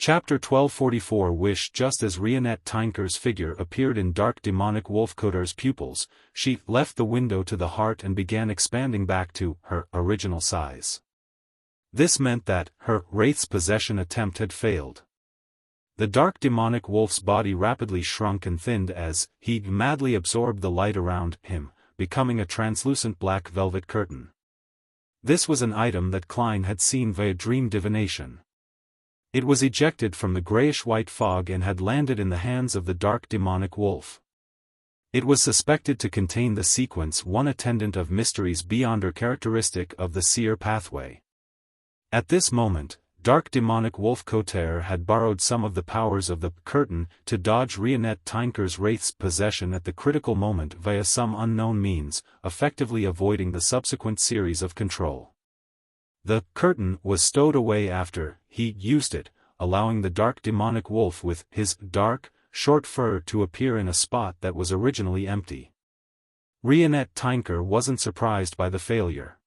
Chapter 1244 Wish. Just as Rionette Tinker's figure appeared in dark demonic Wolfcoder's pupils, she left the window to the heart and began expanding back to her original size. This meant that her wraith's possession attempt had failed. The dark demonic wolf's body rapidly shrunk and thinned as he madly absorbed the light around him, becoming a translucent black velvet curtain. This was an item that Klein had seen via dream divination. It was ejected from the grayish-white fog and had landed in the hands of the dark demonic wolf. It was suspected to contain the sequence 1 attendant of mysteries beyond or characteristic of the seer pathway. At this moment, dark demonic Wolfcoder had borrowed some of the powers of the curtain to dodge Rionette Tinker's wraith's possession at the critical moment via some unknown means, effectively avoiding the subsequent series of control. The curtain was stowed away after he used it, allowing the dark demonic wolf with his dark, short fur to appear in a spot that was originally empty. Rionette Tinker wasn't surprised by the failure.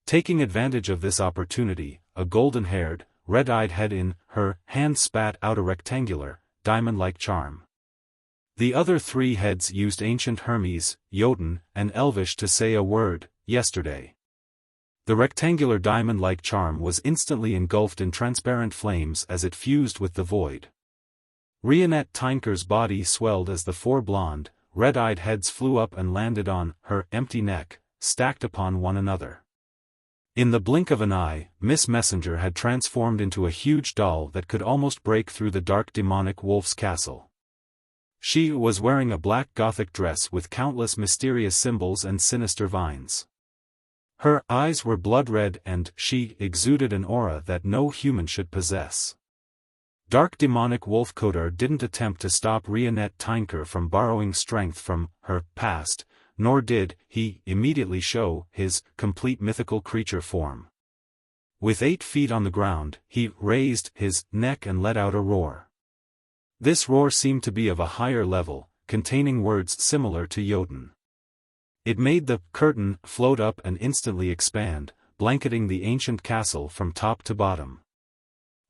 Taking advantage of this opportunity, a golden-haired, red-eyed head in her hand spat out a rectangular, diamond-like charm. The other three heads used ancient Hermes, Jotun, and Elvish to say a word, yesterday. The rectangular diamond-like charm was instantly engulfed in transparent flames as it fused with the void. Rionette Tinker's body swelled as the four blonde, red-eyed heads flew up and landed on her empty neck, stacked upon one another. In the blink of an eye, Miss Messenger had transformed into a huge doll that could almost break through the dark demonic wolf's castle. She was wearing a black Gothic dress with countless mysterious symbols and sinister vines. Her eyes were blood red and she exuded an aura that no human should possess. Dark demonic Wolfcoder didn't attempt to stop Rionette Tinker from borrowing strength from her past, nor did he immediately show his complete mythical creature form. With 8 feet on the ground, he raised his neck and let out a roar. This roar seemed to be of a higher level, containing words similar to Jotun. It made the curtain float up and instantly expand, blanketing the ancient castle from top to bottom.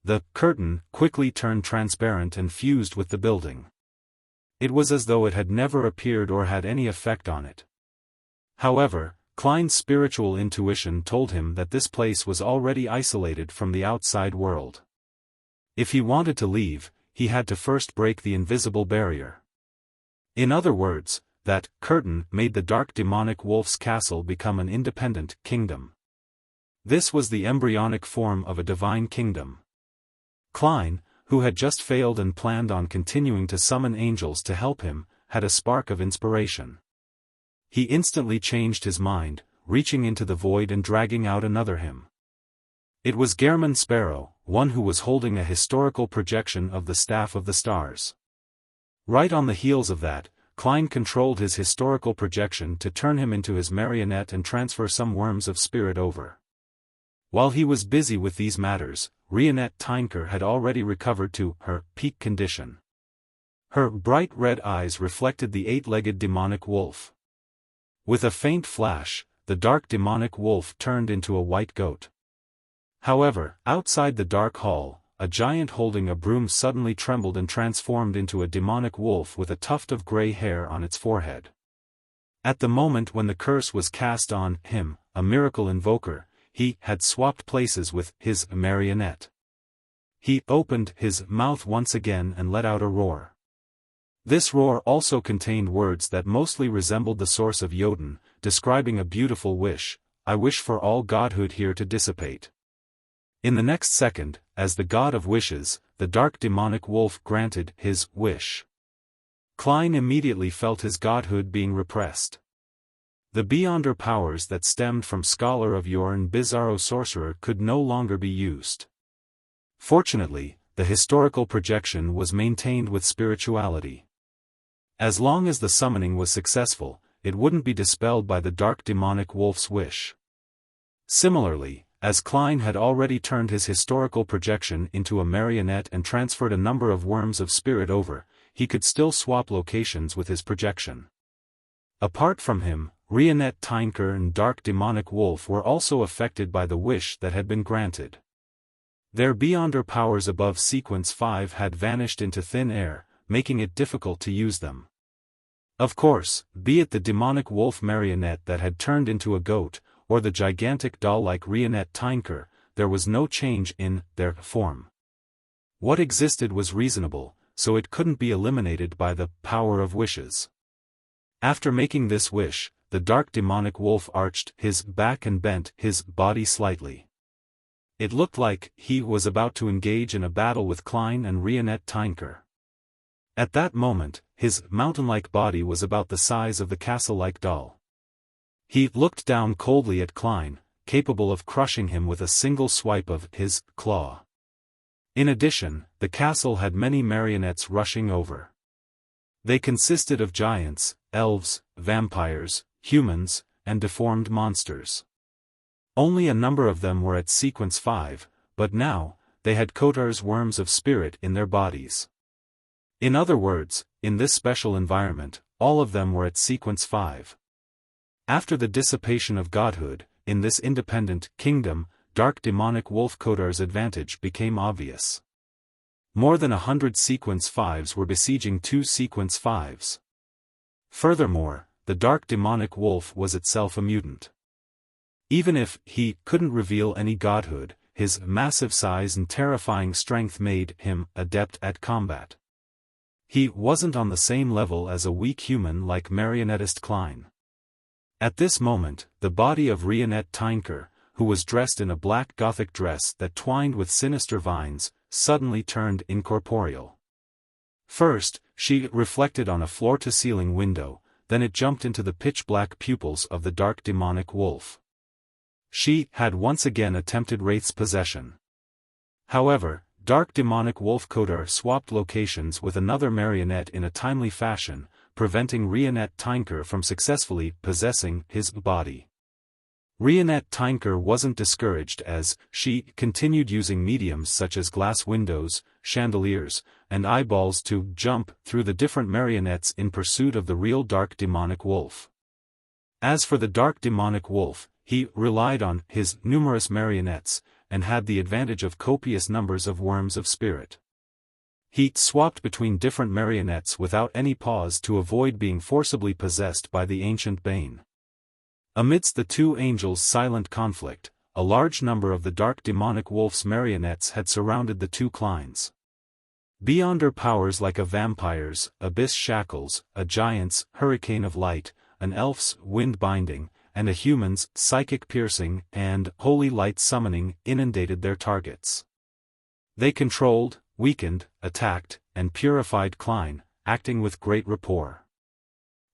The curtain quickly turned transparent and fused with the building. It was as though it had never appeared or had any effect on it. However, Klein's spiritual intuition told him that this place was already isolated from the outside world. If he wanted to leave, he had to first break the invisible barrier. In other words, that curtain made the dark demonic wolf's castle become an independent kingdom. This was the embryonic form of a divine kingdom. Klein, who had just failed and planned on continuing to summon angels to help him, had a spark of inspiration. He instantly changed his mind, reaching into the void and dragging out another hymn. It was Gehrman Sparrow, one who was holding a historical projection of the Staff of the Stars. Right on the heels of that, Klein controlled his historical projection to turn him into his marionette and transfer some worms of spirit over. While he was busy with these matters, Rionette Tinker had already recovered to her peak condition. Her bright red eyes reflected the 8-legged demonic wolf. With a faint flash, the dark demonic wolf turned into a white goat. However, outside the dark hall, a giant holding a broom suddenly trembled and transformed into a demonic wolf with a tuft of gray hair on its forehead. At the moment when the curse was cast on him, a miracle invoker, he had swapped places with his marionette. He opened his mouth once again and let out a roar. This roar also contained words that mostly resembled the source of Jotun, describing a beautiful wish: "I wish for all godhood here to dissipate." In the next second, as the god of wishes, the dark demonic wolf granted his wish. Klein immediately felt his godhood being repressed. The beyonder powers that stemmed from Scholar of Yore and Bizarro Sorcerer could no longer be used. Fortunately, the historical projection was maintained with spirituality. As long as the summoning was successful, it wouldn't be dispelled by the dark demonic wolf's wish. Similarly, as Klein had already turned his historical projection into a marionette and transferred a number of worms of spirit over, he could still swap locations with his projection. Apart from him, Rionette Tinker and Dark Demonic Wolf were also affected by the wish that had been granted. Their beyonder powers above Sequence 5 had vanished into thin air, making it difficult to use them. Of course, be it the demonic wolf marionette that had turned into a goat, or the gigantic doll-like Rionette Tinker, there was no change in their form. What existed was reasonable, so it couldn't be eliminated by the power of wishes. After making this wish, the dark demonic wolf arched his back and bent his body slightly. It looked like he was about to engage in a battle with Klein and Rionette Tinker. At that moment, his mountain-like body was about the size of the castle-like doll. He looked down coldly at Klein, capable of crushing him with a single swipe of his claw. In addition, the castle had many marionettes rushing over. They consisted of giants, elves, vampires, humans, and deformed monsters. Only a number of them were at Sequence 5, but now, they had Kotar's worms of spirit in their bodies. In other words, in this special environment, all of them were at Sequence 5. After the dissipation of godhood, in this independent kingdom, dark demonic wolf Kotar's advantage became obvious. More than 100 Sequence 5s were besieging 2 Sequence 5s. Furthermore, the dark demonic wolf was itself a mutant. Even if he couldn't reveal any godhood, his massive size and terrifying strength made him adept at combat. He wasn't on the same level as a weak human like marionettist Klein. At this moment, the body of Rionette Tinker, who was dressed in a black gothic dress that twined with sinister vines, suddenly turned incorporeal. First, she reflected on a floor-to-ceiling window, then it jumped into the pitch-black pupils of the dark demonic wolf. She had once again attempted Wraith's possession. However, dark demonic wolf Kotar swapped locations with another marionette in a timely fashion, preventing Rionette Tinker from successfully possessing his body. Rionette Tinker wasn't discouraged as she continued using mediums such as glass windows, chandeliers, and eyeballs to jump through the different marionettes in pursuit of the real dark demonic wolf. As for the dark demonic wolf, he relied on his numerous marionettes, and had the advantage of copious numbers of worms of spirit. He swapped between different marionettes without any pause to avoid being forcibly possessed by the ancient bane. Amidst the two angels' silent conflict, a large number of the dark demonic wolf's marionettes had surrounded the two Kleins. Beyonder powers like a vampire's abyss shackles, a giant's hurricane of light, an elf's wind binding, and a human's psychic piercing and holy light summoning inundated their targets. They controlled, weakened, attacked, and purified Klein, acting with great rapport.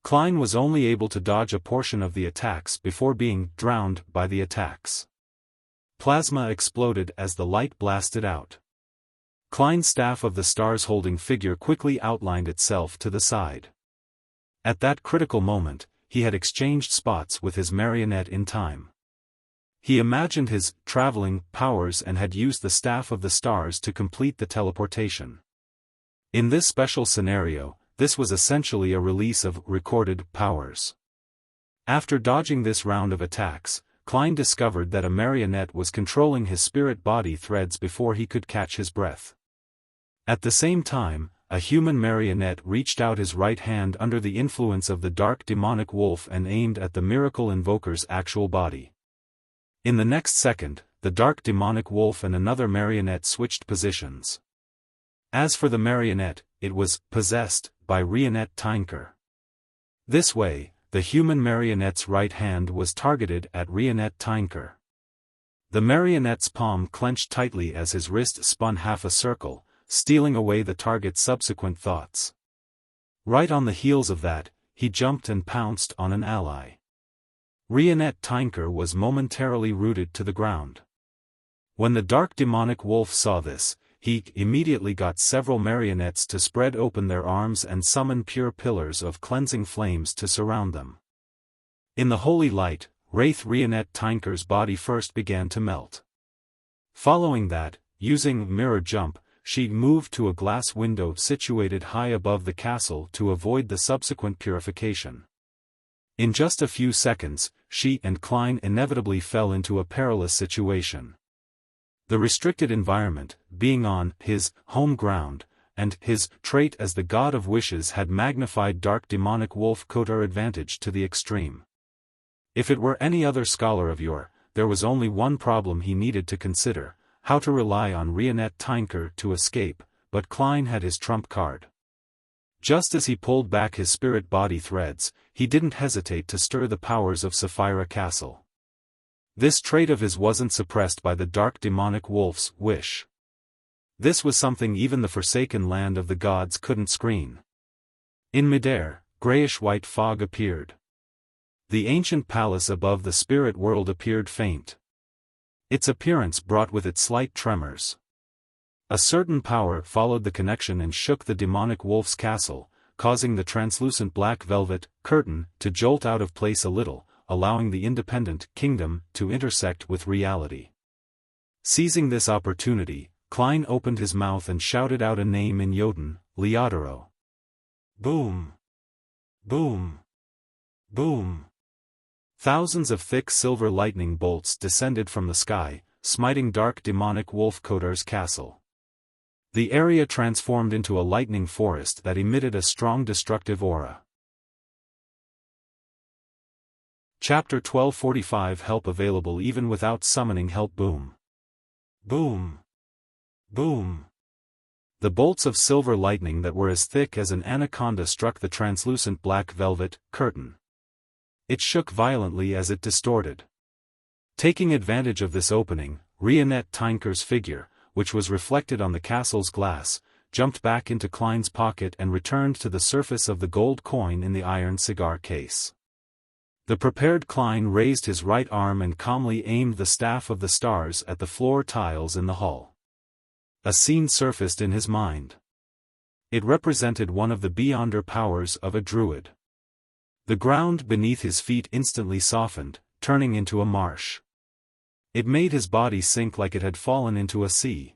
Klein was only able to dodge a portion of the attacks before being drowned by the attacks. Plasma exploded as the light blasted out. Klein's staff of the stars-holding figure quickly outlined itself to the side. At that critical moment, he had exchanged spots with his marionette in time. He imagined his traveling powers and had used the staff of the stars to complete the teleportation. In this special scenario, this was essentially a release of recorded powers. After dodging this round of attacks, Klein discovered that a marionette was controlling his spirit body threads before he could catch his breath. At the same time, a human marionette reached out his right hand under the influence of the dark demonic wolf and aimed at the miracle invoker's actual body. In the next second, the dark demonic wolf and another marionette switched positions. As for the marionette, it was possessed by Rionette Tinker. This way, the human marionette's right hand was targeted at Rionette Tinker. The marionette's palm clenched tightly as his wrist spun half a circle, stealing away the target's subsequent thoughts. Right on the heels of that, he jumped and pounced on an ally. Rionette Tinker was momentarily rooted to the ground. When the dark demonic wolf saw this, he immediately got several marionettes to spread open their arms and summon pure pillars of cleansing flames to surround them. In the holy light, Wraith Rionette Tinker's body first began to melt. Following that, using mirror jump, she moved to a glass window situated high above the castle to avoid the subsequent purification. In just a few seconds, she and Klein inevitably fell into a perilous situation. The restricted environment, being on his home ground, and his trait as the god of wishes had magnified dark demonic wolf Kotar advantage to the extreme. If it were any other scholar of yore, there was only one problem he needed to consider: how to rely on Rionette Tinker to escape, but Klein had his trump card. Just as he pulled back his spirit body threads, he didn't hesitate to stir the powers of Sapphira Castle. This trait of his wasn't suppressed by the dark demonic wolf's wish. This was something even the forsaken land of the gods couldn't screen. In midair, grayish-white fog appeared. The ancient palace above the spirit world appeared faint. Its appearance brought with it slight tremors. A certain power followed the connection and shook the demonic wolf's castle, causing the translucent black velvet curtain to jolt out of place a little, allowing the independent kingdom to intersect with reality. Seizing this opportunity, Klein opened his mouth and shouted out a name in Jotun, Leodoro. Boom! Boom! Boom! Thousands of thick silver lightning bolts descended from the sky, smiting dark demonic wolf Kotar's castle. The area transformed into a lightning forest that emitted a strong destructive aura. Chapter 1245 Help available even without summoning help. Boom! Boom! Boom! The bolts of silver lightning that were as thick as an anaconda struck the translucent black velvet curtain. It shook violently as it distorted. Taking advantage of this opening, Rionette Tinker's figure, which was reflected on the castle's glass, jumped back into Klein's pocket and returned to the surface of the gold coin in the iron cigar case. The prepared Klein raised his right arm and calmly aimed the staff of the stars at the floor tiles in the hall. A scene surfaced in his mind. It represented one of the beyonder powers of a druid. The ground beneath his feet instantly softened, turning into a marsh. It made his body sink like it had fallen into a sea.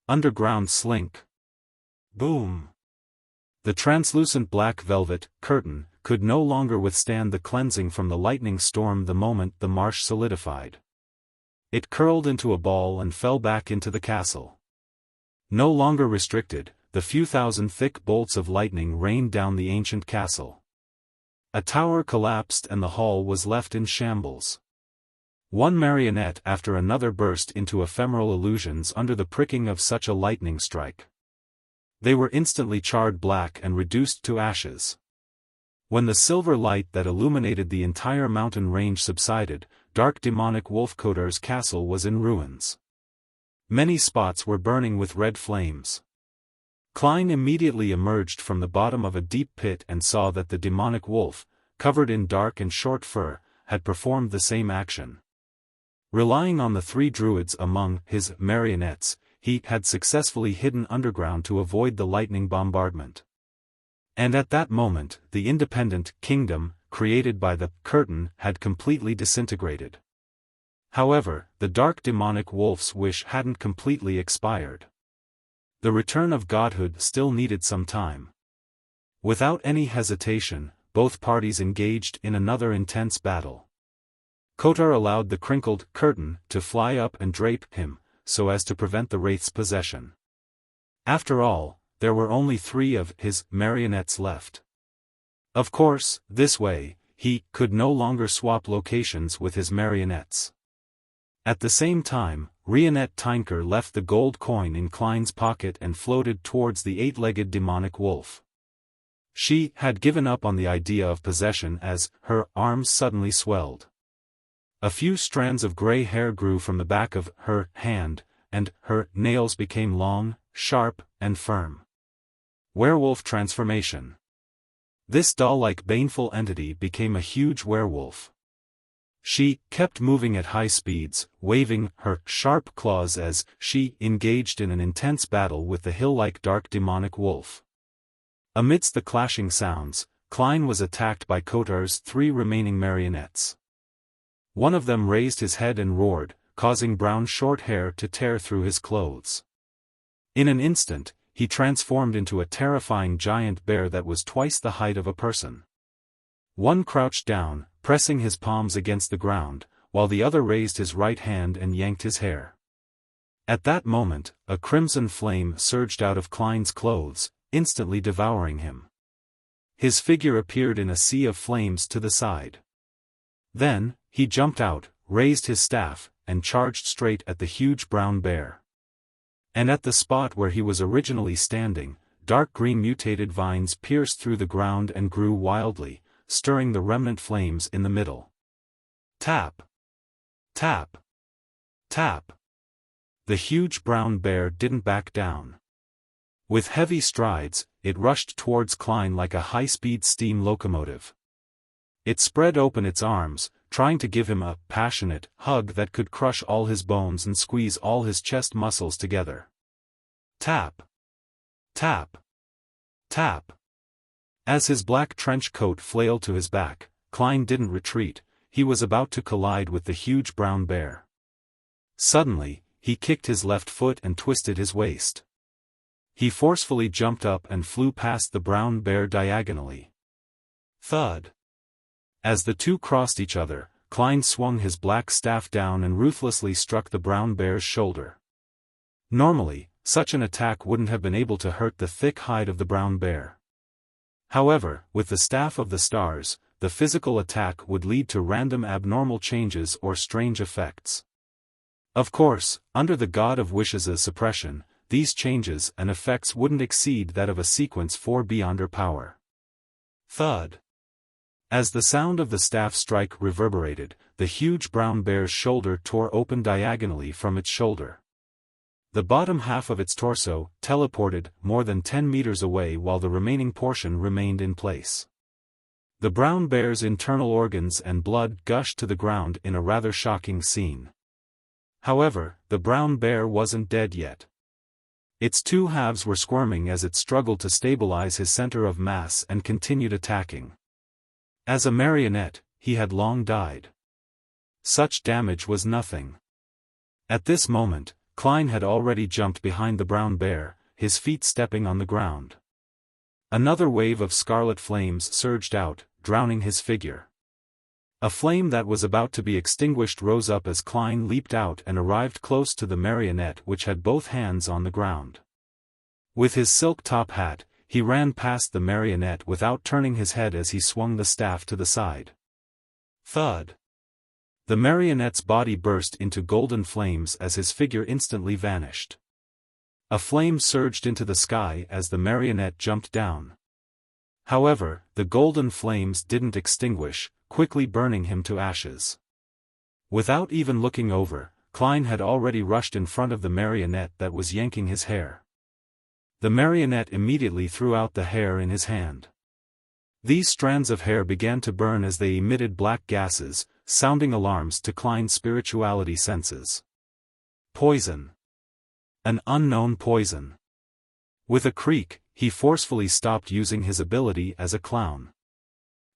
Underground slink. Boom! The translucent black velvet curtain could no longer withstand the cleansing from the lightning storm the moment the marsh solidified. It curled into a ball and fell back into the castle. No longer restricted, the few thousand thick bolts of lightning rained down the ancient castle. A tower collapsed and the hall was left in shambles. One marionette after another burst into ephemeral illusions under the pricking of such a lightning strike. They were instantly charred black and reduced to ashes. When the silver light that illuminated the entire mountain range subsided, dark demonic wolf Kotar's castle was in ruins. Many spots were burning with red flames. Klein immediately emerged from the bottom of a deep pit and saw that the demonic wolf, covered in dark and short fur, had performed the same action. Relying on the three druids among his marionettes, he had successfully hidden underground to avoid the lightning bombardment. And at that moment, the independent kingdom, created by the curtain, had completely disintegrated. However, the dark demonic wolf's wish hadn't completely expired. The return of godhood still needed some time. Without any hesitation, both parties engaged in another intense battle. Kotar allowed the crinkled curtain to fly up and drape him, so as to prevent the wraith's possession. After all, there were only 3 of his marionettes left. Of course, this way, he could no longer swap locations with his marionettes. At the same time, Rionette Tinker left the gold coin in Klein's pocket and floated towards the 8-legged demonic wolf. She had given up on the idea of possession as her arms suddenly swelled. A few strands of gray hair grew from the back of her hand, and her nails became long, sharp, and firm. Werewolf transformation. This doll-like baneful entity became a huge werewolf. She kept moving at high speeds, waving her sharp claws as she engaged in an intense battle with the hill-like dark demonic wolf. Amidst the clashing sounds, Klein was attacked by Kotar's 3 remaining marionettes. One of them raised his head and roared, causing brown short hair to tear through his clothes. In an instant, he transformed into a terrifying giant bear that was twice the height of a person. One crouched down, pressing his palms against the ground, while the other raised his right hand and yanked his hair. At that moment, a crimson flame surged out of Klein's clothes, instantly devouring him. His figure appeared in a sea of flames to the side. Then, he jumped out, raised his staff, and charged straight at the huge brown bear. And at the spot where he was originally standing, dark green mutated vines pierced through the ground and grew wildly, stirring the remnant flames in the middle. Tap! Tap! Tap! The huge brown bear didn't back down. With heavy strides, it rushed towards Klein like a high-speed steam locomotive. It spread open its arms, trying to give him a passionate hug that could crush all his bones and squeeze all his chest muscles together. Tap! Tap! Tap! As his black trench coat flailed to his back, Klein didn't retreat. He was about to collide with the huge brown bear. Suddenly, he kicked his left foot and twisted his waist. He forcefully jumped up and flew past the brown bear diagonally. Thud! As the two crossed each other, Klein swung his black staff down and ruthlessly struck the brown bear's shoulder. Normally, such an attack wouldn't have been able to hurt the thick hide of the brown bear. However, with the staff of the stars, the physical attack would lead to random abnormal changes or strange effects. Of course, under the God of Wishes' suppression, these changes and effects wouldn't exceed that of a sequence 4 beyond her power. Thud! As the sound of the staff strike reverberated, the huge brown bear's shoulder tore open diagonally from its shoulder. The bottom half of its torso teleported more than 10 meters away while the remaining portion remained in place. The brown bear's internal organs and blood gushed to the ground in a rather shocking scene. However, the brown bear wasn't dead yet. Its two halves were squirming as it struggled to stabilize his center of mass and continued attacking. As a marionette, he had long died. Such damage was nothing. At this moment, Klein had already jumped behind the brown bear, his feet stepping on the ground. Another wave of scarlet flames surged out, drowning his figure. A flame that was about to be extinguished rose up as Klein leaped out and arrived close to the marionette, which had both hands on the ground. With his silk top hat, he ran past the marionette without turning his head as he swung the staff to the side. Thud! The marionette's body burst into golden flames as his figure instantly vanished. A flame surged into the sky as the marionette jumped down. However, the golden flames didn't extinguish, quickly burning him to ashes. Without even looking over, Klein had already rushed in front of the marionette that was yanking his hair. The marionette immediately threw out the hair in his hand. These strands of hair began to burn as they emitted black gases, sounding alarms to Klein's spirituality senses. Poison. An unknown poison. With a creak, he forcefully stopped using his ability as a clown.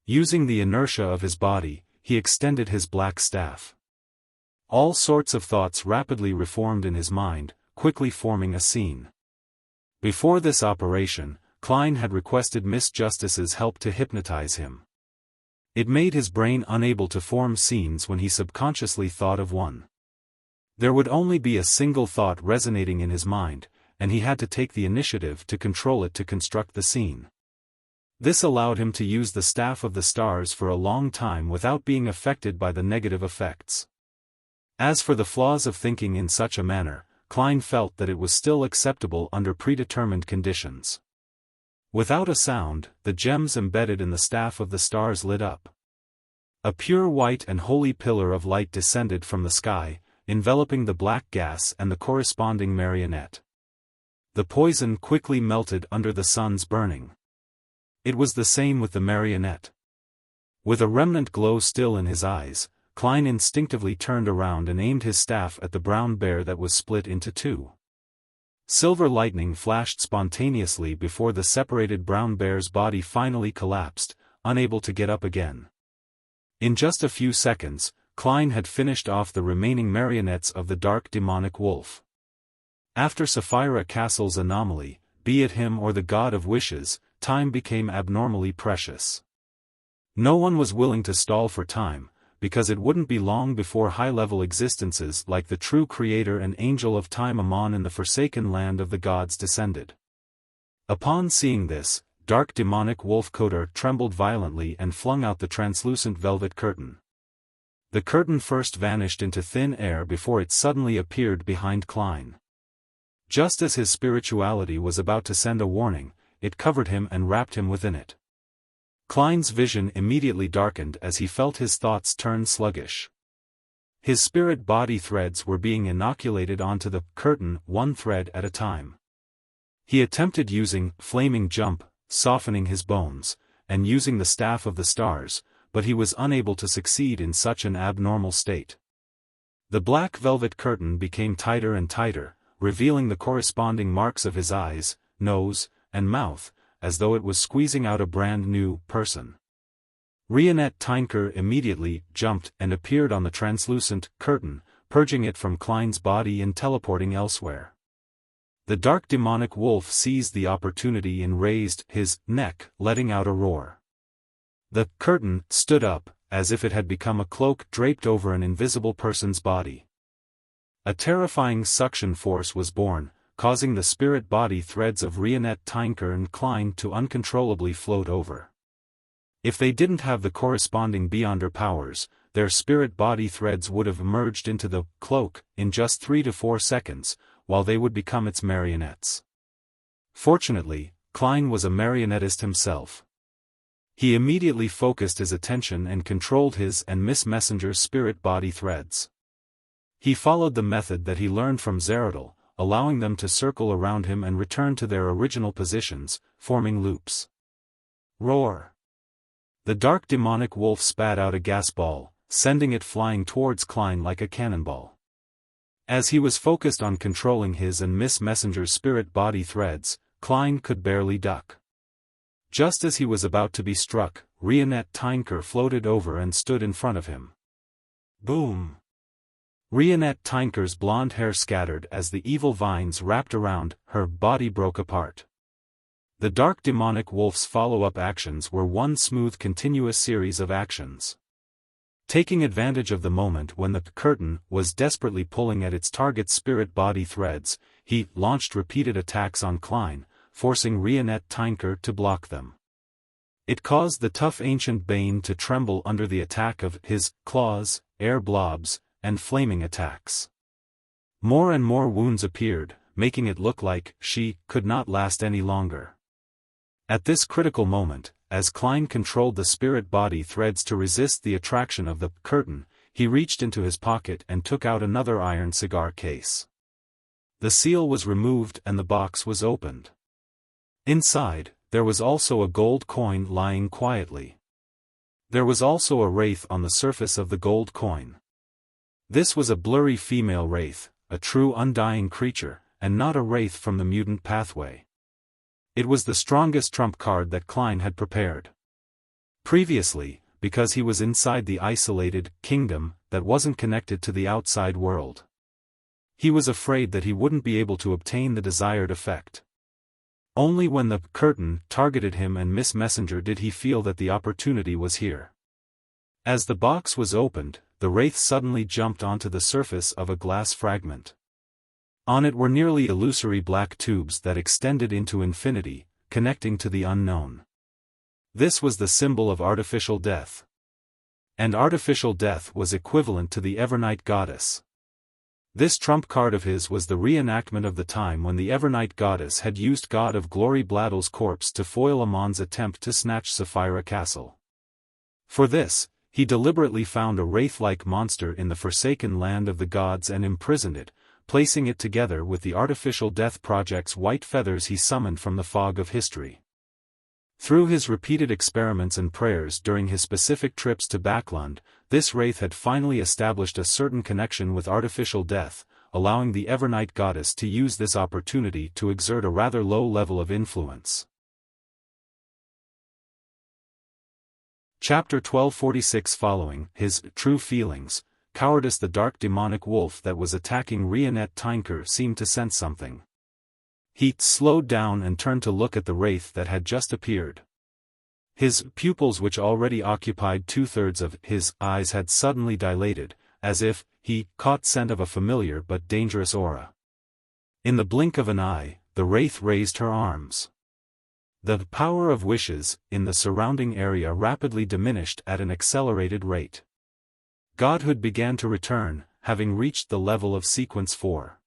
Using the inertia of his body, he extended his black staff. All sorts of thoughts rapidly reformed in his mind, quickly forming a scene. Before this operation, Klein had requested Miss Justice's help to hypnotize him. It made his brain unable to form scenes when he subconsciously thought of one. There would only be a single thought resonating in his mind, and he had to take the initiative to control it to construct the scene. This allowed him to use the staff of the stars for a long time without being affected by the negative effects. As for the flaws of thinking in such a manner, Klein felt that it was still acceptable under predetermined conditions. Without a sound, the gems embedded in the staff of the stars lit up. A pure white and holy pillar of light descended from the sky, enveloping the black gas and the corresponding marionette. The poison quickly melted under the sun's burning. It was the same with the marionette. With a remnant glow still in his eyes, Klein instinctively turned around and aimed his staff at the brown bear that was split into two. Silver lightning flashed spontaneously before the separated brown bear's body finally collapsed, unable to get up again. In just a few seconds, Klein had finished off the remaining marionettes of the dark demonic wolf. After Sapphira Castle's anomaly, be it him or the God of Wishes, time became abnormally precious. No one was willing to stall for time, because it wouldn't be long before high-level existences like the true creator and angel of time Amon in the forsaken land of the gods descended. Upon seeing this, dark demonic wolf-coder trembled violently and flung out the translucent velvet curtain. The curtain first vanished into thin air before it suddenly appeared behind Klein. Just as his spirituality was about to send a warning, it covered him and wrapped him within it. Klein's vision immediately darkened as he felt his thoughts turn sluggish. His spirit-body threads were being inoculated onto the curtain, one thread at a time. He attempted using flaming jump, softening his bones, and using the staff of the stars, but he was unable to succeed in such an abnormal state. The black velvet curtain became tighter and tighter, revealing the corresponding marks of his eyes, nose, and mouth, as though it was squeezing out a brand new person. Rionette Tinker immediately jumped and appeared on the translucent curtain, purging it from Klein's body and teleporting elsewhere. The dark demonic wolf seized the opportunity and raised his neck, letting out a roar. The curtain stood up, as if it had become a cloak draped over an invisible person's body. A terrifying suction force was born, causing the spirit-body threads of Rionette Tinker and Klein to uncontrollably float over. If they didn't have the corresponding Beyonder powers, their spirit-body threads would have merged into the cloak in just 3 to 4 seconds, while they would become its marionettes. Fortunately, Klein was a marionettist himself. He immediately focused his attention and controlled his and Miss Messenger's spirit-body threads. He followed the method that he learned from Zerodel, allowing them to circle around him and return to their original positions, forming loops. Roar! The dark demonic wolf spat out a gas ball, sending it flying towards Klein like a cannonball. As he was focused on controlling his and Miss Messenger's spirit-body threads, Klein could barely duck. Just as he was about to be struck, Rionette Tinker floated over and stood in front of him. Boom! Rionette Tinker's blonde hair scattered as the evil vines wrapped around her body broke apart. The dark demonic wolf's follow-up actions were one smooth continuous series of actions. Taking advantage of the moment when the curtain was desperately pulling at its target's spirit-body threads, he launched repeated attacks on Klein, forcing Rionette Tinker to block them. It caused the tough ancient Bane to tremble under the attack of his claws, air blobs, and flaming attacks. More and more wounds appeared, making it look like she could not last any longer. At this critical moment, as Klein controlled the spirit-body threads to resist the attraction of the curtain, he reached into his pocket and took out another iron cigar case. The seal was removed and the box was opened. Inside, there was also a gold coin lying quietly. There was also a wraith on the surface of the gold coin. This was a blurry female wraith, a true undying creature, and not a wraith from the mutant pathway. It was the strongest trump card that Klein had prepared. Previously, because he was inside the isolated kingdom that wasn't connected to the outside world, he was afraid that he wouldn't be able to obtain the desired effect. Only when the curtain targeted him and Miss Messenger did he feel that the opportunity was here. As the box was opened, the wraith suddenly jumped onto the surface of a glass fragment. On it were nearly illusory black tubes that extended into infinity, connecting to the unknown. This was the symbol of artificial death. And artificial death was equivalent to the Evernight Goddess. This trump card of his was the reenactment of the time when the Evernight Goddess had used God of Glory Bladdle's corpse to foil Amon's attempt to snatch Sapphira Castle. For this, he deliberately found a wraith-like monster in the forsaken land of the gods and imprisoned it, placing it together with the artificial death project's white feathers he summoned from the fog of history. Through his repeated experiments and prayers during his specific trips to Backlund, this wraith had finally established a certain connection with artificial death, allowing the Evernight Goddess to use this opportunity to exert a rather low level of influence. Chapter 1246. Following his true feelings, cowardice, the dark demonic wolf that was attacking Rionette Tinker seemed to sense something. He slowed down and turned to look at the wraith that had just appeared. His pupils, which already occupied 2/3 of his eyes, had suddenly dilated, as if he caught scent of a familiar but dangerous aura. In the blink of an eye, the wraith raised her arms. The power of wishes in the surrounding area rapidly diminished at an accelerated rate. Godhood began to return, having reached the level of sequence 4.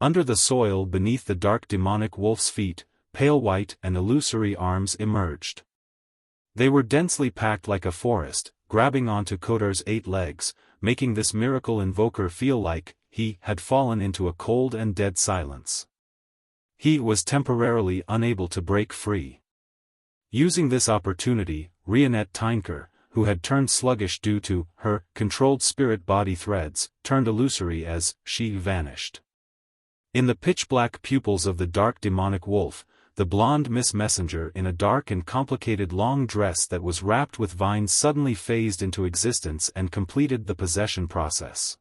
Under the soil beneath the dark demonic wolf's feet, pale white and illusory arms emerged. They were densely packed like a forest, grabbing onto Kotar's 8 legs, making this miracle invoker feel like he had fallen into a cold and dead silence. He was temporarily unable to break free. Using this opportunity, Rionette Tynker, who had turned sluggish due to her controlled spirit-body threads, turned illusory as she vanished. In the pitch-black pupils of the dark demonic wolf, the blonde Miss Messenger in a dark and complicated long dress that was wrapped with vines suddenly phased into existence and completed the possession process.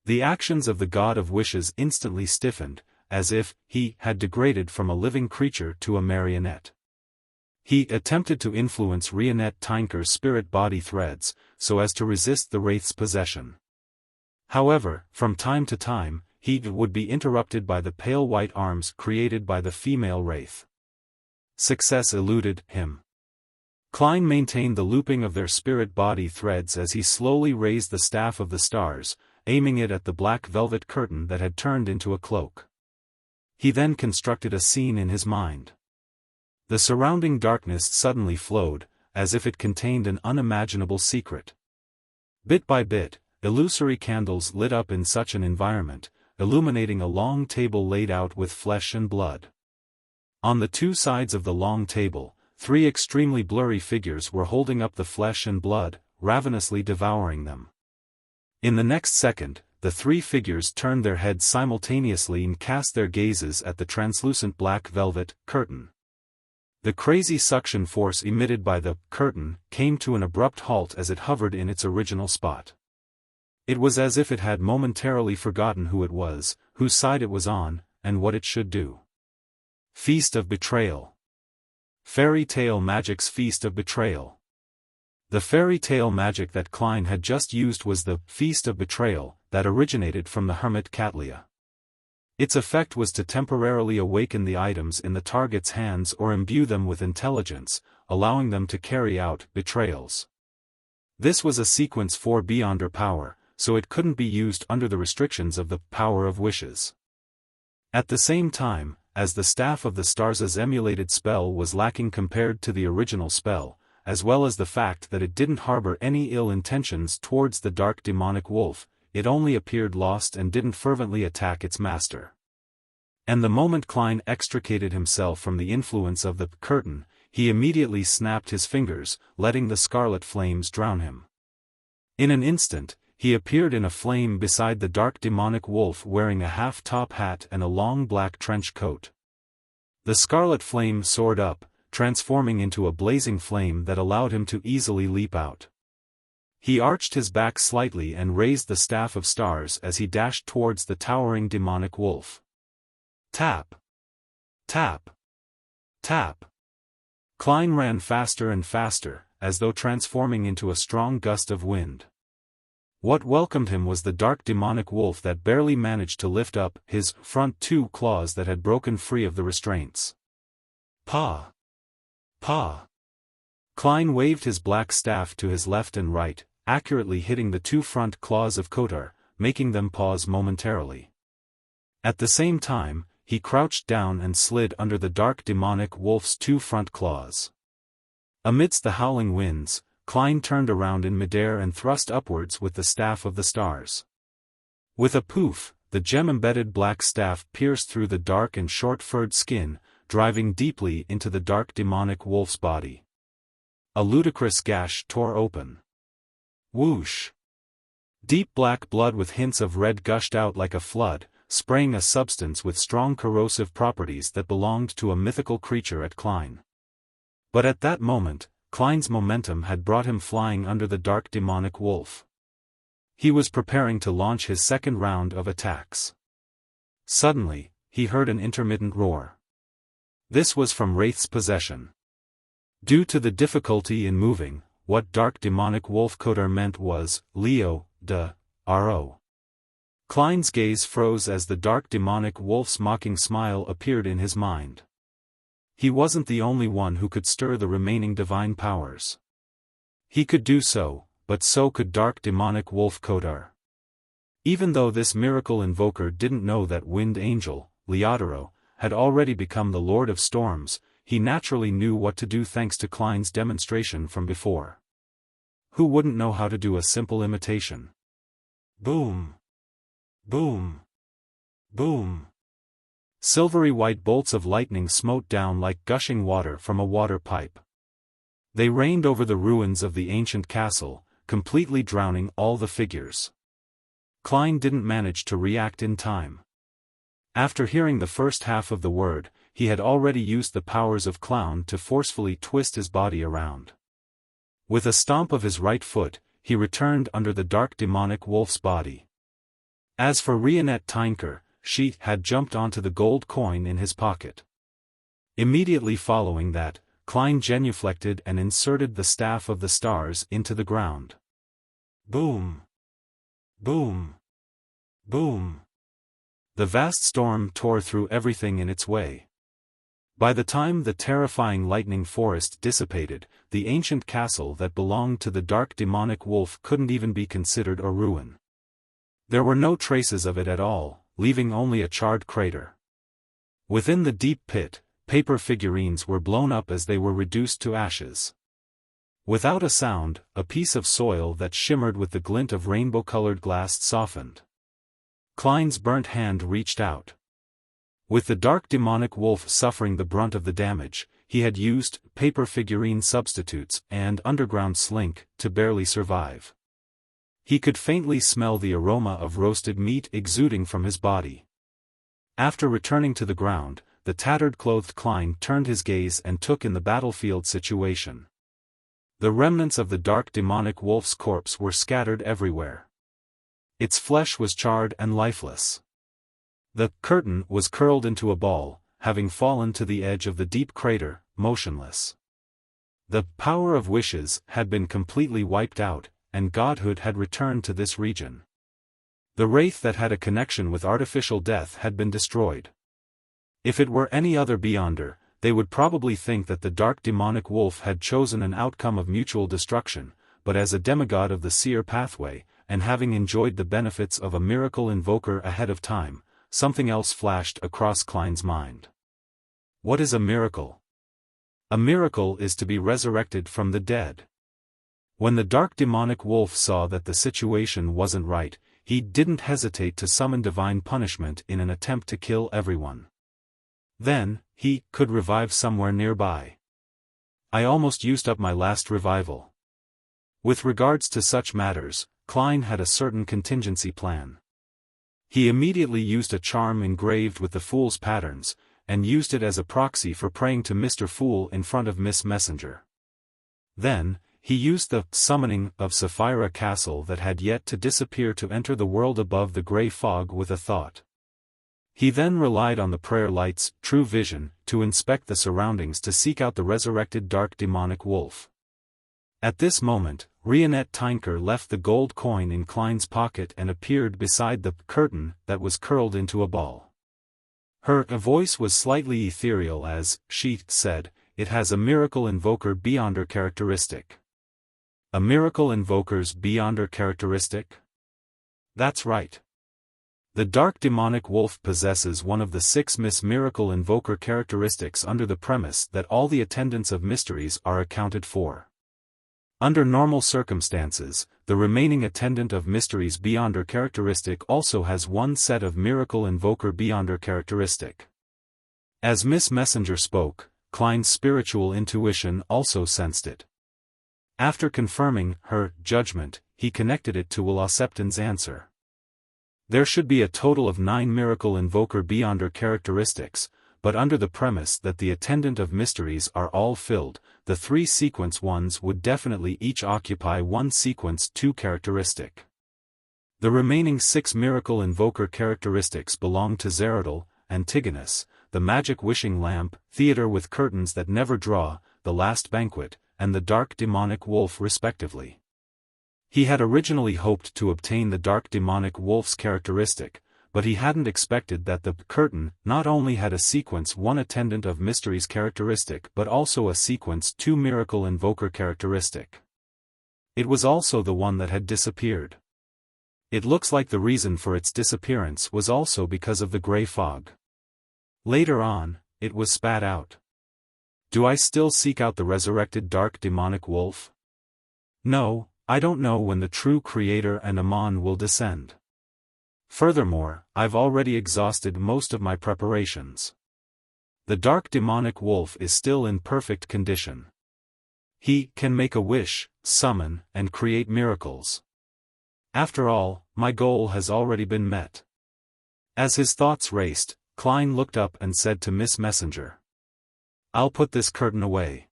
The actions of the god of wishes instantly stiffened, as if he had degraded from a living creature to a marionette. He attempted to influence Rionette Tynker's spirit-body threads, so as to resist the wraith's possession. However, from time to time, he would be interrupted by the pale white arms created by the female wraith. Success eluded him. Klein maintained the looping of their spirit-body threads as he slowly raised the staff of the stars, aiming it at the black velvet curtain that had turned into a cloak. He then constructed a scene in his mind. The surrounding darkness suddenly flowed, as if it contained an unimaginable secret. Bit by bit, illusory candles lit up in such an environment, illuminating a long table laid out with flesh and blood. On the 2 sides of the long table, 3 extremely blurry figures were holding up the flesh and blood, ravenously devouring them. In the next second, the 3 figures turned their heads simultaneously and cast their gazes at the translucent black velvet curtain. The crazy suction force emitted by the curtain came to an abrupt halt as it hovered in its original spot. It was as if it had momentarily forgotten who it was, whose side it was on, and what it should do. Feast of Betrayal. Fairy tale magic's Feast of Betrayal. The fairy tale magic that Klein had just used was the Feast of Betrayal that originated from the hermit Catlia. Its effect was to temporarily awaken the items in the target's hands or imbue them with intelligence, allowing them to carry out betrayals. This was a sequence 4 beyonder power, so it couldn't be used under the restrictions of the power of wishes. At the same time, as the Staff of the Stars' emulated spell was lacking compared to the original spell, as well as the fact that it didn't harbor any ill intentions towards the dark demonic wolf, it only appeared lost and didn't fervently attack its master. And the moment Klein extricated himself from the influence of the curtain, he immediately snapped his fingers, letting the scarlet flames drown him. In an instant, he appeared in a flame beside the dark demonic wolf wearing a half-top hat and a long black trench coat. The scarlet flame soared up, transforming into a blazing flame that allowed him to easily leap out. He arched his back slightly and raised the Staff of Stars as he dashed towards the towering demonic wolf. Tap! Tap! Tap! Klein ran faster and faster, as though transforming into a strong gust of wind. What welcomed him was the dark demonic wolf that barely managed to lift up his front 2 claws that had broken free of the restraints. Paw! Paw! Klein waved his black staff to his left and right, accurately hitting the 2 front claws of Kotar, making them pause momentarily. At the same time, he crouched down and slid under the dark demonic wolf's 2 front claws. Amidst the howling winds, Klein turned around in midair and thrust upwards with the Staff of the Stars. With a poof, the gem-embedded black staff pierced through the dark and short-furred skin, driving deeply into the dark demonic wolf's body. A ludicrous gash tore open. Whoosh! Deep black blood with hints of red gushed out like a flood, spraying a substance with strong corrosive properties that belonged to a mythical creature at Klein. But at that moment, Klein's momentum had brought him flying under the dark demonic wolf. He was preparing to launch his second round of attacks. Suddenly, he heard an intermittent roar. This was from Wraith's possession. Due to the difficulty in moving, what dark demonic wolf coder meant was, Leo, de, Ro. Klein's gaze froze as the dark demonic wolf's mocking smile appeared in his mind. He wasn't the only one who could stir the remaining divine powers. He could do so, but so could dark demonic wolf coder. Even though this miracle invoker didn't know that Wind Angel, Leodoro, had already become the Lord of Storms, he naturally knew what to do thanks to Klein's demonstration from before. Who wouldn't know how to do a simple imitation? Boom! Boom! Boom! Silvery white bolts of lightning smote down like gushing water from a water pipe. They rained over the ruins of the ancient castle, completely drowning all the figures. Klein didn't manage to react in time. After hearing the first half of the word, he had already used the powers of Clown to forcefully twist his body around. With a stomp of his right foot, he returned under the dark demonic wolf's body. As for Rionette Tinker, she had jumped onto the gold coin in his pocket. Immediately following that, Klein genuflected and inserted the Staff of the Stars into the ground. Boom! Boom! Boom! The vast storm tore through everything in its way. By the time the terrifying lightning forest dissipated, the ancient castle that belonged to the dark demonic wolf couldn't even be considered a ruin. There were no traces of it at all, leaving only a charred crater. Within the deep pit, paper figurines were blown up as they were reduced to ashes. Without a sound, a piece of soil that shimmered with the glint of rainbow-colored glass softened. Klein's burnt hand reached out. With the dark demonic wolf suffering the brunt of the damage, he had used paper figurine substitutes and underground slink to barely survive. He could faintly smell the aroma of roasted meat exuding from his body. After returning to the ground, the tattered-clothed Klein turned his gaze and took in the battlefield situation. The remnants of the dark demonic wolf's corpse were scattered everywhere. Its flesh was charred and lifeless. The curtain was curled into a ball, having fallen to the edge of the deep crater, motionless. The power of wishes had been completely wiped out, and godhood had returned to this region. The wraith that had a connection with artificial death had been destroyed. If it were any other Beyonder, they would probably think that the dark demonic wolf had chosen an outcome of mutual destruction, but as a demigod of the seer pathway, and having enjoyed the benefits of a miracle invoker ahead of time, something else flashed across Klein's mind. What is a miracle? A miracle is to be resurrected from the dead. When the dark demonic wolf saw that the situation wasn't right, he didn't hesitate to summon divine punishment in an attempt to kill everyone. Then, he could revive somewhere nearby. I almost used up my last revival. With regards to such matters, Klein had a certain contingency plan. He immediately used a charm engraved with the Fool's patterns, and used it as a proxy for praying to Mr. Fool in front of Miss Messenger. Then, he used the summoning of Sapphira Castle that had yet to disappear to enter the world above the grey fog with a thought. He then relied on the prayer light's true vision to inspect the surroundings to seek out the resurrected dark demonic wolf. At this moment, Rionette Tinker left the gold coin in Klein's pocket and appeared beside the curtain that was curled into a ball. Her voice was slightly ethereal as she said, "It has a miracle invoker Beyonder characteristic." A miracle invoker's Beyonder characteristic? That's right. The dark demonic wolf possesses one of the 6 Miss Miracle Invoker characteristics under the premise that all the attendants of mysteries are accounted for. Under normal circumstances, the remaining attendant of mysteries Beyonder characteristic also has one set of Miracle Invoker Beyonder characteristic. As Miss Messenger spoke, Klein's spiritual intuition also sensed it. After confirming her judgment, he connected it to Will Septon's answer. There should be a total of 9 Miracle Invoker Beyonder characteristics, but under the premise that the attendant of mysteries are all filled, the 3 sequence ones would definitely each occupy 1 sequence 2 characteristic. The remaining 6 Miracle Invoker characteristics belong to Zerodel, Antigonus, the Magic Wishing Lamp, Theater with Curtains That Never Draw, the Last Banquet, and the Dark Demonic Wolf respectively. He had originally hoped to obtain the Dark Demonic Wolf's characteristic, but he hadn't expected that the curtain not only had a sequence 1 Attendant of Mysteries characteristic but also a sequence 2 Miracle Invoker characteristic. It was also the one that had disappeared. It looks like the reason for its disappearance was also because of the gray fog. Later on, it was spat out. Do I still seek out the resurrected Dark Demonic Wolf? No, I don't know when the true Creator and Amon will descend. Furthermore, I've already exhausted most of my preparations. The Dark Demonic Wolf is still in perfect condition. He can make a wish, summon, and create miracles. After all, my goal has already been met. As his thoughts raced, Klein looked up and said to Miss Messenger, "I'll put this curtain away."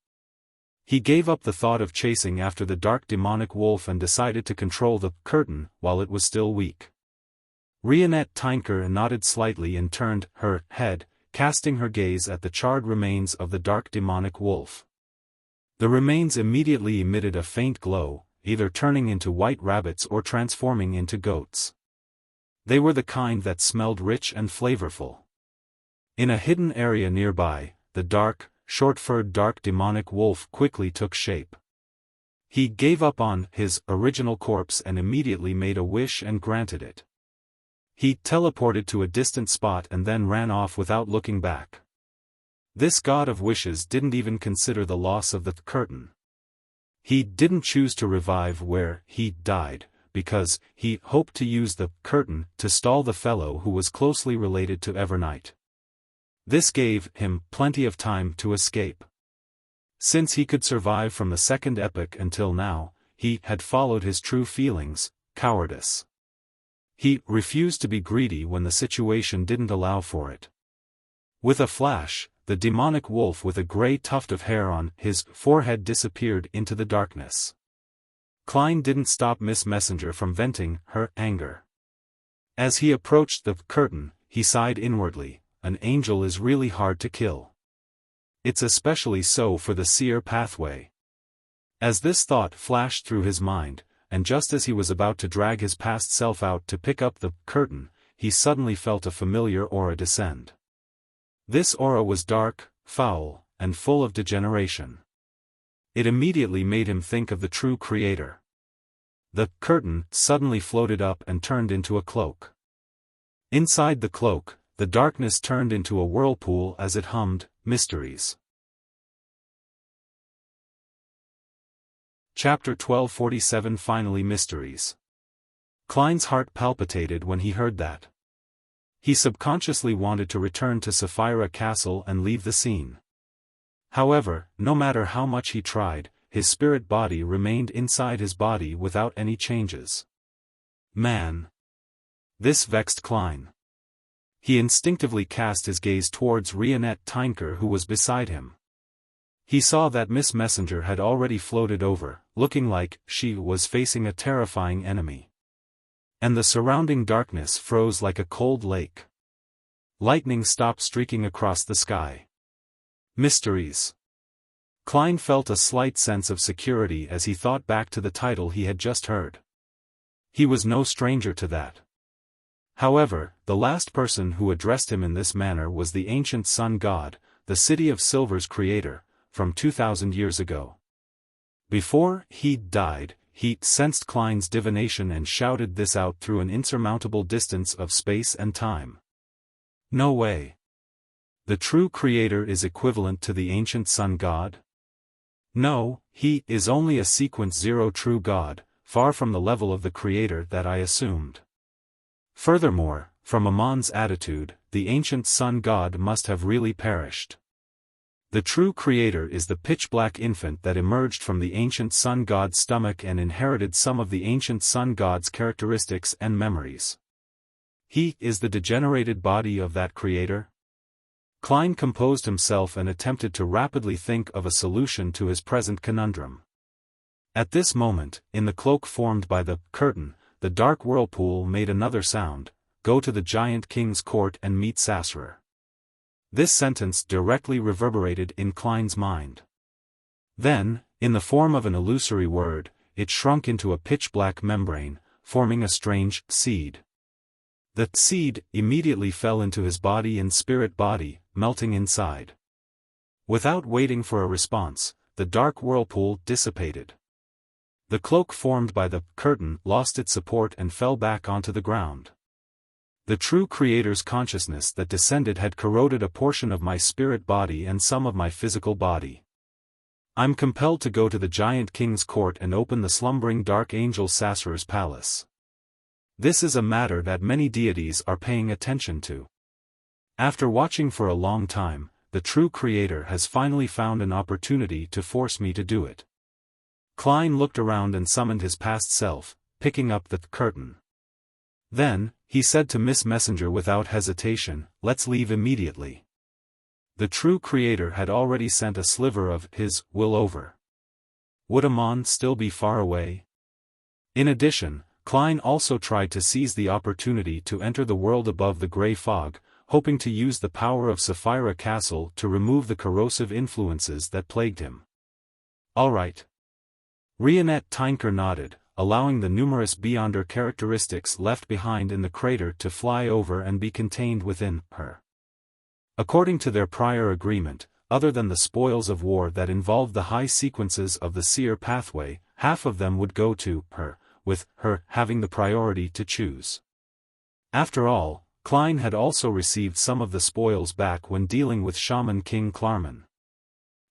He gave up the thought of chasing after the Dark Demonic Wolf and decided to control the curtain while it was still weak. Rionette Tinker nodded slightly and turned her head, casting her gaze at the charred remains of the Dark Demonic Wolf. The remains immediately emitted a faint glow, either turning into white rabbits or transforming into goats. They were the kind that smelled rich and flavorful. In a hidden area nearby, the dark, short-furred Dark Demonic Wolf quickly took shape. He gave up on his original corpse and immediately made a wish and granted it. He teleported to a distant spot and then ran off without looking back. This god of wishes didn't even consider the loss of the curtain. He didn't choose to revive where he died, because he hoped to use the curtain to stall the fellow who was closely related to Evernight. This gave him plenty of time to escape. Since he could survive from the second epoch until now, he had followed his true feelings, cowardice. He refused to be greedy when the situation didn't allow for it. With a flash, the demonic wolf with a gray tuft of hair on his forehead disappeared into the darkness. Klein didn't stop Miss Messenger from venting her anger. As he approached the curtain, he sighed inwardly, an angel is really hard to kill. It's especially so for the seer pathway. As this thought flashed through his mind, and just as he was about to drag his past self out to pick up the curtain, he suddenly felt a familiar aura descend. This aura was dark, foul, and full of degeneration. It immediately made him think of the true Creator. The curtain suddenly floated up and turned into a cloak. Inside the cloak, the darkness turned into a whirlpool as it hummed, Mysteries. Chapter 1247 Finally Mysteries. Klein's heart palpitated when he heard that. He subconsciously wanted to return to Sapphira Castle and leave the scene. However, no matter how much he tried, his spirit body remained inside his body without any changes. Man! This vexed Klein. He instinctively cast his gaze towards Rionette Tinker who was beside him. He saw that Miss Messenger had already floated over, looking like she was facing a terrifying enemy. And the surrounding darkness froze like a cold lake. Lightning stopped streaking across the sky. Mysteries. Klein felt a slight sense of security as he thought back to the title he had just heard. He was no stranger to that. However, the last person who addressed him in this manner was the ancient sun god, the City of Silver's creator, from 2,000 years ago. Before he died, he sensed Klein's divination and shouted this out through an insurmountable distance of space and time. No way. The true Creator is equivalent to the ancient sun god? No, he is only a sequence 0 true god, far from the level of the Creator that I assumed. Furthermore, from Amon's attitude, the ancient sun god must have really perished. The true Creator is the pitch-black infant that emerged from the ancient sun god's stomach and inherited some of the ancient sun god's characteristics and memories. He is the degenerated body of that Creator? Klein composed himself and attempted to rapidly think of a solution to his present conundrum. At this moment, in the cloak formed by the curtain, the dark whirlpool made another sound, "Go to the giant king's court and meet Sasrer." This sentence directly reverberated in Klein's mind. Then, in the form of an illusory word, it shrunk into a pitch-black membrane, forming a strange seed. The seed immediately fell into his body and spirit body, melting inside. Without waiting for a response, the dark whirlpool dissipated. The cloak formed by the curtain lost its support and fell back onto the ground. The true Creator's consciousness that descended had corroded a portion of my spirit body and some of my physical body. I'm compelled to go to the giant king's court and open the slumbering dark angel Sassur's palace. This is a matter that many deities are paying attention to. After watching for a long time, the true Creator has finally found an opportunity to force me to do it. Klein looked around and summoned his past self, picking up the curtain. Then, he said to Miss Messenger without hesitation, "Let's leave immediately." The true Creator had already sent a sliver of his will over. Would Amon still be far away? In addition, Klein also tried to seize the opportunity to enter the world above the grey fog, hoping to use the power of Sapphira Castle to remove the corrosive influences that plagued him. All right. Rionette Tinker nodded, allowing the numerous Beyonder characteristics left behind in the crater to fly over and be contained within her. According to their prior agreement, other than the spoils of war that involved the high sequences of the seer pathway, half of them would go to her, with her having the priority to choose. After all, Klein had also received some of the spoils back when dealing with Shaman King Klarman.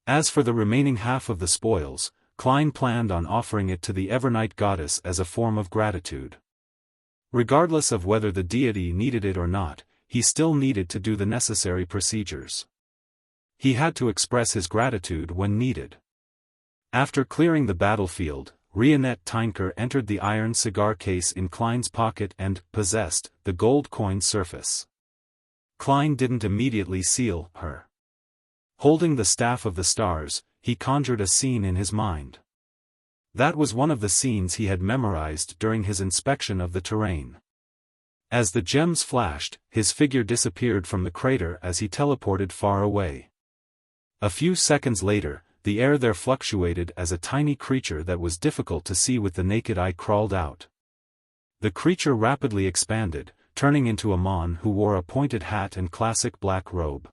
As for the remaining half of the spoils, Klein planned on offering it to the Evernight goddess as a form of gratitude. Regardless of whether the deity needed it or not, he still needed to do the necessary procedures. He had to express his gratitude when needed. After clearing the battlefield, Rionette Tinker entered the iron cigar case in Klein's pocket and possessed the gold coin surface. Klein didn't immediately seal her. Holding the staff of the stars, he conjured a scene in his mind. That was one of the scenes he had memorized during his inspection of the terrain. As the gems flashed, his figure disappeared from the crater as he teleported far away. A few seconds later, the air there fluctuated as a tiny creature that was difficult to see with the naked eye crawled out. The creature rapidly expanded, turning into Amon, who wore a pointed hat and classic black robe.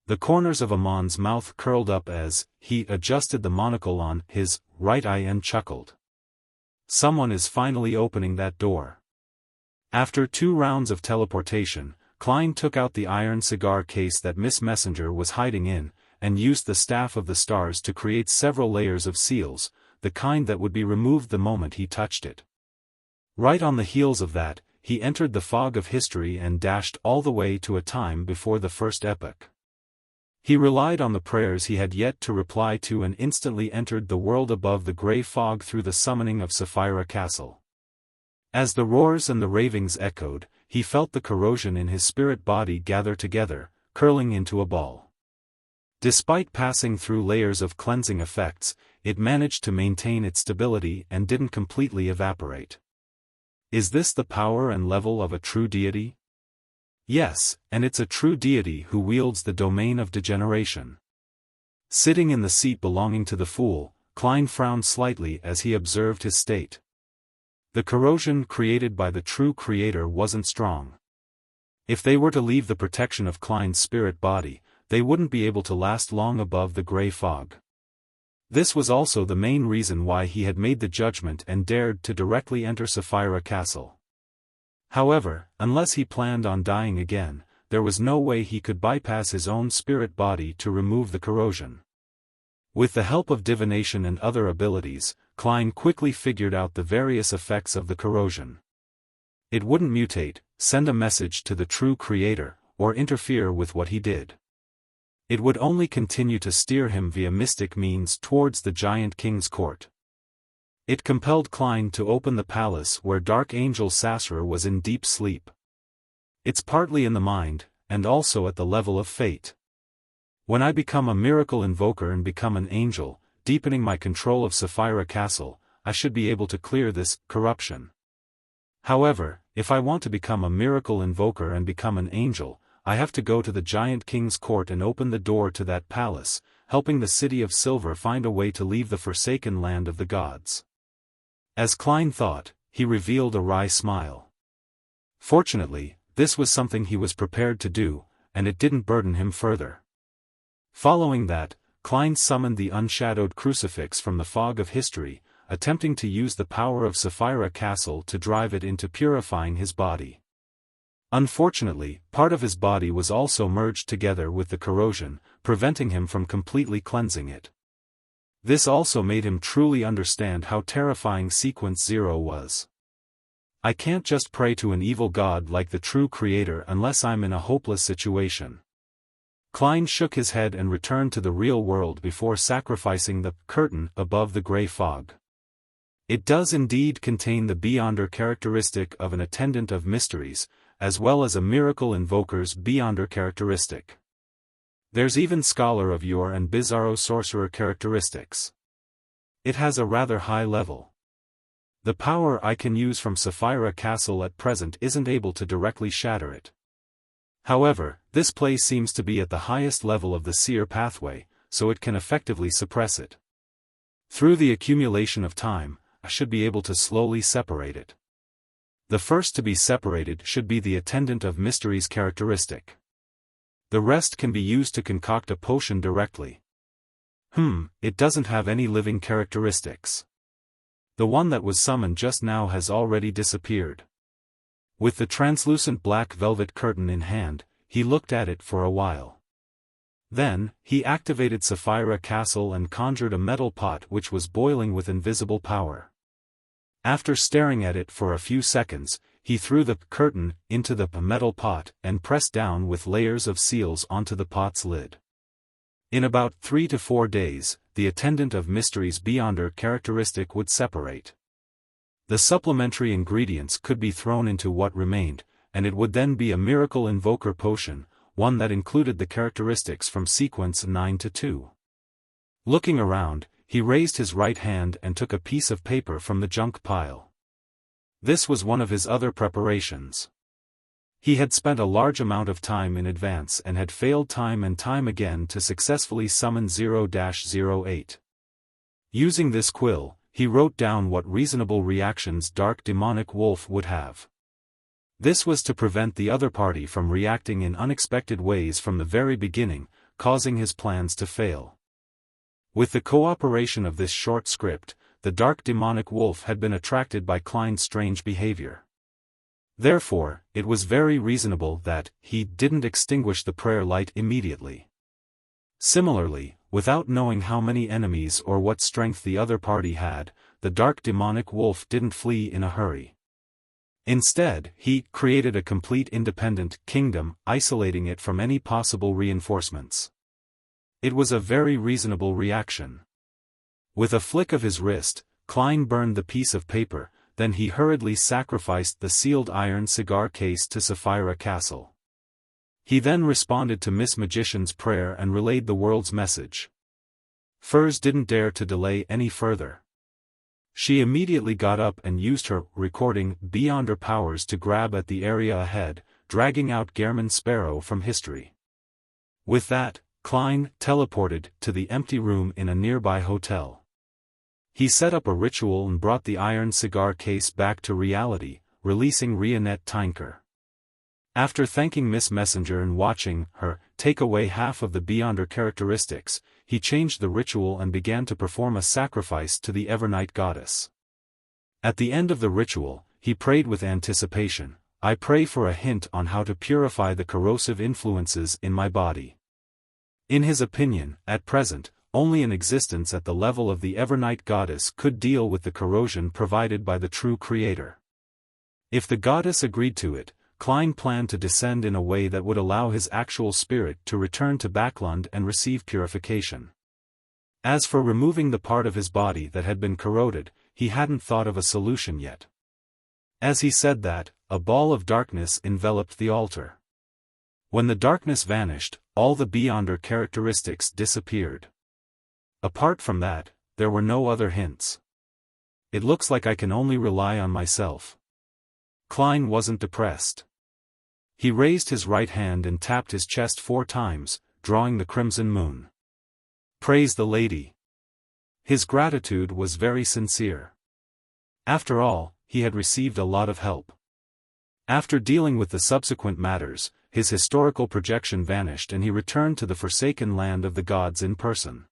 The corners of Amon's mouth curled up as he adjusted the monocle on his right eye and chuckled. Someone is finally opening that door. After 2 rounds of teleportation, Klein took out the iron cigar case that Miss Messenger was hiding in, and used the staff of the stars to create several layers of seals, the kind that would be removed the moment he touched it. Right on the heels of that, he entered the fog of history and dashed all the way to a time before the first epoch. He relied on the prayers he had yet to reply to and instantly entered the world above the grey fog through the summoning of Sapphira Castle. As the roars and the ravings echoed, he felt the corrosion in his spirit body gather together, curling into a ball. Despite passing through layers of cleansing effects, it managed to maintain its stability and didn't completely evaporate. Is this the power and level of a true deity? Yes, and it's a true deity who wields the domain of degeneration. Sitting in the seat belonging to the fool, Klein frowned slightly as he observed his state. The corrosion created by the true Creator wasn't strong. If they were to leave the protection of Klein's spirit body, they wouldn't be able to last long above the grey fog. This was also the main reason why he had made the judgment and dared to directly enter Sapphira Castle. However, unless he planned on dying again, there was no way he could bypass his own spirit body to remove the corrosion. With the help of divination and other abilities, Klein quickly figured out the various effects of the corrosion. It wouldn't mutate, send a message to the true Creator, or interfere with what he did. It would only continue to steer him via mystic means towards the giant king's court. It compelled Klein to open the palace where Dark Angel Sassur was in deep sleep. It's partly in the mind, and also at the level of fate. When I become a miracle invoker and become an angel, deepening my control of Sapphira Castle, I should be able to clear this corruption. However, if I want to become a miracle invoker and become an angel, I have to go to the giant king's court and open the door to that palace, helping the City of Silver find a way to leave the forsaken land of the gods. As Klein thought, he revealed a wry smile. Fortunately, this was something he was prepared to do, and it didn't burden him further. Following that, Klein summoned the unshadowed crucifix from the fog of history, attempting to use the power of Sapphira Castle to drive it into purifying his body. Unfortunately, part of his body was also merged together with the corrosion, preventing him from completely cleansing it. This also made him truly understand how terrifying Sequence Zero was. I can't just pray to an evil god like the true creator unless I'm in a hopeless situation. Klein shook his head and returned to the real world before sacrificing the curtain above the gray fog. It does indeed contain the Beyonder characteristic of an attendant of mysteries, as well as a miracle invoker's Beyonder characteristic. There's even Scholar of Yore and Bizarro Sorcerer characteristics. It has a rather high level. The power I can use from Sapphira Castle at present isn't able to directly shatter it. However, this place seems to be at the highest level of the seer pathway, so it can effectively suppress it. Through the accumulation of time, I should be able to slowly separate it. The first to be separated should be the Attendant of Mysteries characteristic. The rest can be used to concoct a potion directly. It doesn't have any living characteristics. The one that was summoned just now has already disappeared. With the translucent black velvet curtain in hand, he looked at it for a while. Then, he activated Sapphira Castle and conjured a metal pot which was boiling with invisible power. After staring at it for a few seconds, he threw the curtain into the metal pot and pressed down with layers of seals onto the pot's lid. In about 3 to 4 days, the Attendant of Mysteries Beyonder characteristic would separate. The supplementary ingredients could be thrown into what remained, and it would then be a miracle invoker potion, one that included the characteristics from sequence 9 to 2. Looking around, he raised his right hand and took a piece of paper from the junk pile. This was one of his other preparations. He had spent a large amount of time in advance and had failed time and time again to successfully summon 0-08. Using this quill, he wrote down what reasonable reactions Dark Demonic Wolf would have. This was to prevent the other party from reacting in unexpected ways from the very beginning, causing his plans to fail. With the cooperation of this short script, the Dark Demonic Wolf had been attracted by Klein's strange behavior. Therefore, it was very reasonable that he didn't extinguish the prayer light immediately. Similarly, without knowing how many enemies or what strength the other party had, the Dark Demonic Wolf didn't flee in a hurry. Instead, he created a complete independent kingdom, isolating it from any possible reinforcements. It was a very reasonable reaction. With a flick of his wrist, Klein burned the piece of paper, then he hurriedly sacrificed the sealed iron cigar case to Sapphira Castle. He then responded to Miss Magician's prayer and relayed the world's message. Furs didn't dare to delay any further. She immediately got up and used her recording Beyonder powers to grab at the area ahead, dragging out Gehrman Sparrow from history. With that, Klein teleported to the empty room in a nearby hotel. He set up a ritual and brought the iron cigar case back to reality, releasing Rionette Tinker. After thanking Miss Messenger and watching her take away half of the Beyonder characteristics, he changed the ritual and began to perform a sacrifice to the Evernight goddess. At the end of the ritual, he prayed with anticipation, "I pray for a hint on how to purify the corrosive influences in my body." In his opinion, at present, only an existence at the level of the Evernight goddess could deal with the corrosion provided by the true creator. If the goddess agreed to it, Klein planned to descend in a way that would allow his actual spirit to return to Backlund and receive purification. As for removing the part of his body that had been corroded, he hadn't thought of a solution yet. As he said that, a ball of darkness enveloped the altar. When the darkness vanished, all the Beyonder characteristics disappeared. Apart from that, there were no other hints. It looks like I can only rely on myself. Klein wasn't depressed. He raised his right hand and tapped his chest 4 times, drawing the crimson moon. Praise the lady. His gratitude was very sincere. After all, he had received a lot of help. After dealing with the subsequent matters, his historical projection vanished and he returned to the forsaken land of the gods in person.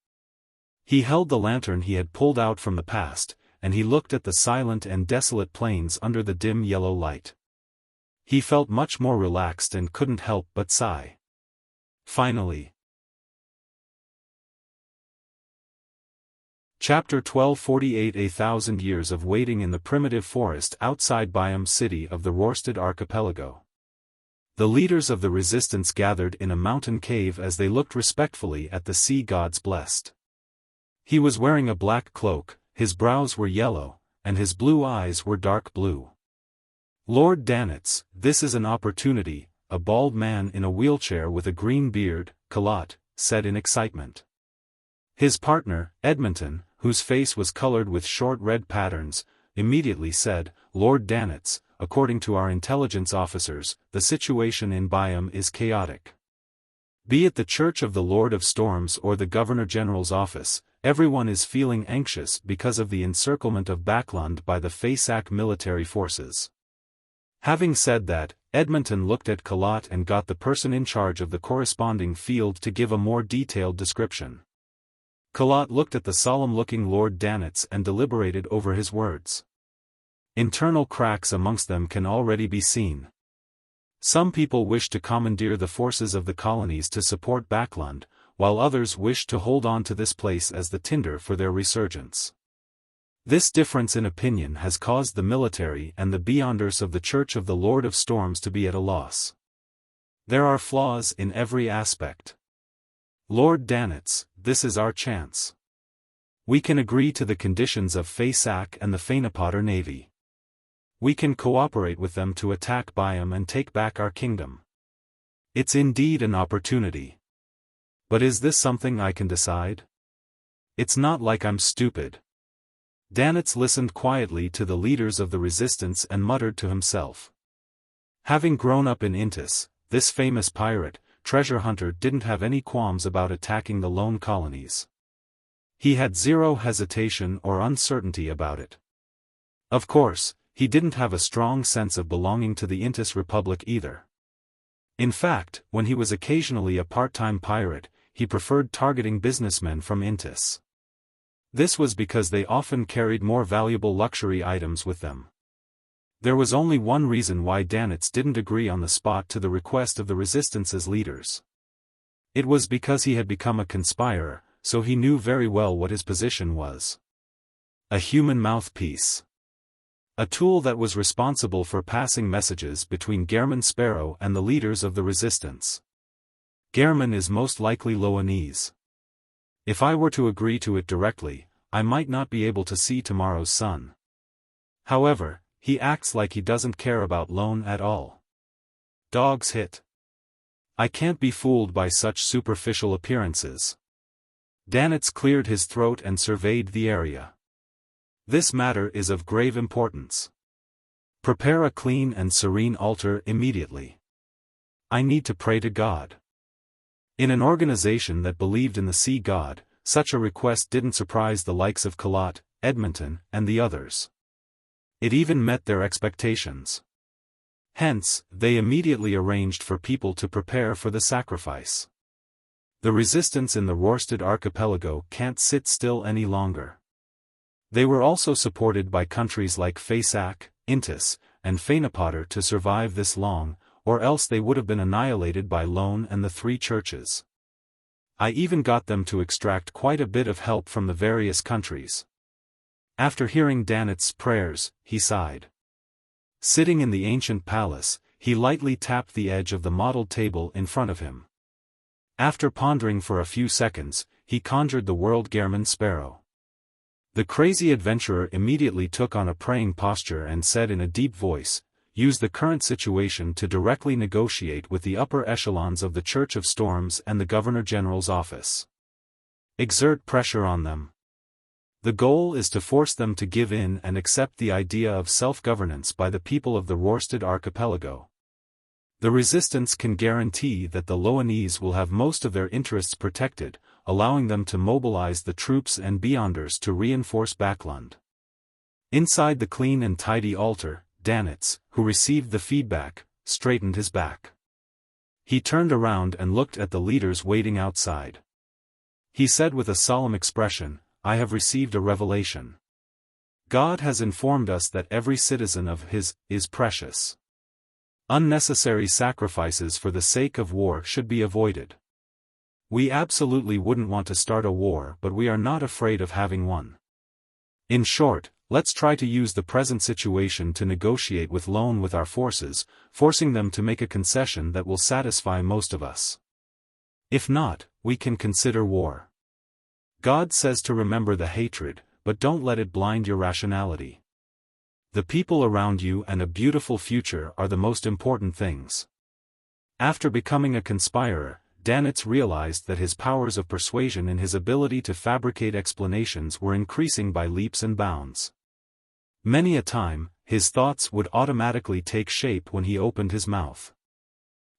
He held the lantern he had pulled out from the past, and he looked at the silent and desolate plains under the dim yellow light. He felt much more relaxed and couldn't help but sigh. Finally. Chapter 1248 1,000 Years of Waiting in the Primitive Forest outside Byam City of the Worsted Archipelago. The leaders of the resistance gathered in a mountain cave as they looked respectfully at the sea gods blessed. He was wearing a black cloak, his brows were yellow, and his blue eyes were dark blue. Lord Danitz, this is an opportunity, a bald man in a wheelchair with a green beard, Kalat, said in excitement. His partner, Edmonton, whose face was colored with short red patterns, immediately said, Lord Danitz, according to our intelligence officers, the situation in Byam is chaotic. Be it the Church of the Lord of Storms or the Governor-General's office, everyone is feeling anxious because of the encirclement of Backland by the Faisak military forces. Having said that, Edmonton looked at Kalat and got the person in charge of the corresponding field to give a more detailed description. Kalat looked at the solemn-looking Lord Danitz and deliberated over his words. Internal cracks amongst them can already be seen. Some people wish to commandeer the forces of the colonies to support Backland, while others wish to hold on to this place as the tinder for their resurgence. This difference in opinion has caused the military and the beyonders of the Church of the Lord of Storms to be at a loss. There are flaws in every aspect. Lord Danitz, this is our chance. We can agree to the conditions of Faisak and the Fainapotter Navy. We can cooperate with them to attack Byam and take back our kingdom. It's indeed an opportunity. But is this something I can decide? It's not like I'm stupid. Danitz listened quietly to the leaders of the resistance and muttered to himself. Having grown up in Intis, this famous pirate, treasure hunter didn't have any qualms about attacking the lone colonies. He had zero hesitation or uncertainty about it. Of course, he didn't have a strong sense of belonging to the Intis Republic either. In fact, when he was occasionally a part-time pirate, he preferred targeting businessmen from Intis. This was because they often carried more valuable luxury items with them. There was only one reason why Danitz didn't agree on the spot to the request of the resistance's leaders. It was because he had become a conspirer, so he knew very well what his position was. A human mouthpiece. A tool that was responsible for passing messages between German Sparrow and the leaders of the resistance. German is most likely Loanese. If I were to agree to it directly, I might not be able to see tomorrow's sun. However, he acts like he doesn't care about loan at all. Dogs hit. I can't be fooled by such superficial appearances. Danitz cleared his throat and surveyed the area. This matter is of grave importance. Prepare a clean and serene altar immediately. I need to pray to God. In an organization that believed in the sea god, such a request didn't surprise the likes of Kalat, Edmonton, and the others. It even met their expectations. Hence, they immediately arranged for people to prepare for the sacrifice. The resistance in the Worsted Archipelago can't sit still any longer. They were also supported by countries like Faisak, Intis, and Fainapotter to survive this long, or else they would have been annihilated by Lone and the three churches. I even got them to extract quite a bit of help from the various countries. After hearing Danitz's prayers, he sighed. Sitting in the ancient palace, he lightly tapped the edge of the modelled table in front of him. After pondering for a few seconds, he conjured the world German Sparrow. The crazy adventurer immediately took on a praying posture and said in a deep voice, "Use the current situation to directly negotiate with the upper echelons of the Church of Storms and the Governor-General's office. Exert pressure on them. The goal is to force them to give in and accept the idea of self-governance by the people of the Worsted Archipelago. The resistance can guarantee that the Loanese will have most of their interests protected, allowing them to mobilize the troops and beyonders to reinforce Backlund. Inside the clean and tidy altar, Danitz, who received the feedback, straightened his back. He turned around and looked at the leaders waiting outside. He said with a solemn expression, "I have received a revelation. God has informed us that every citizen of His is precious. Unnecessary sacrifices for the sake of war should be avoided. We absolutely wouldn't want to start a war, but we are not afraid of having one. In short, let's try to use the present situation to negotiate with Lone with our forces, forcing them to make a concession that will satisfy most of us. If not, we can consider war. God says to remember the hatred, but don't let it blind your rationality. The people around you and a beautiful future are the most important things." After becoming a conspirer, Danitz realized that his powers of persuasion and his ability to fabricate explanations were increasing by leaps and bounds. Many a time, his thoughts would automatically take shape when he opened his mouth.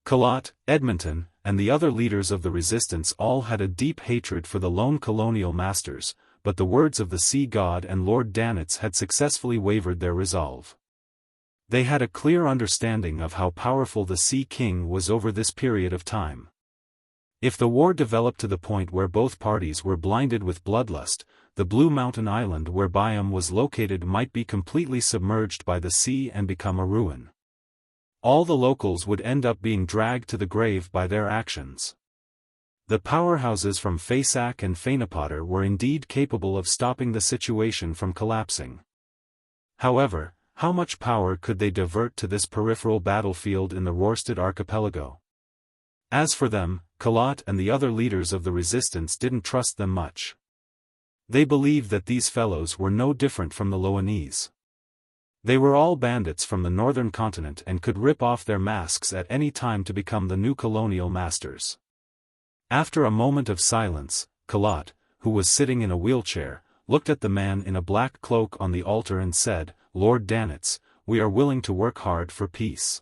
Kalat, Edmonton, and the other leaders of the resistance all had a deep hatred for the lone colonial masters, but the words of the sea god and Lord Danitz had successfully wavered their resolve. They had a clear understanding of how powerful the Sea King was over this period of time. If the war developed to the point where both parties were blinded with bloodlust, the Blue Mountain Island where Byam was located might be completely submerged by the sea and become a ruin. All the locals would end up being dragged to the grave by their actions. The powerhouses from Fasak and Fainapotter were indeed capable of stopping the situation from collapsing. However, how much power could they divert to this peripheral battlefield in the Rorstad archipelago? As for them, Kalat and the other leaders of the resistance didn't trust them much. They believed that these fellows were no different from the Loanese. They were all bandits from the northern continent and could rip off their masks at any time to become the new colonial masters. After a moment of silence, Kalat, who was sitting in a wheelchair, looked at the man in a black cloak on the altar and said, "Lord Danitz, we are willing to work hard for peace."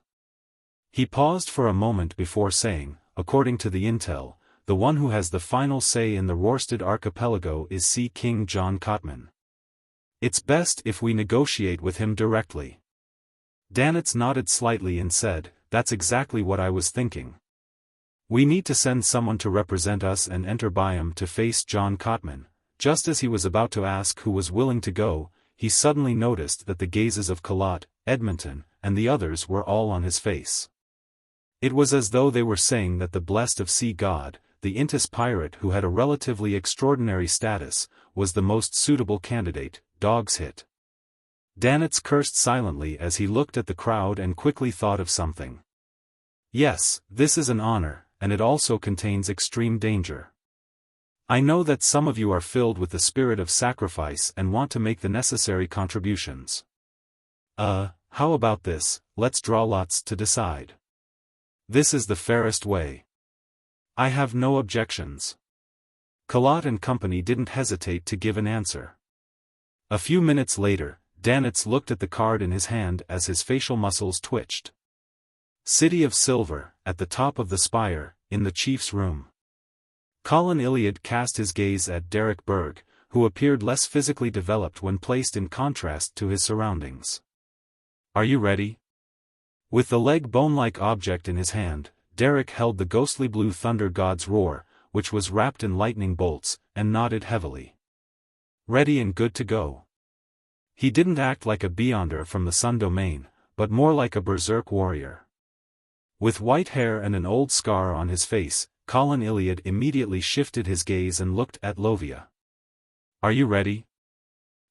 He paused for a moment before saying, "According to the intel, the one who has the final say in the Rorstad archipelago is Sea King John Cotman. It's best if we negotiate with him directly." Danitz nodded slightly and said, "That's exactly what I was thinking. We need to send someone to represent us and enter Byam to face John Cotman." Just as he was about to ask who was willing to go, he suddenly noticed that the gazes of Kalat, Edmonton, and the others were all on his face. It was as though they were saying that the blessed of Sea God, the Intis pirate who had a relatively extraordinary status, was the most suitable candidate. Dog's hit. Danitz cursed silently as he looked at the crowd and quickly thought of something. "Yes, this is an honor, and it also contains extreme danger. I know that some of you are filled with the spirit of sacrifice and want to make the necessary contributions. How about this, let's draw lots to decide. This is the fairest way. I have no objections." Kalat and company didn't hesitate to give an answer. A few minutes later, Danitz looked at the card in his hand as his facial muscles twitched. City of Silver, at the top of the spire, in the chief's room. Colin Iliad cast his gaze at Derek Berg, who appeared less physically developed when placed in contrast to his surroundings. "Are you ready?" With the leg bone-like object in his hand, Derek held the ghostly blue thunder god's roar, which was wrapped in lightning bolts, and nodded heavily. "Ready and good to go." He didn't act like a beyonder from the Sun Domain, but more like a berserk warrior. With white hair and an old scar on his face, Colin Iliad immediately shifted his gaze and looked at Lovia. "Are you ready?"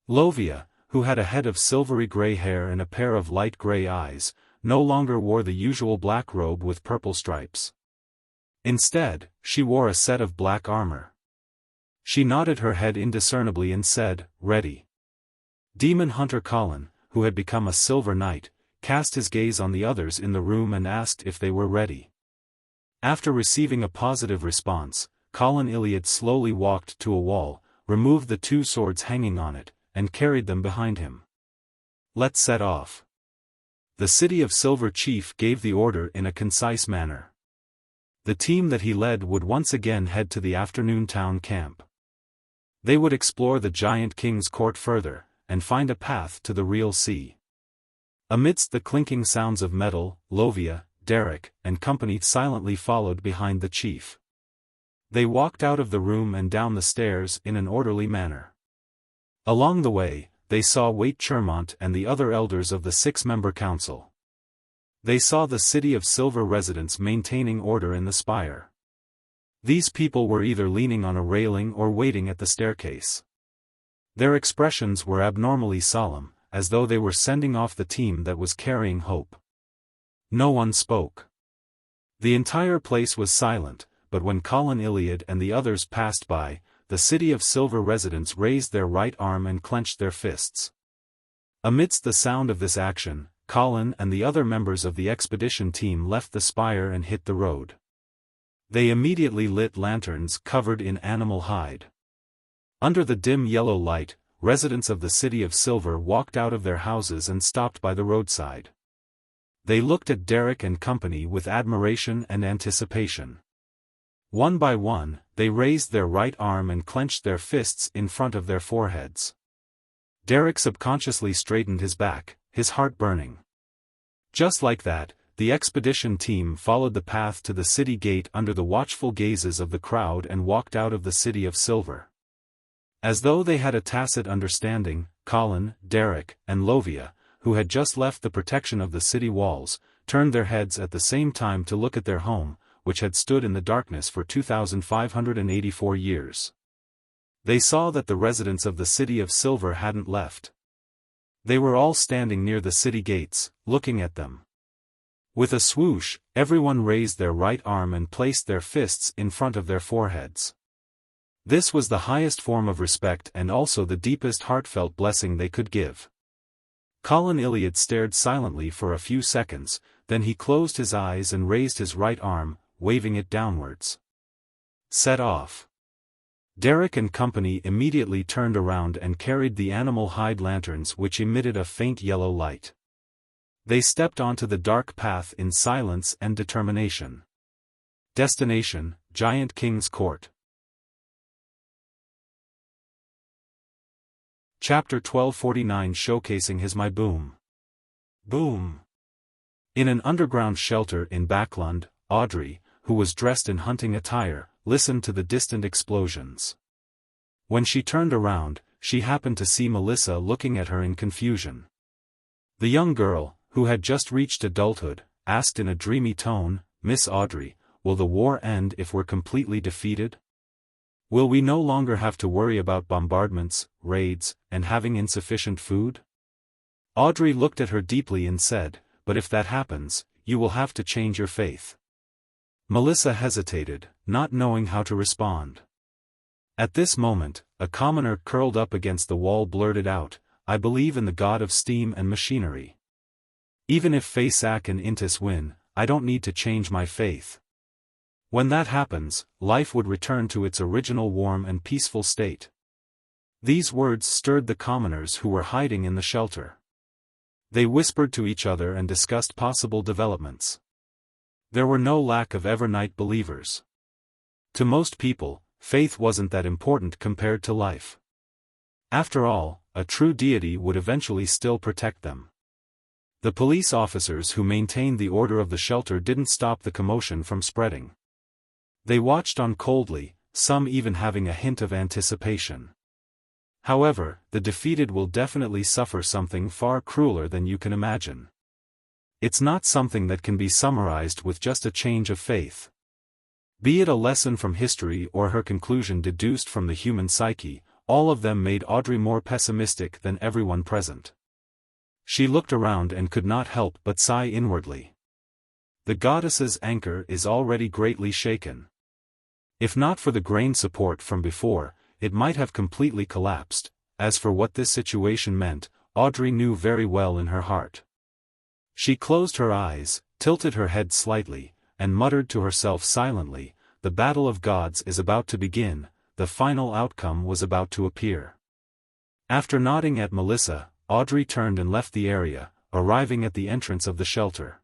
Lovia, who had a head of silvery gray hair and a pair of light gray eyes, no longer wore the usual black robe with purple stripes. Instead, she wore a set of black armor. She nodded her head indiscernibly and said, "Ready." Demon Hunter Colin, who had become a silver knight, cast his gaze on the others in the room and asked if they were ready. After receiving a positive response, Colin Iliad slowly walked to a wall, removed the two swords hanging on it, and carried them behind him. "Let's set off." The City of Silver chief gave the order in a concise manner. The team that he led would once again head to the afternoon town camp. They would explore the giant king's court further, and find a path to the real sea. Amidst the clinking sounds of metal, Wuxia, Derek, and company silently followed behind the chief. They walked out of the room and down the stairs in an orderly manner. Along the way, they saw Wait Chermont and the other elders of the 6-member council. They saw the City of Silver residents maintaining order in the spire. These people were either leaning on a railing or waiting at the staircase. Their expressions were abnormally solemn, as though they were sending off the team that was carrying hope. No one spoke. The entire place was silent, but when Colin Iliad and the others passed by, the City of Silver residents raised their right arm and clenched their fists. Amidst the sound of this action, Colin and the other members of the expedition team left the spire and hit the road. They immediately lit lanterns covered in animal hide. Under the dim yellow light, residents of the City of Silver walked out of their houses and stopped by the roadside. They looked at Derek and company with admiration and anticipation. One by one, they raised their right arm and clenched their fists in front of their foreheads. Derek subconsciously straightened his back, his heart burning. Just like that, the expedition team followed the path to the city gate under the watchful gazes of the crowd and walked out of the City of Silver. As though they had a tacit understanding, Colin, Derek, and Wuxia, who had just left the protection of the city walls, turned their heads at the same time to look at their home, which had stood in the darkness for 2,584 years. They saw that the residents of the City of Silver hadn't left. They were all standing near the city gates, looking at them. With a swoosh, everyone raised their right arm and placed their fists in front of their foreheads. This was the highest form of respect and also the deepest heartfelt blessing they could give. Colin Iliad stared silently for a few seconds, then he closed his eyes and raised his right arm, waving it downwards. Set off. Derek and company immediately turned around and carried the animal hide lanterns which emitted a faint yellow light. They stepped onto the dark path in silence and determination. Destination, Giant King's Court. Chapter 1249 Showcasing his My Boom. Boom. In an underground shelter in Backlund, Audrey, who was dressed in hunting attire, listened to the distant explosions. When she turned around, she happened to see Melissa looking at her in confusion. The young girl, who had just reached adulthood, asked in a dreamy tone, "Miss Audrey, will the war end if we're completely defeated? Will we no longer have to worry about bombardments, raids, and having insufficient food?" Audrey looked at her deeply and said, "But if that happens, you will have to change your faith." Melissa hesitated, not knowing how to respond. At this moment, a commoner curled up against the wall blurted out, "I believe in the god of steam and machinery. Even if Faisak and Intis win, I don't need to change my faith. When that happens, life would return to its original warm and peaceful state." These words stirred the commoners who were hiding in the shelter. They whispered to each other and discussed possible developments. There were no lack of Evernight believers. To most people, faith wasn't that important compared to life. After all, a true deity would eventually still protect them. The police officers who maintained the order of the shelter didn't stop the commotion from spreading. They watched on coldly, some even having a hint of anticipation. However, the defeated will definitely suffer something far crueler than you can imagine. It's not something that can be summarized with just a change of faith. Be it a lesson from history or her conclusion deduced from the human psyche, all of them made Audrey more pessimistic than everyone present. She looked around and could not help but sigh inwardly. The goddess's anchor is already greatly shaken. If not for the grain support from before, it might have completely collapsed. As for what this situation meant, Audrey knew very well in her heart. She closed her eyes, tilted her head slightly, and muttered to herself silently, "The battle of gods is about to begin, the final outcome was about to appear." After nodding at Melissa, Audrey turned and left the area, arriving at the entrance of the shelter.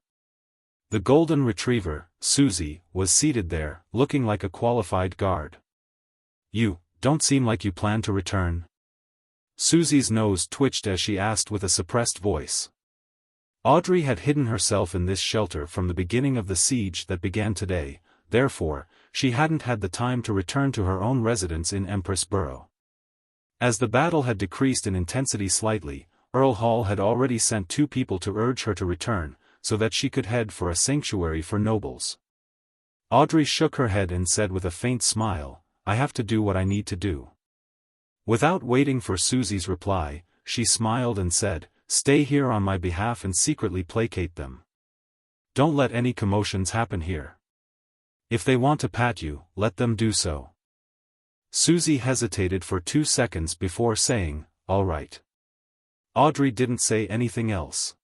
The golden retriever, Susie, was seated there, looking like a qualified guard. "You don't seem like you plan to return." Susie's nose twitched as she asked with a suppressed voice. Audrey had hidden herself in this shelter from the beginning of the siege that began today, therefore, she hadn't had the time to return to her own residence in Empress Borough. As the battle had decreased in intensity slightly, Earl Hall had already sent 2 people to urge her to return, so that she could head for a sanctuary for nobles. Audrey shook her head and said with a faint smile, "I have to do what I need to do." Without waiting for Susie's reply, she smiled and said, "Stay here on my behalf and secretly placate them. Don't let any commotions happen here. If they want to pat you, let them do so." Susie hesitated for 2 seconds before saying, "All right." Audrey didn't say anything else.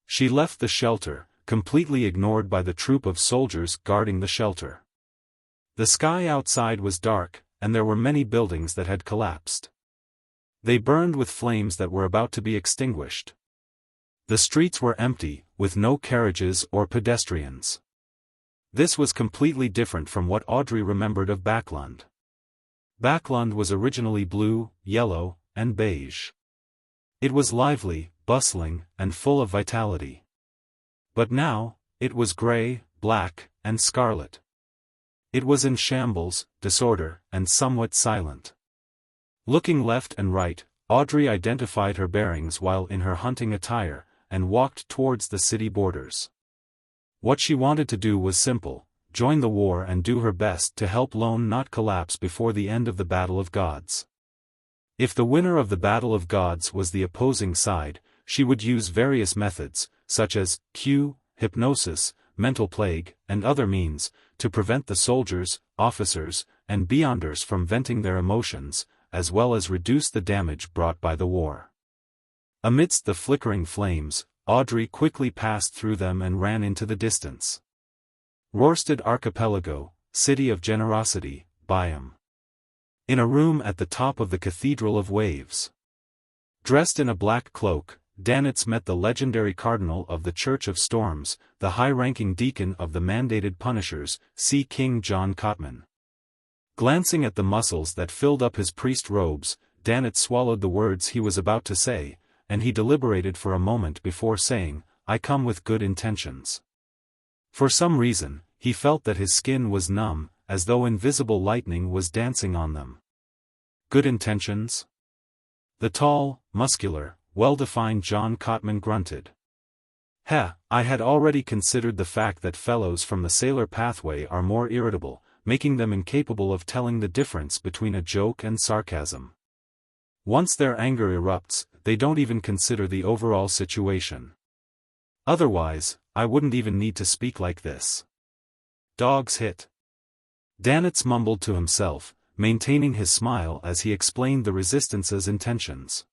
She left the shelter, completely ignored by the troop of soldiers guarding the shelter. The sky outside was dark, and there were many buildings that had collapsed. They burned with flames that were about to be extinguished. The streets were empty, with no carriages or pedestrians. This was completely different from what Audrey remembered of Backlund. Backlund was originally blue, yellow, and beige. It was lively, bustling, and full of vitality. But now, it was grey, black, and scarlet. It was in shambles, disorder, and somewhat silent. Looking left and right, Audrey identified her bearings while in her hunting attire, and walked towards the city borders. What she wanted to do was simple: join the war and do her best to help Lone not collapse before the end of the Battle of Gods. If the winner of the Battle of Gods was the opposing side, she would use various methods, such as hypnosis, mental plague, and other means, to prevent the soldiers, officers, and beyonders from venting their emotions, as well as reduce the damage brought by the war. Amidst the flickering flames, Audrey quickly passed through them and ran into the distance. Rörsted Archipelago, City of Generosity, Biome. In a room at the top of the Cathedral of Waves. Dressed in a black cloak, Danitz met the legendary cardinal of the Church of Storms, the high-ranking deacon of the mandated punishers, Sea King John Cotman. Glancing at the muscles that filled up his priest robes, Danitz swallowed the words he was about to say, and he deliberated for a moment before saying, "I come with good intentions." For some reason, he felt that his skin was numb, as though invisible lightning was dancing on them. Good intentions? The tall, muscular, well-defined John Cotman grunted. I had already considered the fact that fellows from the sailor pathway are more irritable, making them incapable of telling the difference between a joke and sarcasm. Once their anger erupts, they don't even consider the overall situation. Otherwise, I wouldn't even need to speak like this. Dogs hit. Danitz mumbled to himself, maintaining his smile as he explained the resistance's intentions.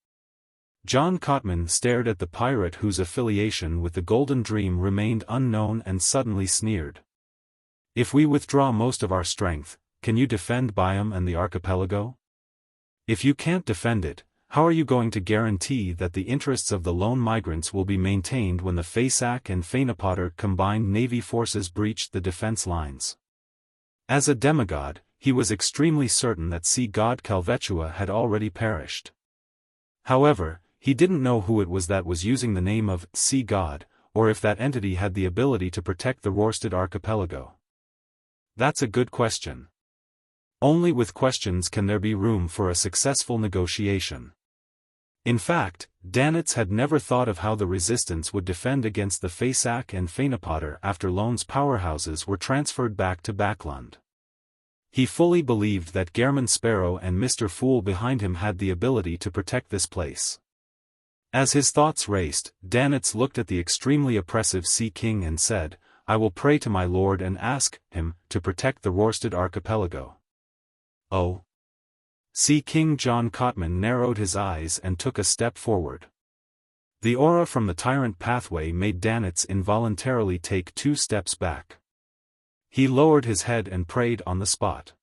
John Cotman stared at the pirate whose affiliation with the Golden Dream remained unknown and suddenly sneered. "If we withdraw most of our strength, can you defend Biome and the archipelago? If you can't defend it, how are you going to guarantee that the interests of the lone migrants will be maintained when the Fasak and Fainapotter combined navy forces breached the defense lines?" As a demigod, he was extremely certain that sea god Calvetua had already perished. However, he didn't know who it was that was using the name of sea god, or if that entity had the ability to protect the Rörsted archipelago. That's a good question. Only with questions can there be room for a successful negotiation. In fact, Danitz had never thought of how the resistance would defend against the Fasak and Fainapotter after Lone's powerhouses were transferred back to Backlund. He fully believed that Gehrman Sparrow and Mr. Fool behind him had the ability to protect this place. As his thoughts raced, Danitz looked at the extremely oppressive Sea King and said, "I will pray to my lord and ask him to protect the Rörsted archipelago." "Oh?" Sea King John Cotman narrowed his eyes and took a step forward. The aura from the tyrant pathway made Danitz involuntarily take 2 steps back. He lowered his head and prayed on the spot.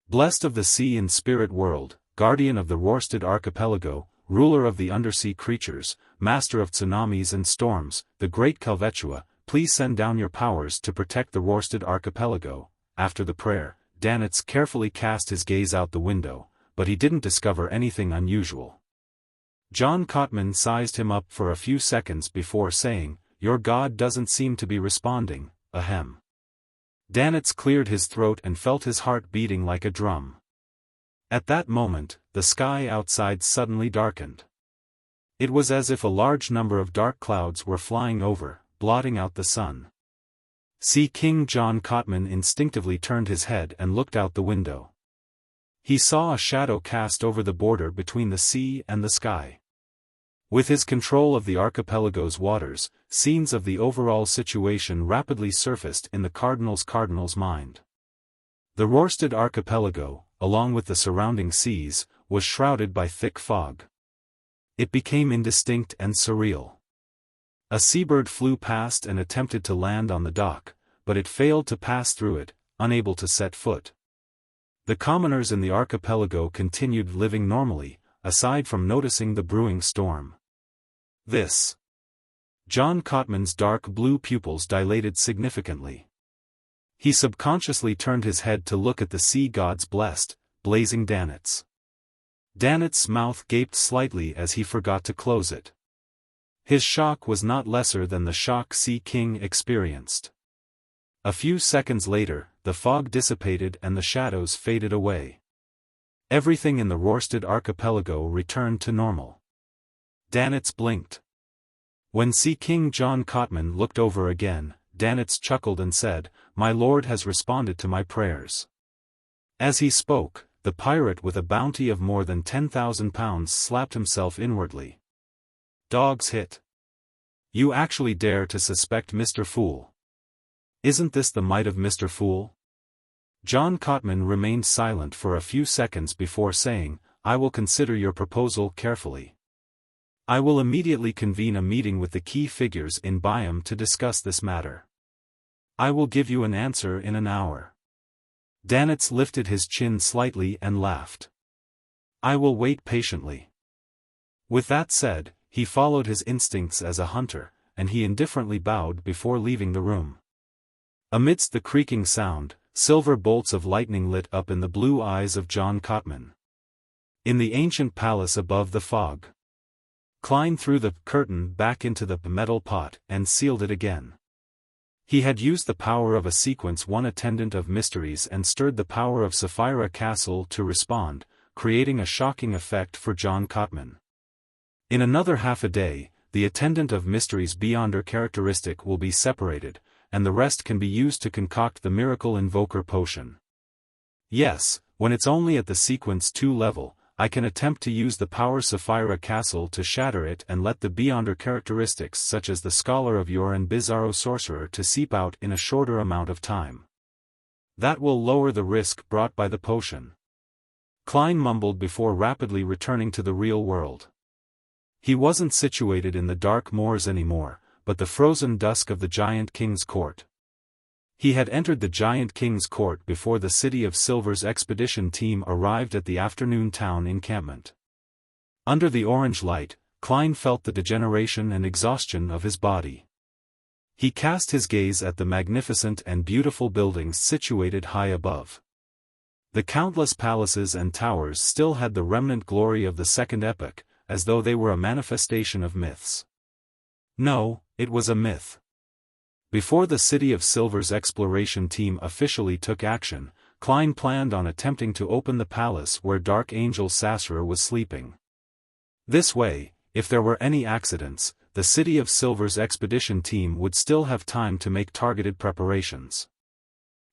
"Blessed of the sea and spirit world, guardian of the Rörsted archipelago, ruler of the undersea creatures, master of tsunamis and storms, the great Calvetua, please send down your powers to protect the Rorsted Archipelago." After the prayer, Danitz carefully cast his gaze out the window, but he didn't discover anything unusual. John Cotman sized him up for a few seconds before saying, "Your god doesn't seem to be responding, ahem." Danitz cleared his throat and felt his heart beating like a drum. At that moment, the sky outside suddenly darkened. It was as if a large number of dark clouds were flying over, blotting out the sun. Sea King John Cotman instinctively turned his head and looked out the window. He saw a shadow cast over the border between the sea and the sky. With his control of the archipelago's waters, scenes of the overall situation rapidly surfaced in the Cardinal's mind. The Rorsted Archipelago, along with the surrounding seas, was shrouded by thick fog. It became indistinct and surreal. A seabird flew past and attempted to land on the dock, but it failed to pass through it, unable to set foot. The commoners in the archipelago continued living normally, aside from noticing the brewing storm. John Cotman's dark blue pupils dilated significantly. He subconsciously turned his head to look at the sea god's blazing Danitz. Danitz's mouth gaped slightly as he forgot to close it. His shock was not lesser than the shock Sea King experienced. A few seconds later, the fog dissipated and the shadows faded away. Everything in the Rorsted Archipelago returned to normal. Danitz blinked. When Sea King John Cotman looked over again, Danitz chuckled and said, "My lord has responded to my prayers." As he spoke, the pirate with a bounty of more than 10,000 pounds slapped himself inwardly. Dog's hit. You actually dare to suspect Mr. Fool. Isn't this the might of Mr. Fool? John Cotman remained silent for a few seconds before saying, "I will consider your proposal carefully. I will immediately convene a meeting with the key figures in Byam to discuss this matter. I will give you an answer in an hour." Danitz lifted his chin slightly and laughed. "I will wait patiently." With that said, he followed his instincts as a hunter, and he indifferently bowed before leaving the room. Amidst the creaking sound, silver bolts of lightning lit up in the blue eyes of John Cotman. In the ancient palace above the fog, Klein threw the curtain back into the metal pot and sealed it again. He had used the power of a sequence one attendant of mysteries and stirred the power of Sapphira Castle to respond, creating a shocking effect for John Cotman. In another half a day, the attendant of mysteries beyond her characteristic will be separated, and the rest can be used to concoct the miracle invoker potion. Yes, when it's only at the sequence 2 level, I can attempt to use the power Sapphira Castle to shatter it and let the beyonder characteristics such as the Scholar of Yore and Bizarro Sorcerer to seep out in a shorter amount of time. That will lower the risk brought by the potion. Klein mumbled before rapidly returning to the real world. He wasn't situated in the dark moors anymore, but the frozen dusk of the Giant King's court. He had entered the Giant King's court before the City of Silver's expedition team arrived at the afternoon town encampment. Under the orange light, Klein felt the degeneration and exhaustion of his body. He cast his gaze at the magnificent and beautiful buildings situated high above. The countless palaces and towers still had the remnant glory of the Second Epoch, as though they were a manifestation of myths. No, it was a myth. Before the City of Silver's exploration team officially took action, Klein planned on attempting to open the palace where Dark Angel Sasra was sleeping. This way, if there were any accidents, the City of Silver's expedition team would still have time to make targeted preparations.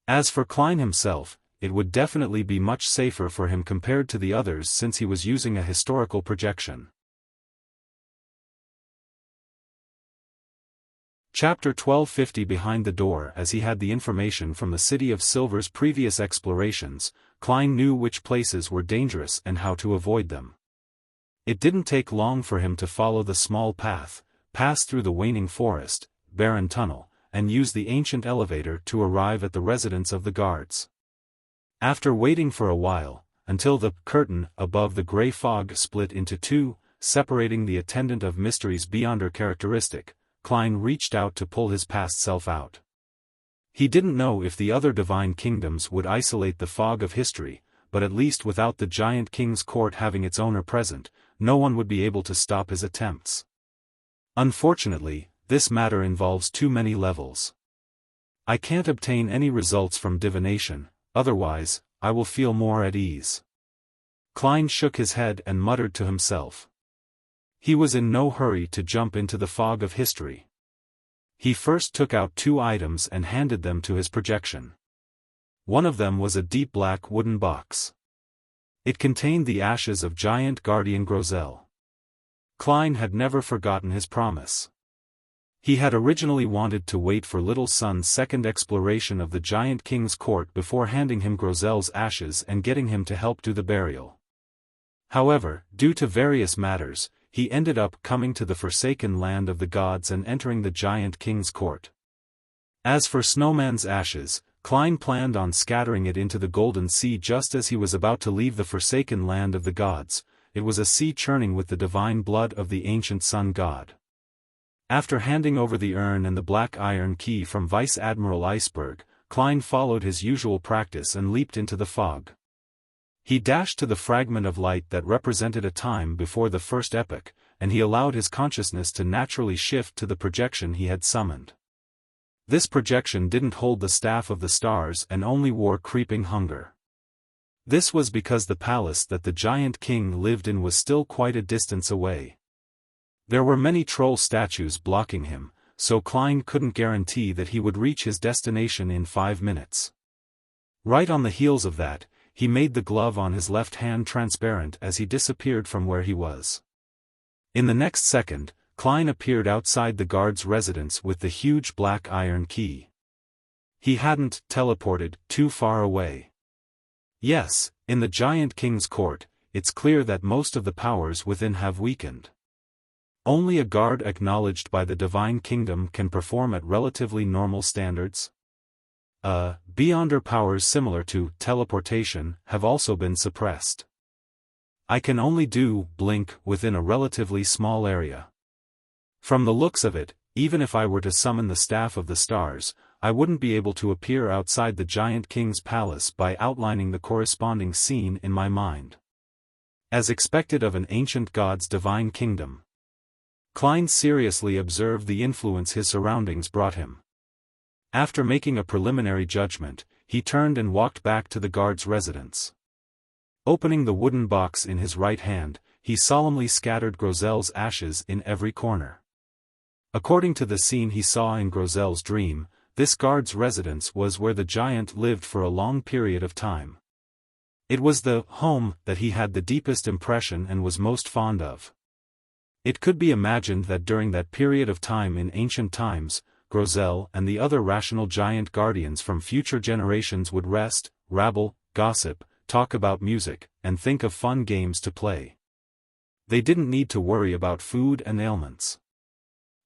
As for Klein himself, it would definitely be much safer for him compared to the others since he was using a historical projection. Chapter 1250 Behind the door. As he had the information from the City of Silver's previous explorations, Klein knew which places were dangerous and how to avoid them. It didn't take long for him to follow the small path, pass through the waning forest, barren tunnel, and use the ancient elevator to arrive at the residence of the guards. After waiting for a while, until the curtain above the gray fog split into 2, separating the attendant of mysteries beyond her characteristic, Klein reached out to pull his past self out. He didn't know if the other divine kingdoms would isolate the fog of history, but at least without the giant king's court having its owner present, no one would be able to stop his attempts. Unfortunately, this matter involves too many levels. I can't obtain any results from divination, otherwise, I will feel more at ease. Klein shook his head and muttered to himself. He was in no hurry to jump into the fog of history. He first took out 2 items and handed them to his projection. One of them was a deep black wooden box. It contained the ashes of giant guardian Grozel. Klein had never forgotten his promise. He had originally wanted to wait for Little Sun's second exploration of the giant king's court before handing him Grozel's ashes and getting him to help do the burial. However, due to various matters, he ended up coming to the forsaken land of the gods and entering the giant king's court. As for Snowman's ashes, Klein planned on scattering it into the Golden Sea just as he was about to leave the forsaken land of the gods. It was a sea churning with the divine blood of the ancient sun god. After handing over the urn and the black iron key from Vice Admiral Iceberg, Klein followed his usual practice and leaped into the fog. He dashed to the fragment of light that represented a time before the first epoch, and he allowed his consciousness to naturally shift to the projection he had summoned. This projection didn't hold the staff of the stars and only wore creeping hunger. This was because the palace that the giant king lived in was still quite a distance away. There were many troll statues blocking him, so Klein couldn't guarantee that he would reach his destination in 5 minutes. Right on the heels of that, he made the glove on his left hand transparent as he disappeared from where he was. In the next second, Klein appeared outside the guard's residence with the huge black iron key. He hadn't teleported too far away. Yes, in the giant king's court, it's clear that most of the powers within have weakened. Only a guard acknowledged by the divine kingdom can perform at relatively normal standards. Beyonder powers similar to teleportation have also been suppressed. I can only do blink within a relatively small area. From the looks of it, even if I were to summon the staff of the stars, I wouldn't be able to appear outside the giant king's palace by outlining the corresponding scene in my mind. As expected of an ancient god's divine kingdom, Klein seriously observed the influence his surroundings brought him. After making a preliminary judgment, he turned and walked back to the guard's residence. Opening the wooden box in his right hand, he solemnly scattered Grozel's ashes in every corner. According to the scene he saw in Grozel's dream, this guard's residence was where the giant lived for a long period of time. It was the home that he had the deepest impression and was most fond of. It could be imagined that during that period of time in ancient times, Grozel and the other rational giant guardians from future generations would rest, rabble, gossip, talk about music, and think of fun games to play. They didn't need to worry about food and ailments.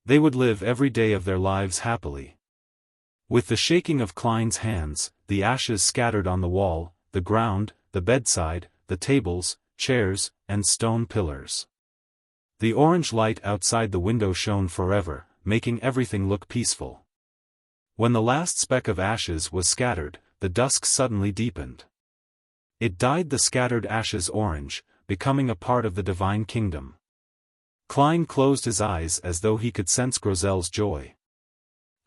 They would live every day of their lives happily. With the shaking of Klein's hands, the ashes scattered on the wall, the ground, the bedside, the tables, chairs, and stone pillars. The orange light outside the window shone forever, making everything look peaceful. When the last speck of ashes was scattered, the dusk suddenly deepened. It dyed the scattered ashes orange, becoming a part of the divine kingdom. Klein closed his eyes as though he could sense Grozel's joy.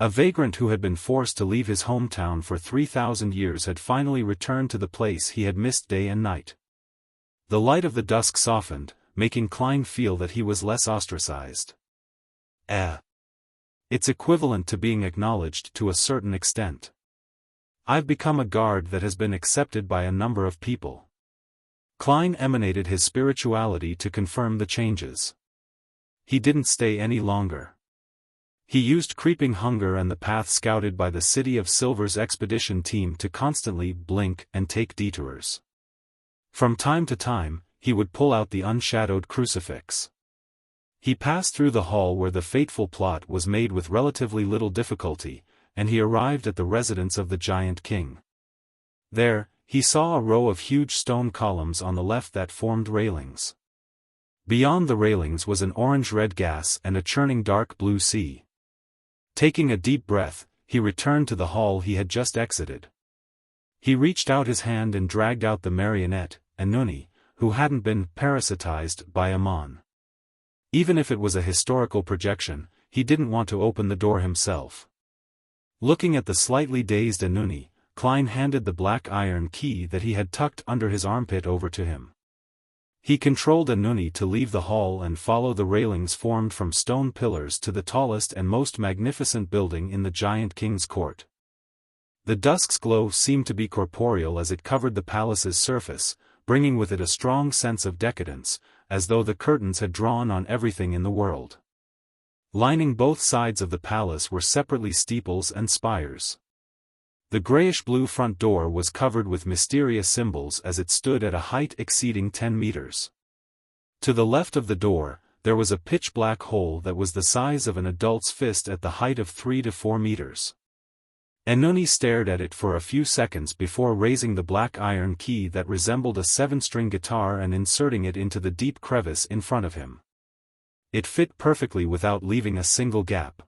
A vagrant who had been forced to leave his hometown for 3,000 years had finally returned to the place he had missed day and night. The light of the dusk softened, making Klein feel that he was less ostracized. It's equivalent to being acknowledged to a certain extent. I've become a guard that has been accepted by a number of people. Klein emanated his spirituality to confirm the changes. He didn't stay any longer. He used creeping hunger and the path scouted by the City of Silver's expedition team to constantly blink and take detours. From time to time, he would pull out the unshadowed crucifix. He passed through the hall where the fateful plot was made with relatively little difficulty, and he arrived at the residence of the giant king. There, he saw a row of huge stone columns on the left that formed railings. Beyond the railings was an orange-red gas and a churning dark blue sea. Taking a deep breath, he returned to the hall he had just exited. He reached out his hand and dragged out the marionette, Enuni, who hadn't been parasitized by Amon. Even if it was a historical projection, he didn't want to open the door himself. Looking at the slightly dazed Enuni, Klein handed the black iron key that he had tucked under his armpit over to him. He controlled Enuni to leave the hall and follow the railings formed from stone pillars to the tallest and most magnificent building in the giant king's court. The dusk's glow seemed to be corporeal as it covered the palace's surface, bringing with it a strong sense of decadence, as though the curtains had drawn on everything in the world. Lining both sides of the palace were separately steeples and spires. The grayish-blue front door was covered with mysterious symbols as it stood at a height exceeding 10 meters. To the left of the door, there was a pitch-black hole that was the size of an adult's fist at the height of 3 to 4 meters. Enuni stared at it for a few seconds before raising the black iron key that resembled a 7-string guitar and inserting it into the deep crevice in front of him. It fit perfectly without leaving a single gap.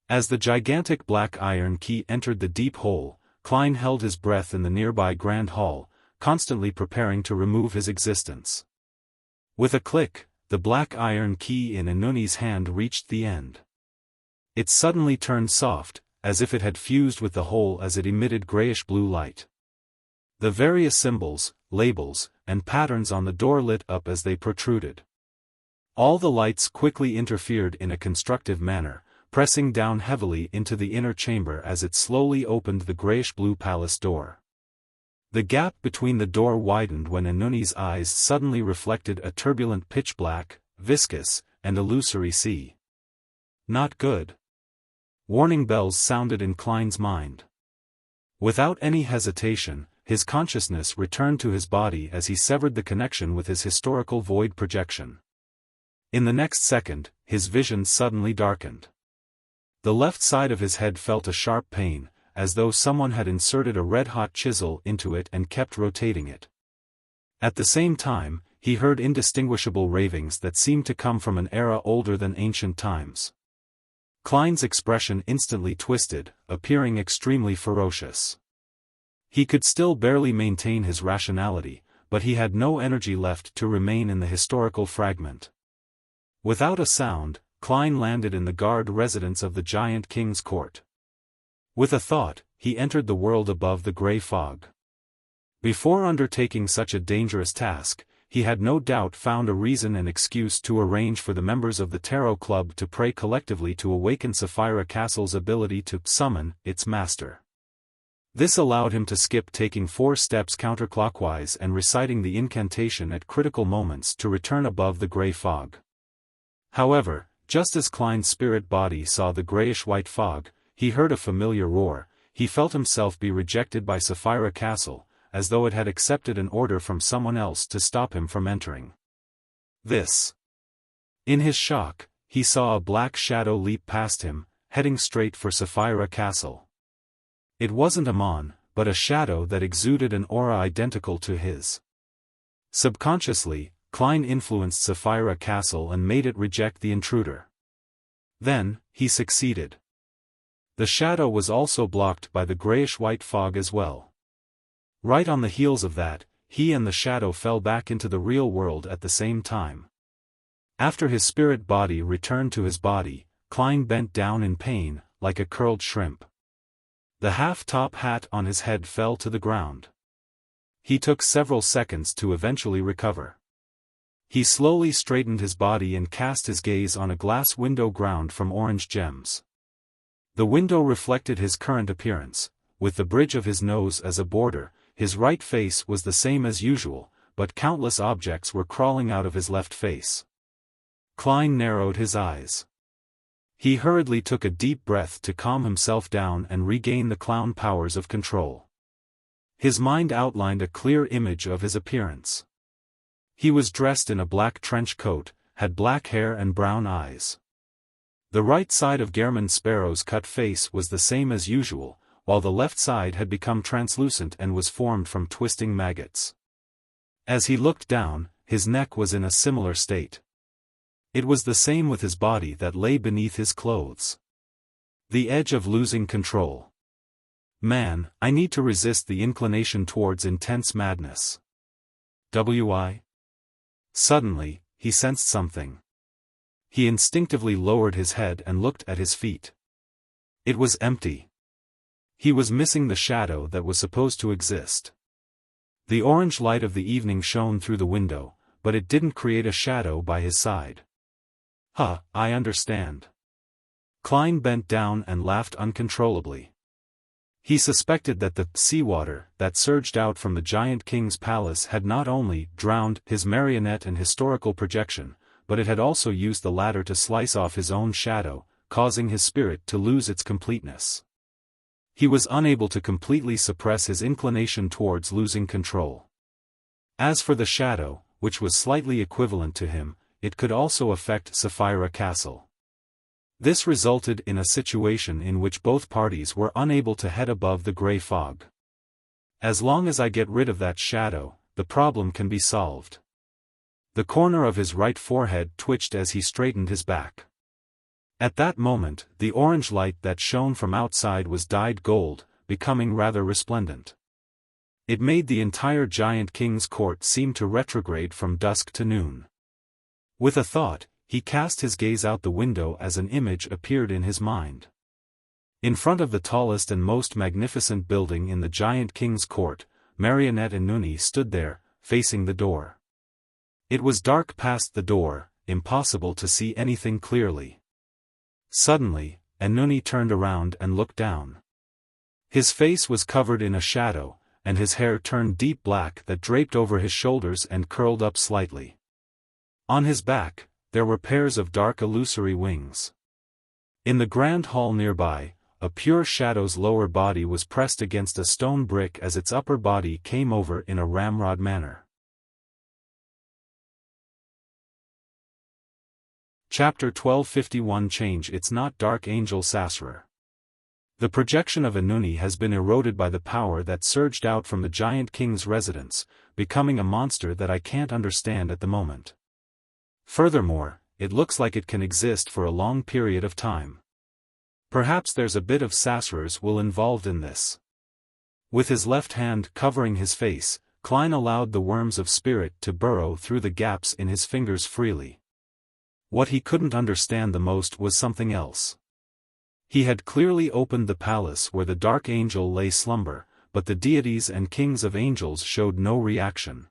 As the gigantic black iron key entered the deep hole, Klein held his breath in the nearby grand hall, constantly preparing to remove his existence. With a click, the black iron key in Enuni's hand reached the end. It suddenly turned soft, as if it had fused with the hole as it emitted grayish-blue light. The various symbols, labels, and patterns on the door lit up as they protruded. All the lights quickly interfered in a constructive manner, pressing down heavily into the inner chamber as it slowly opened the grayish-blue palace door. The gap between the door widened when Enuni's eyes suddenly reflected a turbulent pitch-black, viscous, and illusory sea. Not good. Warning bells sounded in Klein's mind. Without any hesitation, his consciousness returned to his body as he severed the connection with his historical void projection. In the next second, his vision suddenly darkened. The left side of his head felt a sharp pain, as though someone had inserted a red-hot chisel into it and kept rotating it. At the same time, he heard indistinguishable ravings that seemed to come from an era older than ancient times. Klein's expression instantly twisted, appearing extremely ferocious. He could still barely maintain his rationality, but he had no energy left to remain in the historical fragment. Without a sound, Klein landed in the guard residence of the giant king's court. With a thought, he entered the world above the gray fog. Before undertaking such a dangerous task, he had no doubt found a reason and excuse to arrange for the members of the Tarot Club to pray collectively to awaken Sapphira Castle's ability to summon its master. This allowed him to skip taking 4 steps counterclockwise and reciting the incantation at critical moments to return above the gray fog. However, just as Klein's spirit body saw the grayish-white fog, he heard a familiar roar. He felt himself be rejected by Sapphira Castle, as though it had accepted an order from someone else to stop him from entering. This. In his shock, he saw a black shadow leap past him, heading straight for Sapphira Castle. It wasn't Amon, but a shadow that exuded an aura identical to his. Subconsciously, Klein influenced Sapphira Castle and made it reject the intruder. Then, he succeeded. The shadow was also blocked by the grayish-white fog as well. Right on the heels of that, he and the shadow fell back into the real world at the same time. After his spirit body returned to his body, Klein bent down in pain, like a curled shrimp. The half-top hat on his head fell to the ground. He took several seconds to eventually recover. He slowly straightened his body and cast his gaze on a glass window ground from orange gems. The window reflected his current appearance, with the bridge of his nose as a border. His right face was the same as usual, but countless objects were crawling out of his left face. Klein narrowed his eyes. He hurriedly took a deep breath to calm himself down and regain the clown powers of control. His mind outlined a clear image of his appearance. He was dressed in a black trench coat, had black hair and brown eyes. The right side of Gehrman Sparrow's cut face was the same as usual, while the left side had become translucent and was formed from twisting maggots. As he looked down, his neck was in a similar state. It was the same with his body that lay beneath his clothes. The edge of losing control. Man, I need to resist the inclination towards intense madness. Suddenly, he sensed something. He instinctively lowered his head and looked at his feet. It was empty. He was missing the shadow that was supposed to exist. The orange light of the evening shone through the window, but it didn't create a shadow by his side. I understand. Klein bent down and laughed uncontrollably. He suspected that the seawater that surged out from the giant king's palace had not only drowned his marionette and historical projection, but it had also used the latter to slice off his own shadow, causing his spirit to lose its completeness. He was unable to completely suppress his inclination towards losing control. As for the shadow, which was slightly equivalent to him, it could also affect Sapphira Castle. This resulted in a situation in which both parties were unable to head above the grey fog. As long as I get rid of that shadow, the problem can be solved. The corner of his right forehead twitched as he straightened his back. At that moment, the orange light that shone from outside was dyed gold, becoming rather resplendent. It made the entire giant king's court seem to retrograde from dusk to noon. With a thought, he cast his gaze out the window as an image appeared in his mind. In front of the tallest and most magnificent building in the giant king's court, Marionette and Nuni stood there, facing the door. It was dark past the door, impossible to see anything clearly. Suddenly, Nuni turned around and looked down. His face was covered in a shadow, and his hair turned deep black that draped over his shoulders and curled up slightly. On his back, there were pairs of dark illusory wings. In the grand hall nearby, a pure shadow's lower body was pressed against a stone brick as its upper body came over in a ramrod manner. Chapter 1251 Change. It's not Dark Angel Sasra. The projection of Anuni has been eroded by the power that surged out from the giant king's residence, becoming a monster that I can't understand at the moment. Furthermore, it looks like it can exist for a long period of time. Perhaps there's a bit of Sasra's will involved in this. With his left hand covering his face, Klein allowed the worms of spirit to burrow through the gaps in his fingers freely. What he couldn't understand the most was something else. He had clearly opened the palace where the dark angel lay slumber, but the deities and kings of angels showed no reaction.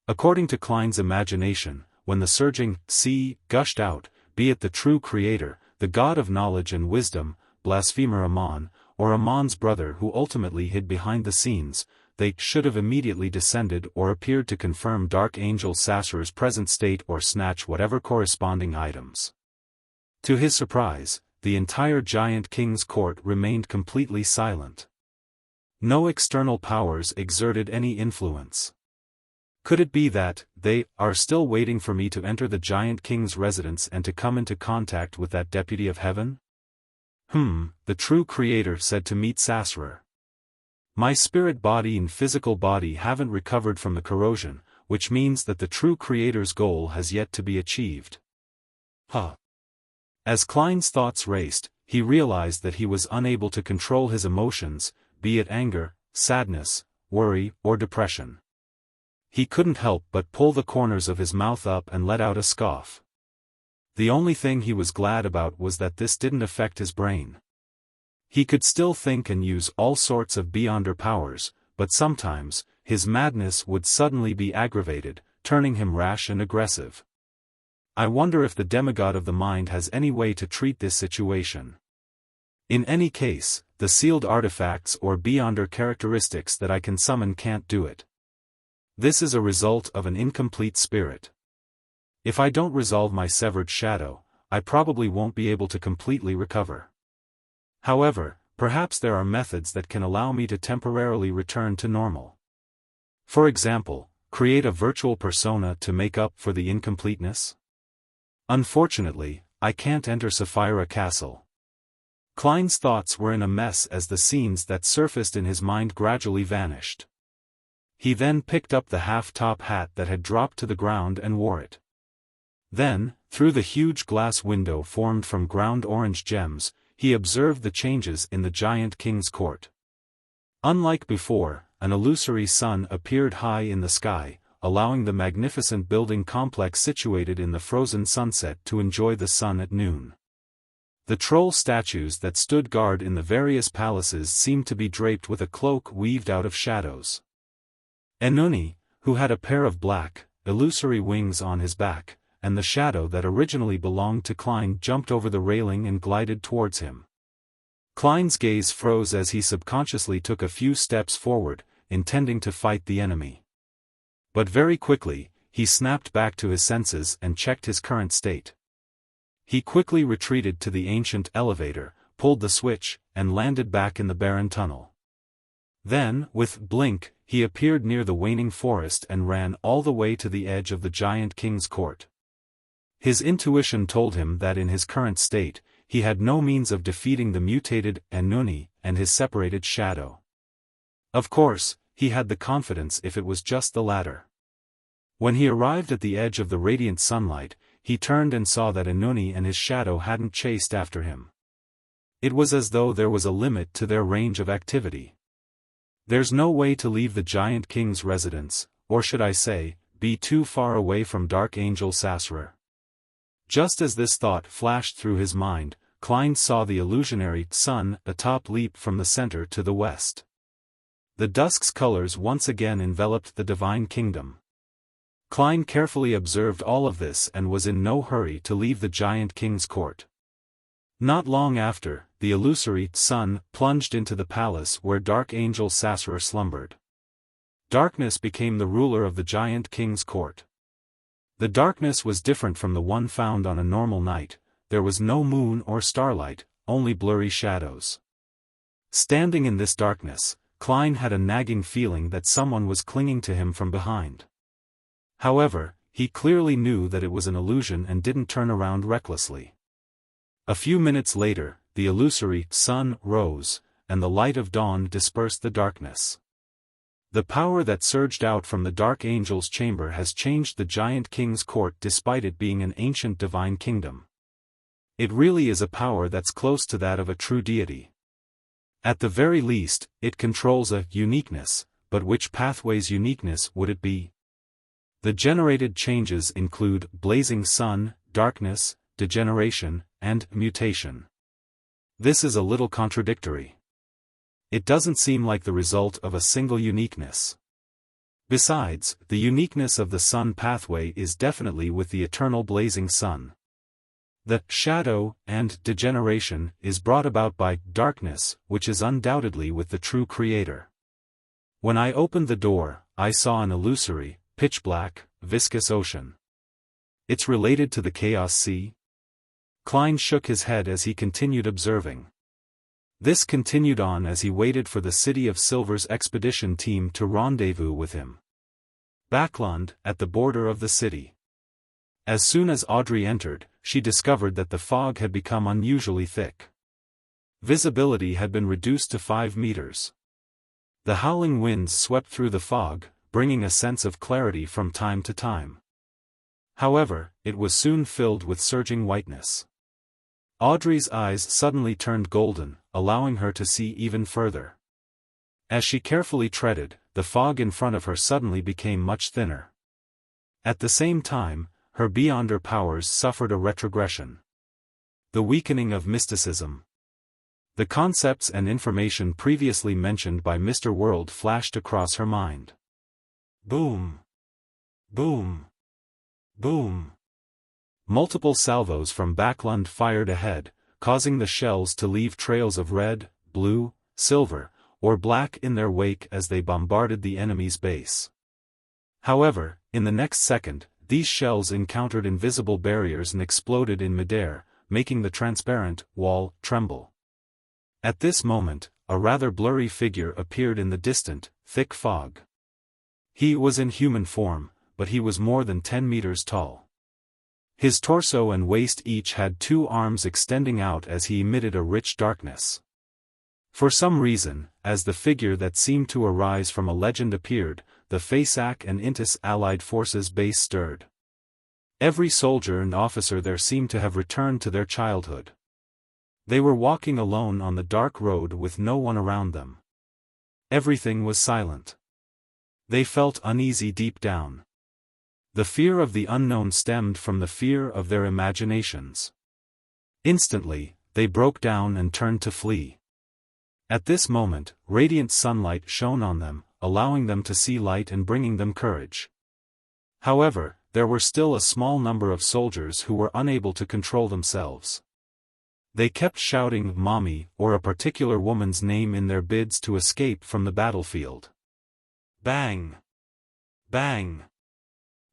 According to Klein's imagination, when the surging sea gushed out, be it the true creator, the god of knowledge and wisdom, blasphemer Amon, or Amon's brother who ultimately hid behind the scenes, they should have immediately descended or appeared to confirm Dark Angel Sasra's present state or snatch whatever corresponding items. To his surprise, the entire giant king's court remained completely silent. No external powers exerted any influence. Could it be that they are still waiting for me to enter the giant king's residence and to come into contact with that deputy of heaven? The true creator said to meet Sasra. My spirit body and physical body haven't recovered from the corrosion, which means that the true creator's goal has yet to be achieved. As Klein's thoughts raced, he realized that he was unable to control his emotions, be it anger, sadness, worry, or depression. He couldn't help but pull the corners of his mouth up and let out a scoff. The only thing he was glad about was that this didn't affect his brain. He could still think and use all sorts of beyonder powers, but sometimes, his madness would suddenly be aggravated, turning him rash and aggressive. I wonder if the demigod of the mind has any way to treat this situation. In any case, the sealed artifacts or beyonder characteristics that I can summon can't do it. This is a result of an incomplete spirit. If I don't resolve my severed shadow, I probably won't be able to completely recover. However, perhaps there are methods that can allow me to temporarily return to normal. For example, create a virtual persona to make up for the incompleteness? Unfortunately, I can't enter Sapphira Castle. Klein's thoughts were in a mess as the scenes that surfaced in his mind gradually vanished. He then picked up the half-top hat that had dropped to the ground and wore it. Then, through the huge glass window formed from ground orange gems, he observed the changes in the giant king's court. Unlike before, an illusory sun appeared high in the sky, allowing the magnificent building complex situated in the frozen sunset to enjoy the sun at noon. The troll statues that stood guard in the various palaces seemed to be draped with a cloak weaved out of shadows. Enuni, who had a pair of black, illusory wings on his back, and the shadow that originally belonged to Klein jumped over the railing and glided towards him. Klein's gaze froze as he subconsciously took a few steps forward, intending to fight the enemy. But very quickly, he snapped back to his senses and checked his current state. He quickly retreated to the ancient elevator, pulled the switch, and landed back in the barren tunnel. Then, with blink, he appeared near the waning forest and ran all the way to the edge of the giant king's court. His intuition told him that in his current state, he had no means of defeating the mutated Enuni and his separated shadow. Of course, he had the confidence if it was just the latter. When he arrived at the edge of the radiant sunlight, he turned and saw that Enuni and his shadow hadn't chased after him. It was as though there was a limit to their range of activity. There's no way to leave the giant king's residence, or should I say, be too far away from Dark Angel Sasrer. Just as this thought flashed through his mind, Klein saw the illusionary sun atop leap from the center to the west. The dusk's colors once again enveloped the divine kingdom. Klein carefully observed all of this and was in no hurry to leave the giant king's court. Not long after, the illusory sun plunged into the palace where Dark Angel Sasrer slumbered. Darkness became the ruler of the giant king's court. The darkness was different from the one found on a normal night. There was no moon or starlight, only blurry shadows. Standing in this darkness, Klein had a nagging feeling that someone was clinging to him from behind. However, he clearly knew that it was an illusion and didn't turn around recklessly. A few minutes later, the illusory sun rose, and the light of dawn dispersed the darkness. The power that surged out from the Dark Angel's chamber has changed the giant king's court despite it being an ancient divine kingdom. It really is a power that's close to that of a true deity. At the very least, it controls a uniqueness, but which pathway's uniqueness would it be? The generated changes include blazing sun, darkness, degeneration, and mutation. This is a little contradictory. It doesn't seem like the result of a single uniqueness. Besides, the uniqueness of the sun pathway is definitely with the eternal blazing sun. The shadow and degeneration is brought about by darkness, which is undoubtedly with the true creator. When I opened the door, I saw an illusory, pitch-black, viscous ocean. It's related to the Chaos Sea? Klein shook his head as he continued observing. This continued on as he waited for the City of Silver's expedition team to rendezvous with him. Backland, at the border of the city. As soon as Audrey entered, she discovered that the fog had become unusually thick. Visibility had been reduced to 5 meters. The howling winds swept through the fog, bringing a sense of clarity from time to time. However, it was soon filled with surging whiteness. Audrey's eyes suddenly turned golden, allowing her to see even further. As she carefully treaded, the fog in front of her suddenly became much thinner. At the same time, her beyonder powers suffered a retrogression. The weakening of mysticism. The concepts and information previously mentioned by Mr. World flashed across her mind. Boom! Boom! Boom! Multiple salvos from Backland fired ahead, causing the shells to leave trails of red, blue, silver, or black in their wake as they bombarded the enemy's base. However, in the next second, these shells encountered invisible barriers and exploded in midair, making the transparent wall tremble. At this moment, a rather blurry figure appeared in the distant, thick fog. He was in human form, but he was more than 10 meters tall. His torso and waist each had 2 arms extending out as he emitted a rich darkness. For some reason, as the figure that seemed to arise from a legend appeared, the Fasak and Intis allied forces base stirred. Every soldier and officer there seemed to have returned to their childhood. They were walking alone on the dark road with no one around them. Everything was silent. They felt uneasy deep down. The fear of the unknown stemmed from the fear of their imaginations. Instantly, they broke down and turned to flee. At this moment, radiant sunlight shone on them, allowing them to see light and bringing them courage. However, there were still a small number of soldiers who were unable to control themselves. They kept shouting "Mommy" or a particular woman's name in their bids to escape from the battlefield. Bang! Bang!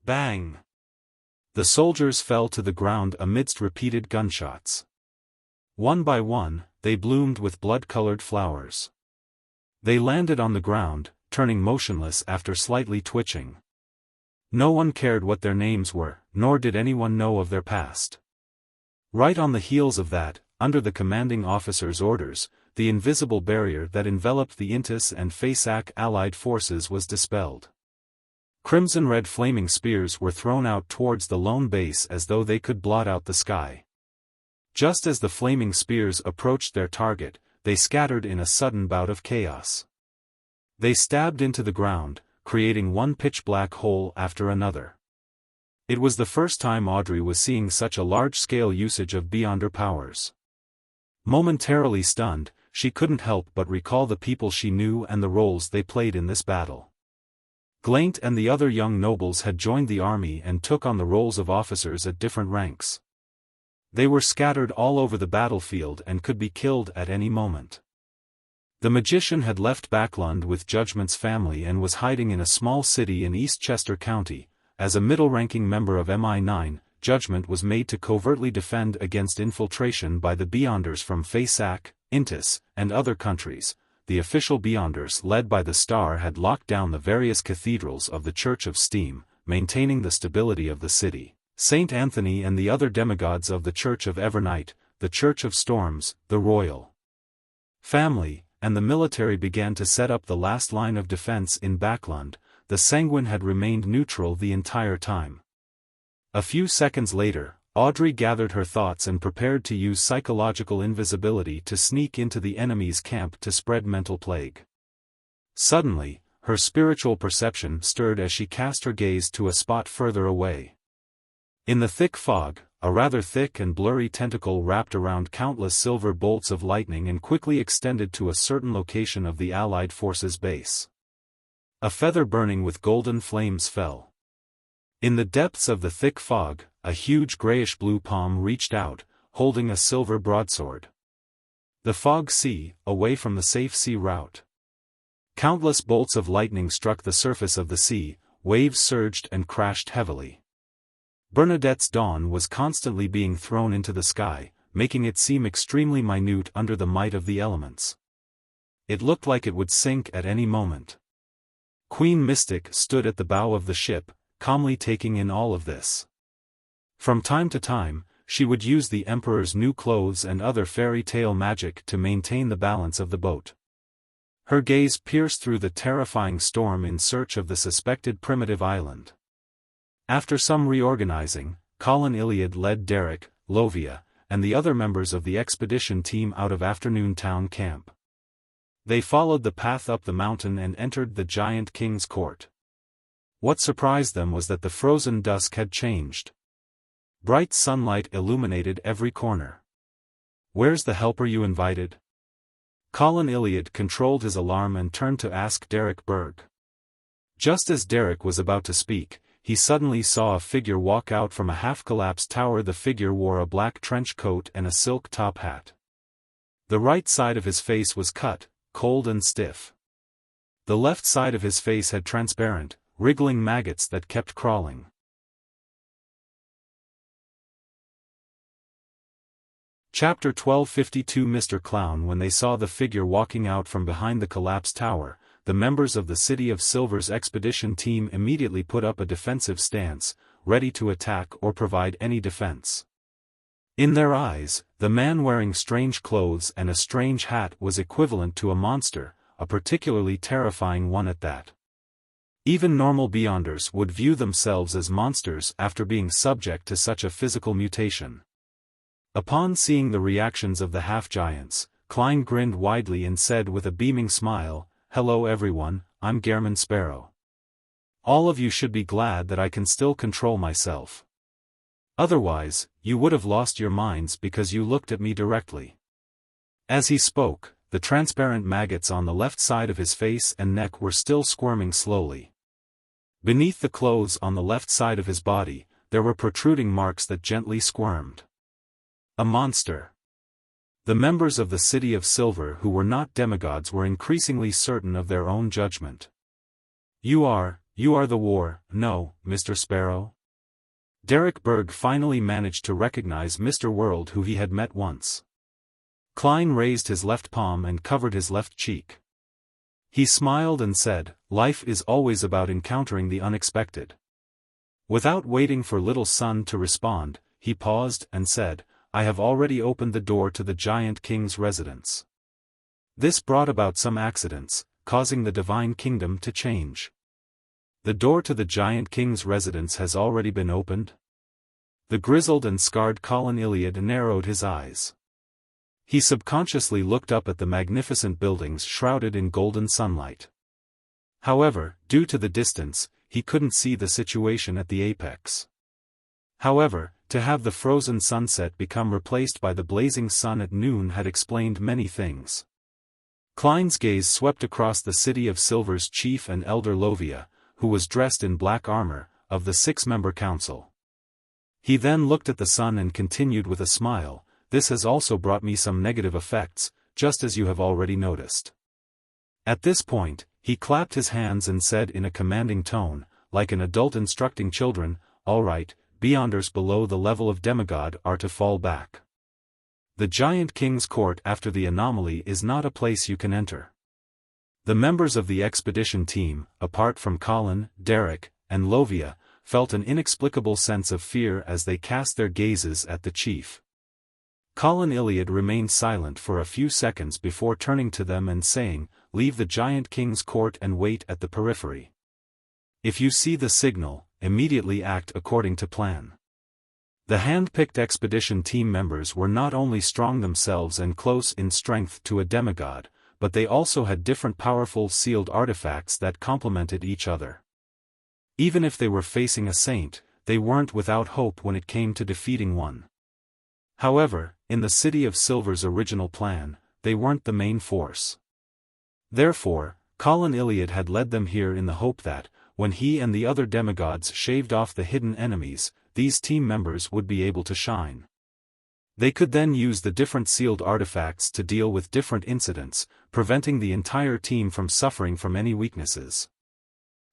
Bang! The soldiers fell to the ground amidst repeated gunshots. One by one, they bloomed with blood-colored flowers. They landed on the ground, turning motionless after slightly twitching. No one cared what their names were, nor did anyone know of their past. Right on the heels of that, under the commanding officer's orders, the invisible barrier that enveloped the Intis and Faisak allied forces was dispelled. Crimson-red flaming spears were thrown out towards the lone base as though they could blot out the sky. Just as the flaming spears approached their target, they scattered in a sudden bout of chaos. They stabbed into the ground, creating one pitch-black hole after another. It was the first time Audrey was seeing such a large-scale usage of Beyonder powers. Momentarily stunned, she couldn't help but recall the people she knew and the roles they played in this battle. Glaint and the other young nobles had joined the army and took on the roles of officers at different ranks. They were scattered all over the battlefield and could be killed at any moment. The magician had left Backlund with Judgment's family and was hiding in a small city in Eastchester County. As a middle-ranking member of MI9, Judgment was made to covertly defend against infiltration by the Beyonders from Faisak, Intis, and other countries. The official Beyonders led by the Star had locked down the various cathedrals of the Church of Steam, maintaining the stability of the city. Saint Anthony and the other demigods of the Church of Evernight, the Church of Storms, the Royal Family, and the military began to set up the last line of defense in Backlund. The Sanguine had remained neutral the entire time. A few seconds later, Audrey gathered her thoughts and prepared to use psychological invisibility to sneak into the enemy's camp to spread mental plague. Suddenly, her spiritual perception stirred as she cast her gaze to a spot further away. In the thick fog, a rather thick and blurry tentacle wrapped around countless silver bolts of lightning and quickly extended to a certain location of the Allied forces' base. A feather burning with golden flames fell. In the depths of the thick fog, a huge grayish-blue palm reached out, holding a silver broadsword. The fog sea, away from the safe sea route. Countless bolts of lightning struck the surface of the sea, waves surged and crashed heavily. Bernadette's dawn was constantly being thrown into the sky, making it seem extremely minute under the might of the elements. It looked like it would sink at any moment. Queen Mystic stood at the bow of the ship, calmly taking in all of this. From time to time, she would use the Emperor's new clothes and other fairy tale magic to maintain the balance of the boat. Her gaze pierced through the terrifying storm in search of the suspected primitive island. After some reorganizing, Colin Iliad led Derek, Lovia, and the other members of the expedition team out of Afternoon Town Camp. They followed the path up the mountain and entered the giant king's court. What surprised them was that the frozen dusk had changed. Bright sunlight illuminated every corner. "Where's the helper you invited?" Colin Iliad controlled his alarm and turned to ask Derek Berg. Just as Derek was about to speak, he suddenly saw a figure walk out from a half-collapsed tower. The figure wore a black trench coat and a silk top hat. The right side of his face was cut, cold and stiff. The left side of his face had transparent, wriggling maggots that kept crawling. Chapter 1252 Mr. Clown. When they saw the figure walking out from behind the collapsed tower, the members of the City of Silver's expedition team immediately put up a defensive stance, ready to attack or provide any defense. In their eyes, the man wearing strange clothes and a strange hat was equivalent to a monster, a particularly terrifying one at that. Even normal Beyonders would view themselves as monsters after being subject to such a physical mutation. Upon seeing the reactions of the half-giants, Klein grinned widely and said with a beaming smile, "Hello everyone, I'm Gehrman Sparrow. All of you should be glad that I can still control myself. Otherwise, you would have lost your minds because you looked at me directly." As he spoke, the transparent maggots on the left side of his face and neck were still squirming slowly. Beneath the clothes on the left side of his body, there were protruding marks that gently squirmed. A monster. The members of the City of Silver who were not demigods were increasingly certain of their own judgment. You are the war, no, Mr. Sparrow?" Derek Berg finally managed to recognize Mr. World, who he had met once. Klein raised his left palm and covered his left cheek. He smiled and said, "Life is always about encountering the unexpected." Without waiting for Little Sun to respond, he paused and said, "I have already opened the door to the Giant King's residence." This brought about some accidents, causing the Divine Kingdom to change. "The door to the Giant King's residence has already been opened?" The grizzled and scarred Colin Iliad narrowed his eyes. He subconsciously looked up at the magnificent buildings shrouded in golden sunlight. However, due to the distance, he couldn't see the situation at the apex. However, to have the frozen sunset become replaced by the blazing sun at noon had explained many things. Klein's gaze swept across the City of Silver's chief and elder Lovia, who was dressed in black armor, of the 6-member council. He then looked at the sun and continued with a smile, "This has also brought me some negative effects, just as you have already noticed." At this point, he clapped his hands and said in a commanding tone, like an adult instructing children, "All right, Beyonders below the level of demigod are to fall back. The Giant King's court after the anomaly is not a place you can enter." The members of the expedition team, apart from Colin, Derek, and Lovia, felt an inexplicable sense of fear as they cast their gazes at the chief. Colin Iliad remained silent for a few seconds before turning to them and saying, "Leave the Giant King's court and wait at the periphery. If you see the signal, immediately act according to plan." The hand-picked expedition team members were not only strong themselves and close in strength to a demigod, but they also had different powerful sealed artifacts that complemented each other. Even if they were facing a saint, they weren't without hope when it came to defeating one. However, in the City of Silver's original plan, they weren't the main force. Therefore, Colin Iliad had led them here in the hope that, when he and the other demigods shaved off the hidden enemies, these team members would be able to shine. They could then use the different sealed artifacts to deal with different incidents, preventing the entire team from suffering from any weaknesses.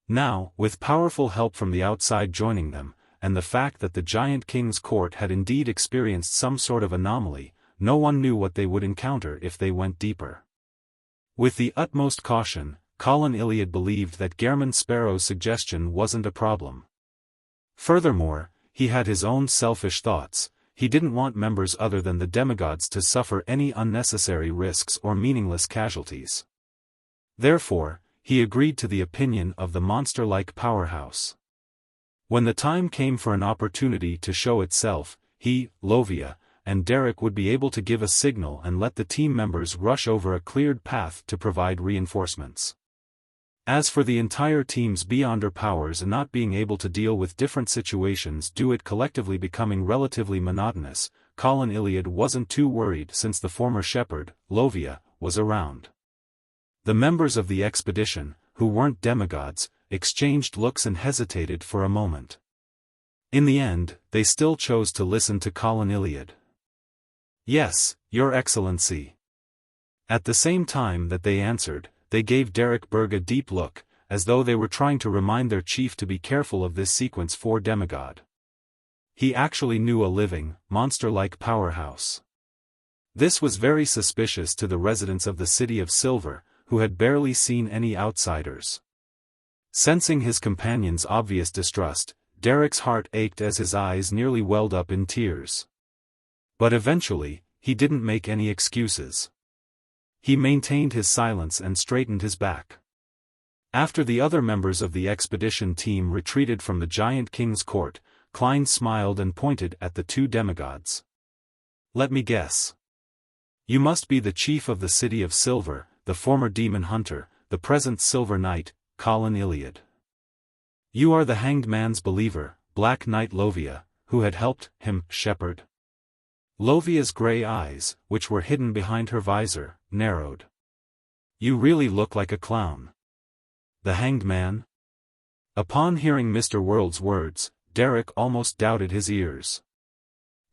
Now, with powerful help from the outside joining them, and the fact that the Giant King's court had indeed experienced some sort of anomaly, no one knew what they would encounter if they went deeper. With the utmost caution, Colin Iliad believed that Gehrman Sparrow's suggestion wasn't a problem. Furthermore, he had his own selfish thoughts. He didn't want members other than the demigods to suffer any unnecessary risks or meaningless casualties. Therefore, he agreed to the opinion of the monster-like powerhouse. When the time came for an opportunity to show itself, he, Lovia, and Derek would be able to give a signal and let the team members rush over a cleared path to provide reinforcements. As for the entire team's beyonder powers and not being able to deal with different situations due to it collectively becoming relatively monotonous, Colin Iliad wasn't too worried since the former shepherd, Lovia, was around. The members of the expedition, who weren't demigods, exchanged looks and hesitated for a moment. In the end, they still chose to listen to Colin Iliad. "Yes, Your Excellency." At the same time that they answered, they gave Derek Berg a deep look, as though they were trying to remind their chief to be careful of this sequence 4 demigod. He actually knew a living, monster-like powerhouse. This was very suspicious to the residents of the City of Silver, who had barely seen any outsiders. Sensing his companion's obvious distrust, Derek's heart ached as his eyes nearly welled up in tears. But eventually, he didn't make any excuses. He maintained his silence and straightened his back. After the other members of the expedition team retreated from the Giant King's court, Klein smiled and pointed at the 2 demigods. Let me guess. You must be the chief of the City of Silver, the former demon hunter, the present Silver Knight, Colin Iliad. You are the Hanged Man's believer, Black Knight Lovia, who had helped him shepherd. Lovia's grey eyes, which were hidden behind her visor, narrowed. You really look like a clown. The Hanged Man? Upon hearing Mr. World's words, Derek almost doubted his ears.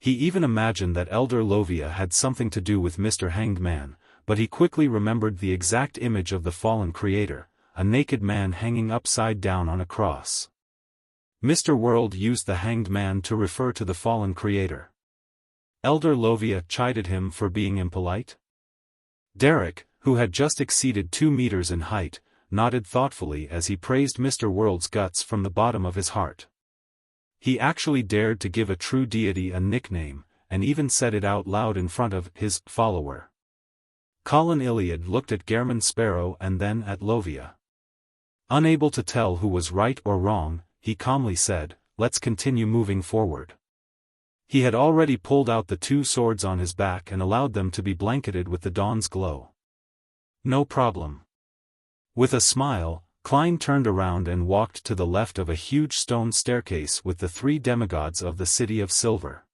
He even imagined that Elder Lovia had something to do with Mr. Hanged Man, but he quickly remembered the exact image of the fallen creator, a naked man hanging upside down on a cross. Mr. World used the Hanged Man to refer to the fallen creator. Elder Lovia chided him for being impolite? Derek, who had just exceeded 2 meters in height, nodded thoughtfully as he praised Mr. World's guts from the bottom of his heart. He actually dared to give a true deity a nickname, and even said it out loud in front of his follower. Colin Iliad looked at Gairman Sparrow and then at Lovia. Unable to tell who was right or wrong, he calmly said, "Let's continue moving forward." He had already pulled out the 2 swords on his back and allowed them to be blanketed with the dawn's glow. No problem. With a smile, Klein turned around and walked to the left of a huge stone staircase with the 3 demigods of the City of Silver.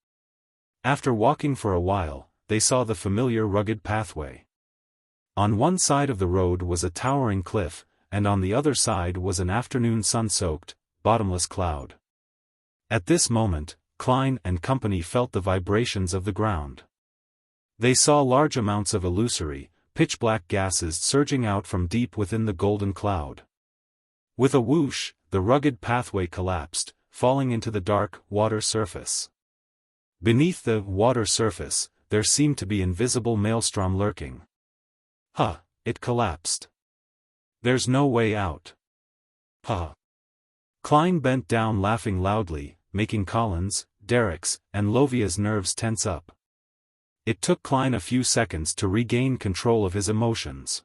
After walking for a while, they saw the familiar rugged pathway. On one side of the road was a towering cliff, and on the other side was an afternoon sun-soaked, bottomless cloud. At this moment, Klein and company felt the vibrations of the ground. They saw large amounts of illusory, pitch-black gases surging out from deep within the golden cloud. With a whoosh, the rugged pathway collapsed, falling into the dark, water surface. Beneath the water surface, there seemed to be invisible maelstrom lurking. Huh, it collapsed. There's no way out. Huh. Klein bent down laughing loudly, making Colin's, Derek's, and Lovia's nerves tense up. It took Klein a few seconds to regain control of his emotions.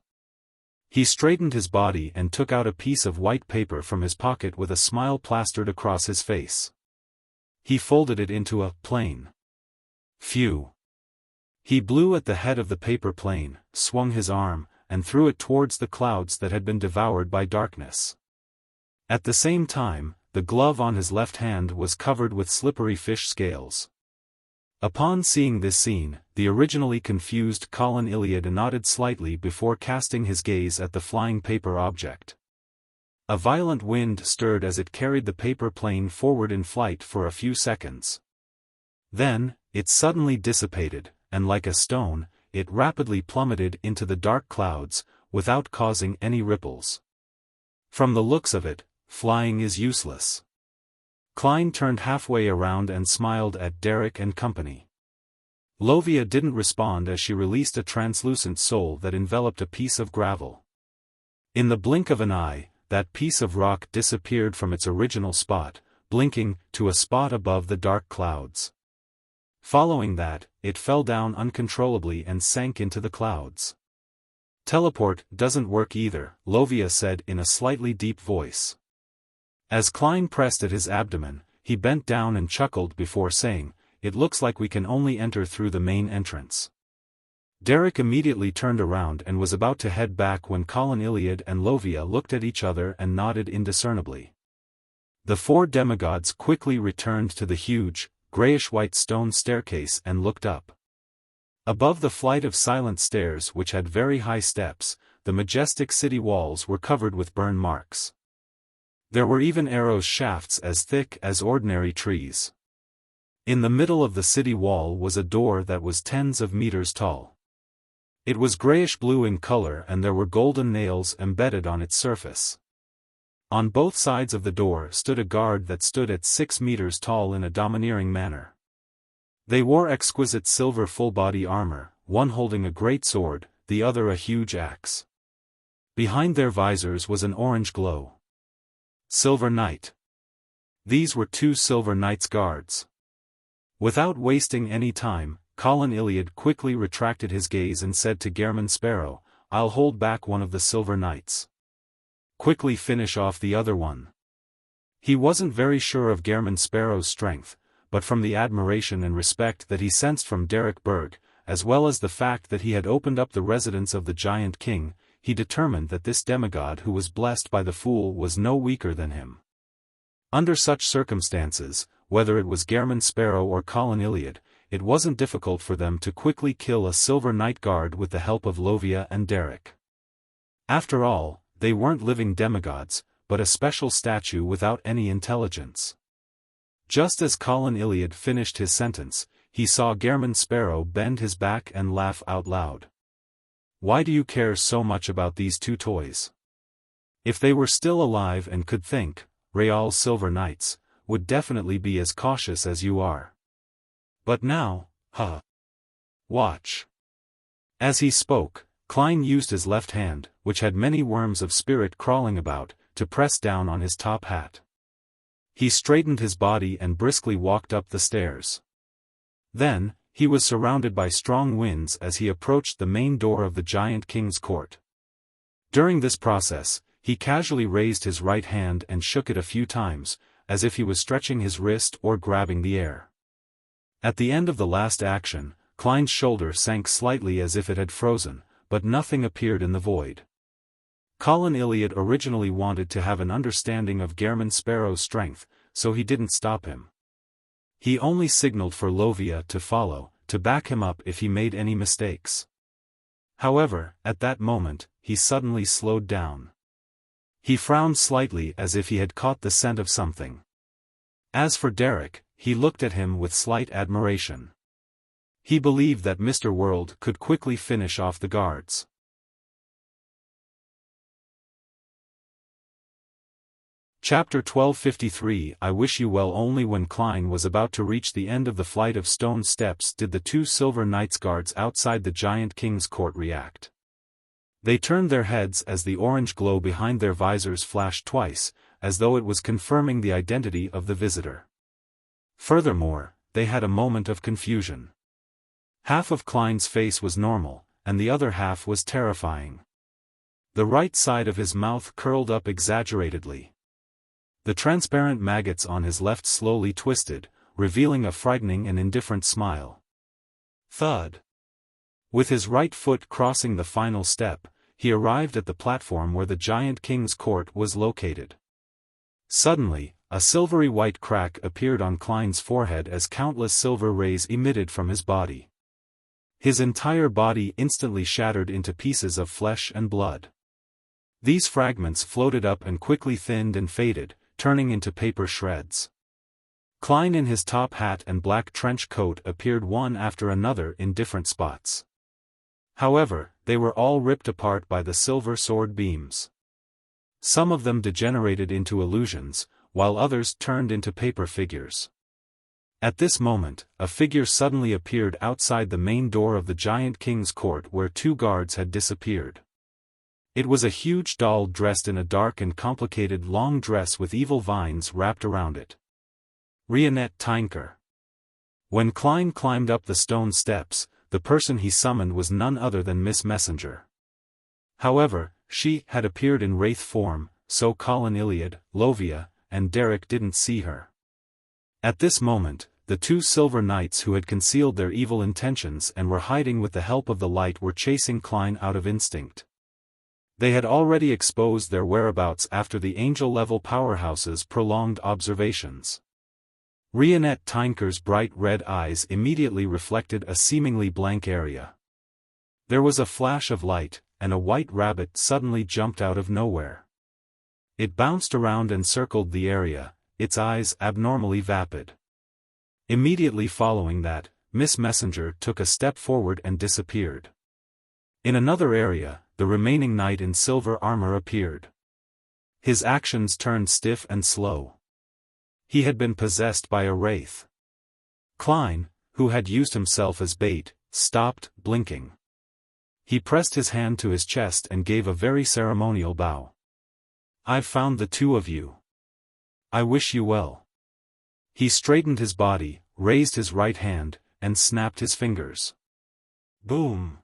He straightened his body and took out a piece of white paper from his pocket with a smile plastered across his face. He folded it into a plane. Phew. He blew at the head of the paper plane, swung his arm, and threw it towards the clouds that had been devoured by darkness. At the same time, the glove on his left hand was covered with slippery fish scales. Upon seeing this scene, the originally confused Colin Iliad nodded slightly before casting his gaze at the flying paper object. A violent wind stirred as it carried the paper plane forward in flight for a few seconds. Then, it suddenly dissipated, and like a stone, it rapidly plummeted into the dark clouds, without causing any ripples. From the looks of it, flying is useless. Klein turned halfway around and smiled at Derek and company. Lovia didn't respond as she released a translucent soul that enveloped a piece of gravel. In the blink of an eye, that piece of rock disappeared from its original spot, blinking, to a spot above the dark clouds. Following that, it fell down uncontrollably and sank into the clouds. Teleport doesn't work either, Lovia said in a slightly deep voice. As Klein pressed at his abdomen, he bent down and chuckled before saying, "It looks like we can only enter through the main entrance." Derek immediately turned around and was about to head back when Colin Iliad and Lovia looked at each other and nodded indiscernibly. The 4 demigods quickly returned to the huge, grayish-white stone staircase and looked up. Above the flight of silent stairs which had very high steps, the majestic city walls were covered with burn marks. There were even arrow shafts as thick as ordinary trees. In the middle of the city wall was a door that was tens of meters tall. It was grayish-blue in color and there were golden nails embedded on its surface. On both sides of the door stood a guard that stood at 6 meters tall in a domineering manner. They wore exquisite silver full-body armor, one holding a great sword, the other a huge axe. Behind their visors was an orange glow. Silver Knight. These were 2 Silver Knight's guards. Without wasting any time, Colin Iliad quickly retracted his gaze and said to Gairman Sparrow, "I'll hold back one of the Silver Knights. Quickly finish off the other one." He wasn't very sure of Gairman Sparrow's strength, but from the admiration and respect that he sensed from Derek Berg, as well as the fact that he had opened up the residence of the Giant King, he determined that this demigod who was blessed by the fool was no weaker than him. Under such circumstances, whether it was Gehrman Sparrow or Colin Iliad, it wasn't difficult for them to quickly kill a Silver Night Guard with the help of Lovia and Derek. After all, they weren't living demigods, but a special statue without any intelligence. Just as Colin Iliad finished his sentence, he saw Gehrman Sparrow bend his back and laugh out loud. "Why do you care so much about these two toys? If they were still alive and could think, Real Silver Knights would definitely be as cautious as you are. But now, watch." As he spoke, Klein used his left hand, which had many worms of spirit crawling about, to press down on his top hat. He straightened his body and briskly walked up the stairs. Then, he was surrounded by strong winds as he approached the main door of the Giant King's court. During this process, he casually raised his right hand and shook it a few times, as if he was stretching his wrist or grabbing the air. At the end of the last action, Klein's shoulder sank slightly as if it had frozen, but nothing appeared in the void. Colin Iliad originally wanted to have an understanding of Gehrman Sparrow's strength, so he didn't stop him. He only signaled for Lovia to follow, to back him up if he made any mistakes. However, at that moment, he suddenly slowed down. He frowned slightly as if he had caught the scent of something. As for Derek, he looked at him with slight admiration. He believed that Mr. World could quickly finish off the guards. Chapter 1253 I Wish You Well. Only when Klein was about to reach the end of the flight of stone steps did the two Silver Knights guards outside the Giant King's court react. They turned their heads as the orange glow behind their visors flashed twice, as though it was confirming the identity of the visitor. Furthermore, they had a moment of confusion. Half of Klein's face was normal, and the other half was terrifying. The right side of his mouth curled up exaggeratedly. The transparent maggots on his left slowly twisted, revealing a frightening and indifferent smile. Thud. With his right foot crossing the final step, he arrived at the platform where the Giant King's court was located. Suddenly, a silvery white crack appeared on Klein's forehead as countless silver rays emitted from his body. His entire body instantly shattered into pieces of flesh and blood. These fragments floated up and quickly thinned and faded, turning into paper shreds. Klein in his top hat and black trench coat appeared one after another in different spots. However, they were all ripped apart by the silver sword beams. Some of them degenerated into illusions, while others turned into paper figures. At this moment, a figure suddenly appeared outside the main door of the Giant King's court where two guards had disappeared. It was a huge doll dressed in a dark and complicated long dress with evil vines wrapped around it. Rionette Tinker. When Klein climbed up the stone steps, the person he summoned was none other than Miss Messenger. However, she had appeared in wraith form, so Colin Iliad, Lovia, and Derek didn't see her. At this moment, the two Silver Knights who had concealed their evil intentions and were hiding with the help of the light were chasing Klein out of instinct. They had already exposed their whereabouts after the angel-level powerhouse's prolonged observations. Rionette Tinker's bright red eyes immediately reflected a seemingly blank area. There was a flash of light, and a white rabbit suddenly jumped out of nowhere. It bounced around and circled the area, its eyes abnormally vapid. Immediately following that, Miss Messenger took a step forward and disappeared. In another area, the remaining knight in silver armor appeared. His actions turned stiff and slow. He had been possessed by a wraith. Klein, who had used himself as bait, stopped, blinking. He pressed his hand to his chest and gave a very ceremonial bow. "I've found the two of you. I wish you well." He straightened his body, raised his right hand, and snapped his fingers. Boom!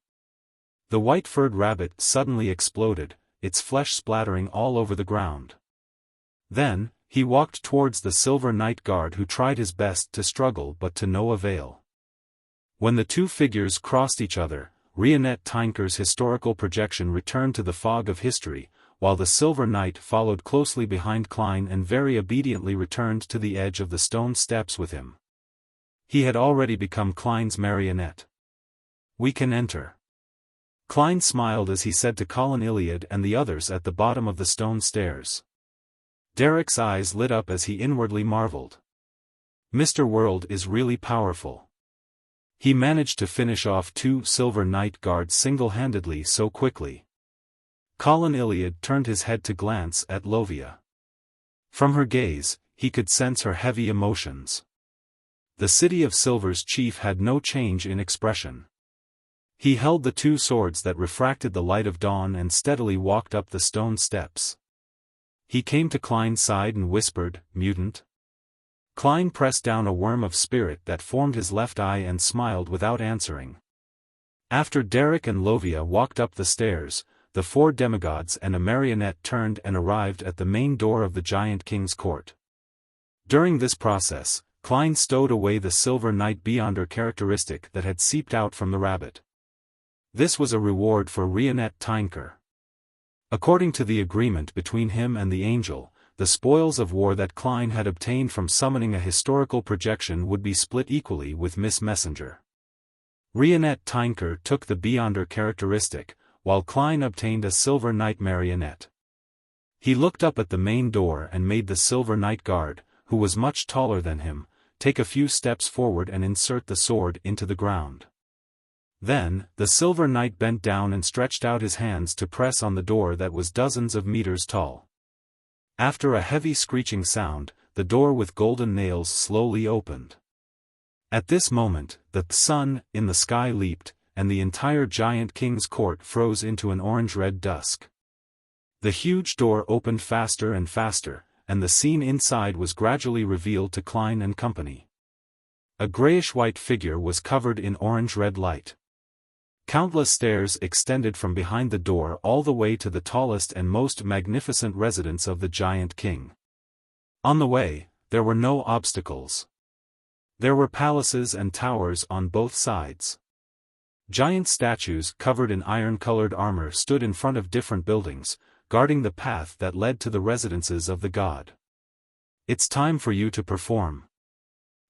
The white-furred rabbit suddenly exploded, its flesh splattering all over the ground. Then, He walked towards the Silver Knight guard, who tried his best to struggle but to no avail. When the two figures crossed each other, Rionette Tinker's historical projection returned to the fog of history, while the Silver Knight followed closely behind Klein and very obediently returned to the edge of the stone steps with him. He had already become Klein's marionette. "We can enter." Klein smiled as he said to Colin Iliad and the others at the bottom of the stone stairs. Derek's eyes lit up as he inwardly marveled. Mr. World is really powerful. He managed to finish off 2 Silver Knight guards single-handedly so quickly. Colin Iliad turned his head to glance at Lovia. From her gaze, he could sense her heavy emotions. The City of Silver's chief had no change in expression. He held the 2 swords that refracted the light of dawn and steadily walked up the stone steps. He came to Klein's side and whispered, "Mutant?" Klein pressed down a worm of spirit that formed his left eye and smiled without answering. After Derek and Lovia walked up the stairs, the 4 demigods and a marionette turned and arrived at the main door of the Giant King's court. During this process, Klein stowed away the Silver Knight Beyonder characteristic that had seeped out from the rabbit. This was a reward for Rionette Tinker. According to the agreement between him and the angel, the spoils of war that Klein had obtained from summoning a historical projection would be split equally with Miss Messenger. Rionette Tinker took the Beyonder characteristic, while Klein obtained a Silver Knight marionette. He looked up at the main door and made the Silver Knight guard, who was much taller than him, take a few steps forward and insert the sword into the ground. Then, the Silver Knight bent down and stretched out his hands to press on the door that was dozens of meters tall. After a heavy screeching sound, the door with golden nails slowly opened. At this moment, the sun in the sky leaped, and the entire Giant King's court froze into an orange-red dusk. The huge door opened faster and faster, and the scene inside was gradually revealed to Klein and company. A grayish-white figure was covered in orange-red light. Countless stairs extended from behind the door all the way to the tallest and most magnificent residence of the Giant King. On the way, there were no obstacles. There were palaces and towers on both sides. Giant statues covered in iron-colored armor stood in front of different buildings, guarding the path that led to the residences of the god. "It's time for you to perform."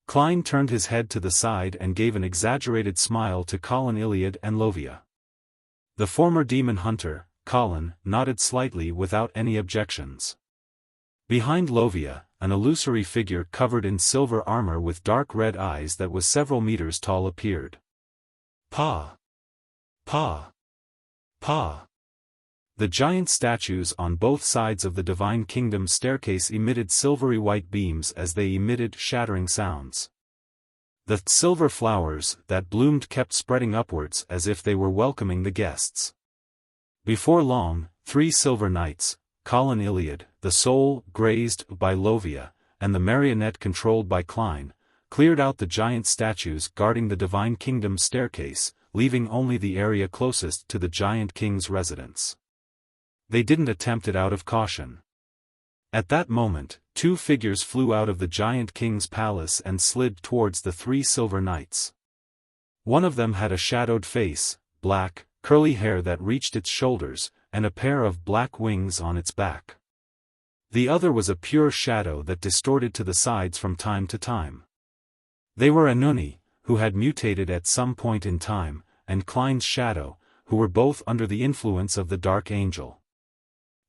Klein turned his head to the side and gave an exaggerated smile to Colin Iliad and Lovia. The former demon hunter, Colin, nodded slightly without any objections. Behind Lovia, an illusory figure covered in silver armor with dark red eyes that was several meters tall appeared. "Pa! Pa! Pa!" The giant statues on both sides of the Divine Kingdom staircase emitted silvery white beams as they emitted shattering sounds. The silver flowers that bloomed kept spreading upwards as if they were welcoming the guests. Before long, 3 Silver Knights, Colin Iliad, the soul grazed by Lovia, and the marionette controlled by Klein, cleared out the giant statues guarding the Divine Kingdom staircase, leaving only the area closest to the Giant King's residence. They didn't attempt it out of caution. At that moment, 2 figures flew out of the Giant King's palace and slid towards the 3 Silver Knights. One of them had a shadowed face, black, curly hair that reached its shoulders, and a pair of black wings on its back. The other was a pure shadow that distorted to the sides from time to time. They were Anuni, who had mutated at some point in time, and Klein's shadow, who were both under the influence of the Dark Angel.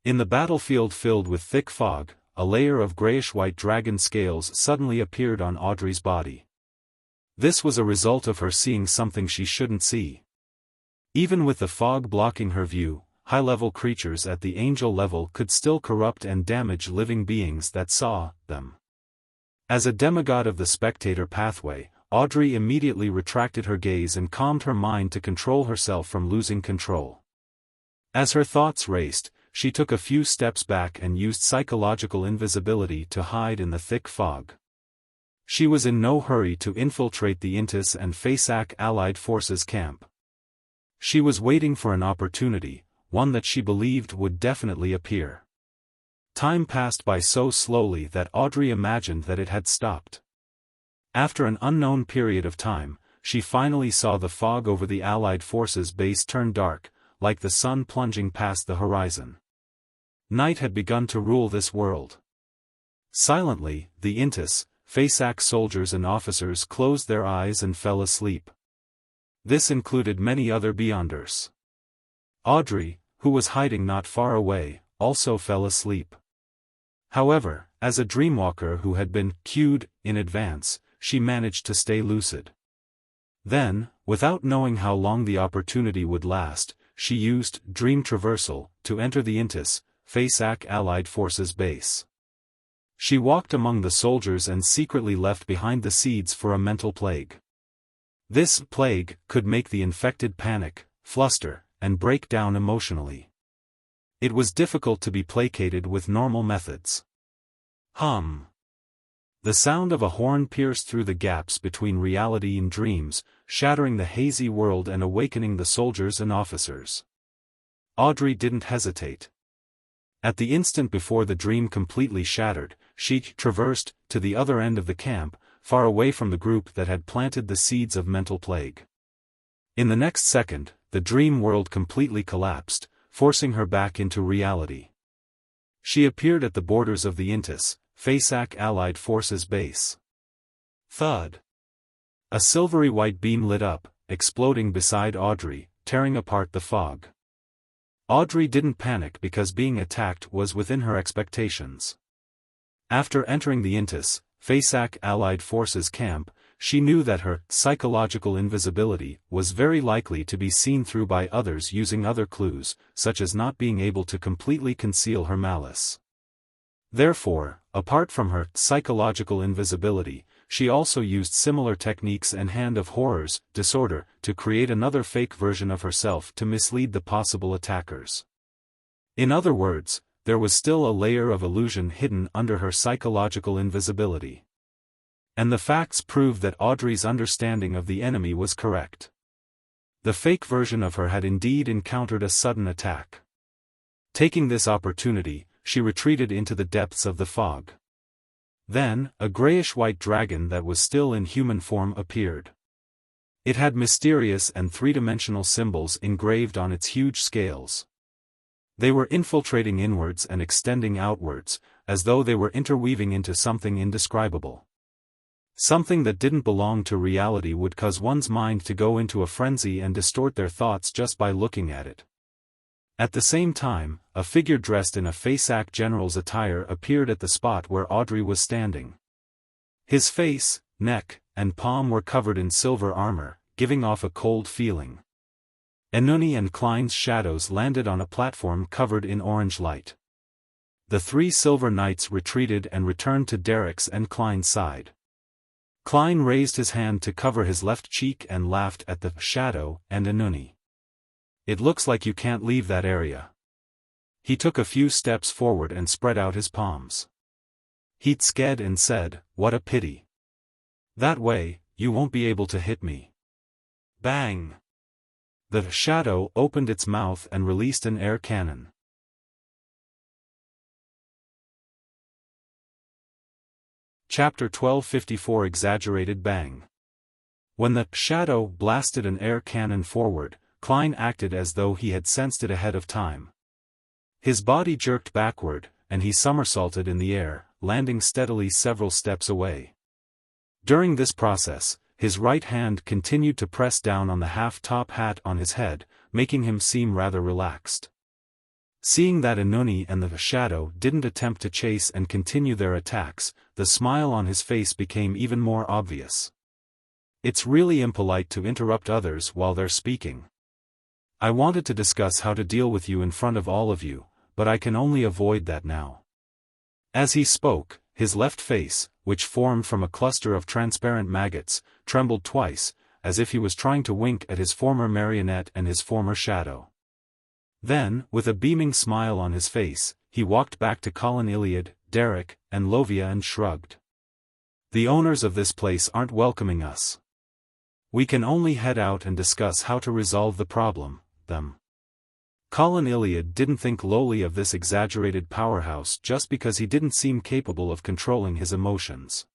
In the battlefield filled with thick fog, a layer of grayish-white dragon scales suddenly appeared on Audrey's body. This was a result of her seeing something she shouldn't see. Even with the fog blocking her view, high-level creatures at the angel level could still corrupt and damage living beings that saw them. As a demigod of the spectator pathway, Audrey immediately retracted her gaze and calmed her mind to control herself from losing control. As her thoughts raced, she took a few steps back and used psychological invisibility to hide in the thick fog. She was in no hurry to infiltrate the Intis and Fasak allied forces camp. She was waiting for an opportunity, one that she believed would definitely appear. Time passed by so slowly that Audrey imagined that it had stopped. After an unknown period of time, she finally saw the fog over the Allied forces' base turn dark, like the sun plunging past the horizon. Night had begun to rule this world. Silently, the Intis, Fasak soldiers and officers closed their eyes and fell asleep. This included many other Beyonders. Audrey, who was hiding not far away, also fell asleep. However, as a dreamwalker who had been cued in advance, she managed to stay lucid. Then, without knowing how long the opportunity would last, she used dream traversal to enter the Intis, Fasak Allied Forces base. She walked among the soldiers and secretly left behind the seeds for a mental plague. This plague could make the infected panic, fluster, and break down emotionally. It was difficult to be placated with normal methods. Hum. The sound of a horn pierced through the gaps between reality and dreams, shattering the hazy world and awakening the soldiers and officers. Audrey didn't hesitate. At the instant before the dream completely shattered, she traversed to the other end of the camp, far away from the group that had planted the seeds of mental plague. In the next second, the dream world completely collapsed, forcing her back into reality. She appeared at the borders of the Intis, Fasak Allied Forces base. Thud. A silvery white beam lit up, exploding beside Audrey, tearing apart the fog. Audrey didn't panic because being attacked was within her expectations. After entering the Intis, Fasak Allied Forces camp, she knew that her psychological invisibility was very likely to be seen through by others using other clues, such as not being able to completely conceal her malice. Therefore, apart from her psychological invisibility, she also used similar techniques and Hand of Horrors disorder to create another fake version of herself to mislead the possible attackers. In other words, there was still a layer of illusion hidden under her psychological invisibility. And the facts proved that Audrey's understanding of the enemy was correct. The fake version of her had indeed encountered a sudden attack. Taking this opportunity, she retreated into the depths of the fog. Then, a grayish-white dragon that was still in human form appeared. It had mysterious and three-dimensional symbols engraved on its huge scales. They were infiltrating inwards and extending outwards, as though they were interweaving into something indescribable. Something that didn't belong to reality would cause one's mind to go into a frenzy and distort their thoughts just by looking at it. At the same time, a figure dressed in a Fasak general's attire appeared at the spot where Audrey was standing. His face, neck, and palm were covered in silver armor, giving off a cold feeling. Enuni and Klein's shadows landed on a platform covered in orange light. The three silver knights retreated and returned to Derek's and Klein's side. Klein raised his hand to cover his left cheek and laughed at the shadow and Enuni. It looks like you can't leave that area. He took a few steps forward and spread out his palms. He sked and said, "What a pity. That way, you won't be able to hit me." Bang! The shadow opened its mouth and released an air cannon. Chapter 1254 Exaggerated Bang. When the shadow blasted an air cannon forward, Klein acted as though he had sensed it ahead of time. His body jerked backward, and he somersaulted in the air, landing steadily several steps away. During this process, his right hand continued to press down on the half-top hat on his head, making him seem rather relaxed. Seeing that Enuni and the shadow didn't attempt to chase and continue their attacks, the smile on his face became even more obvious. It's really impolite to interrupt others while they're speaking. I wanted to discuss how to deal with you in front of all of you, but I can only avoid that now. As he spoke, his left face, which formed from a cluster of transparent maggots, trembled twice, as if he was trying to wink at his former marionette and his former shadow. Then, with a beaming smile on his face, he walked back to Colin Iliad, Derek, and Lovia and shrugged. The owners of this place aren't welcoming us. We can only head out and discuss how to resolve the problem, them. Colin Iliad didn't think lowly of this exaggerated powerhouse just because he didn't seem capable of controlling his emotions.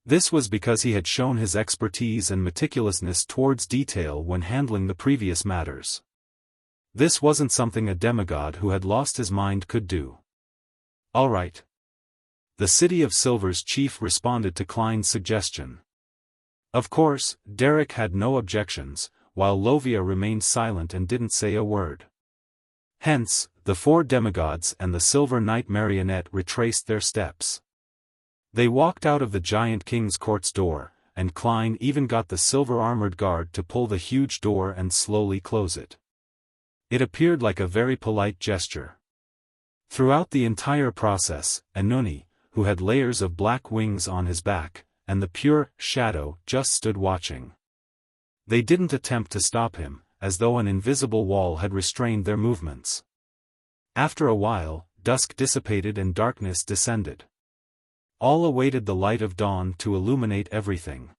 This was because he had shown his expertise and meticulousness towards detail when handling the previous matters. This wasn't something a demigod who had lost his mind could do. All right. The City of Silver's chief responded to Klein's suggestion. Of course, Derek had no objections, while Lovia remained silent and didn't say a word. Hence, the four demigods and the Silver Knight marionette retraced their steps. They walked out of the giant king's court's door, and Klein even got the silver-armored guard to pull the huge door and slowly close it. It appeared like a very polite gesture. Throughout the entire process, Anuni, who had layers of black wings on his back, and the pure shadow just stood watching. They didn't attempt to stop him, as though an invisible wall had restrained their movements. After a while, dusk dissipated and darkness descended. All awaited the light of dawn to illuminate everything.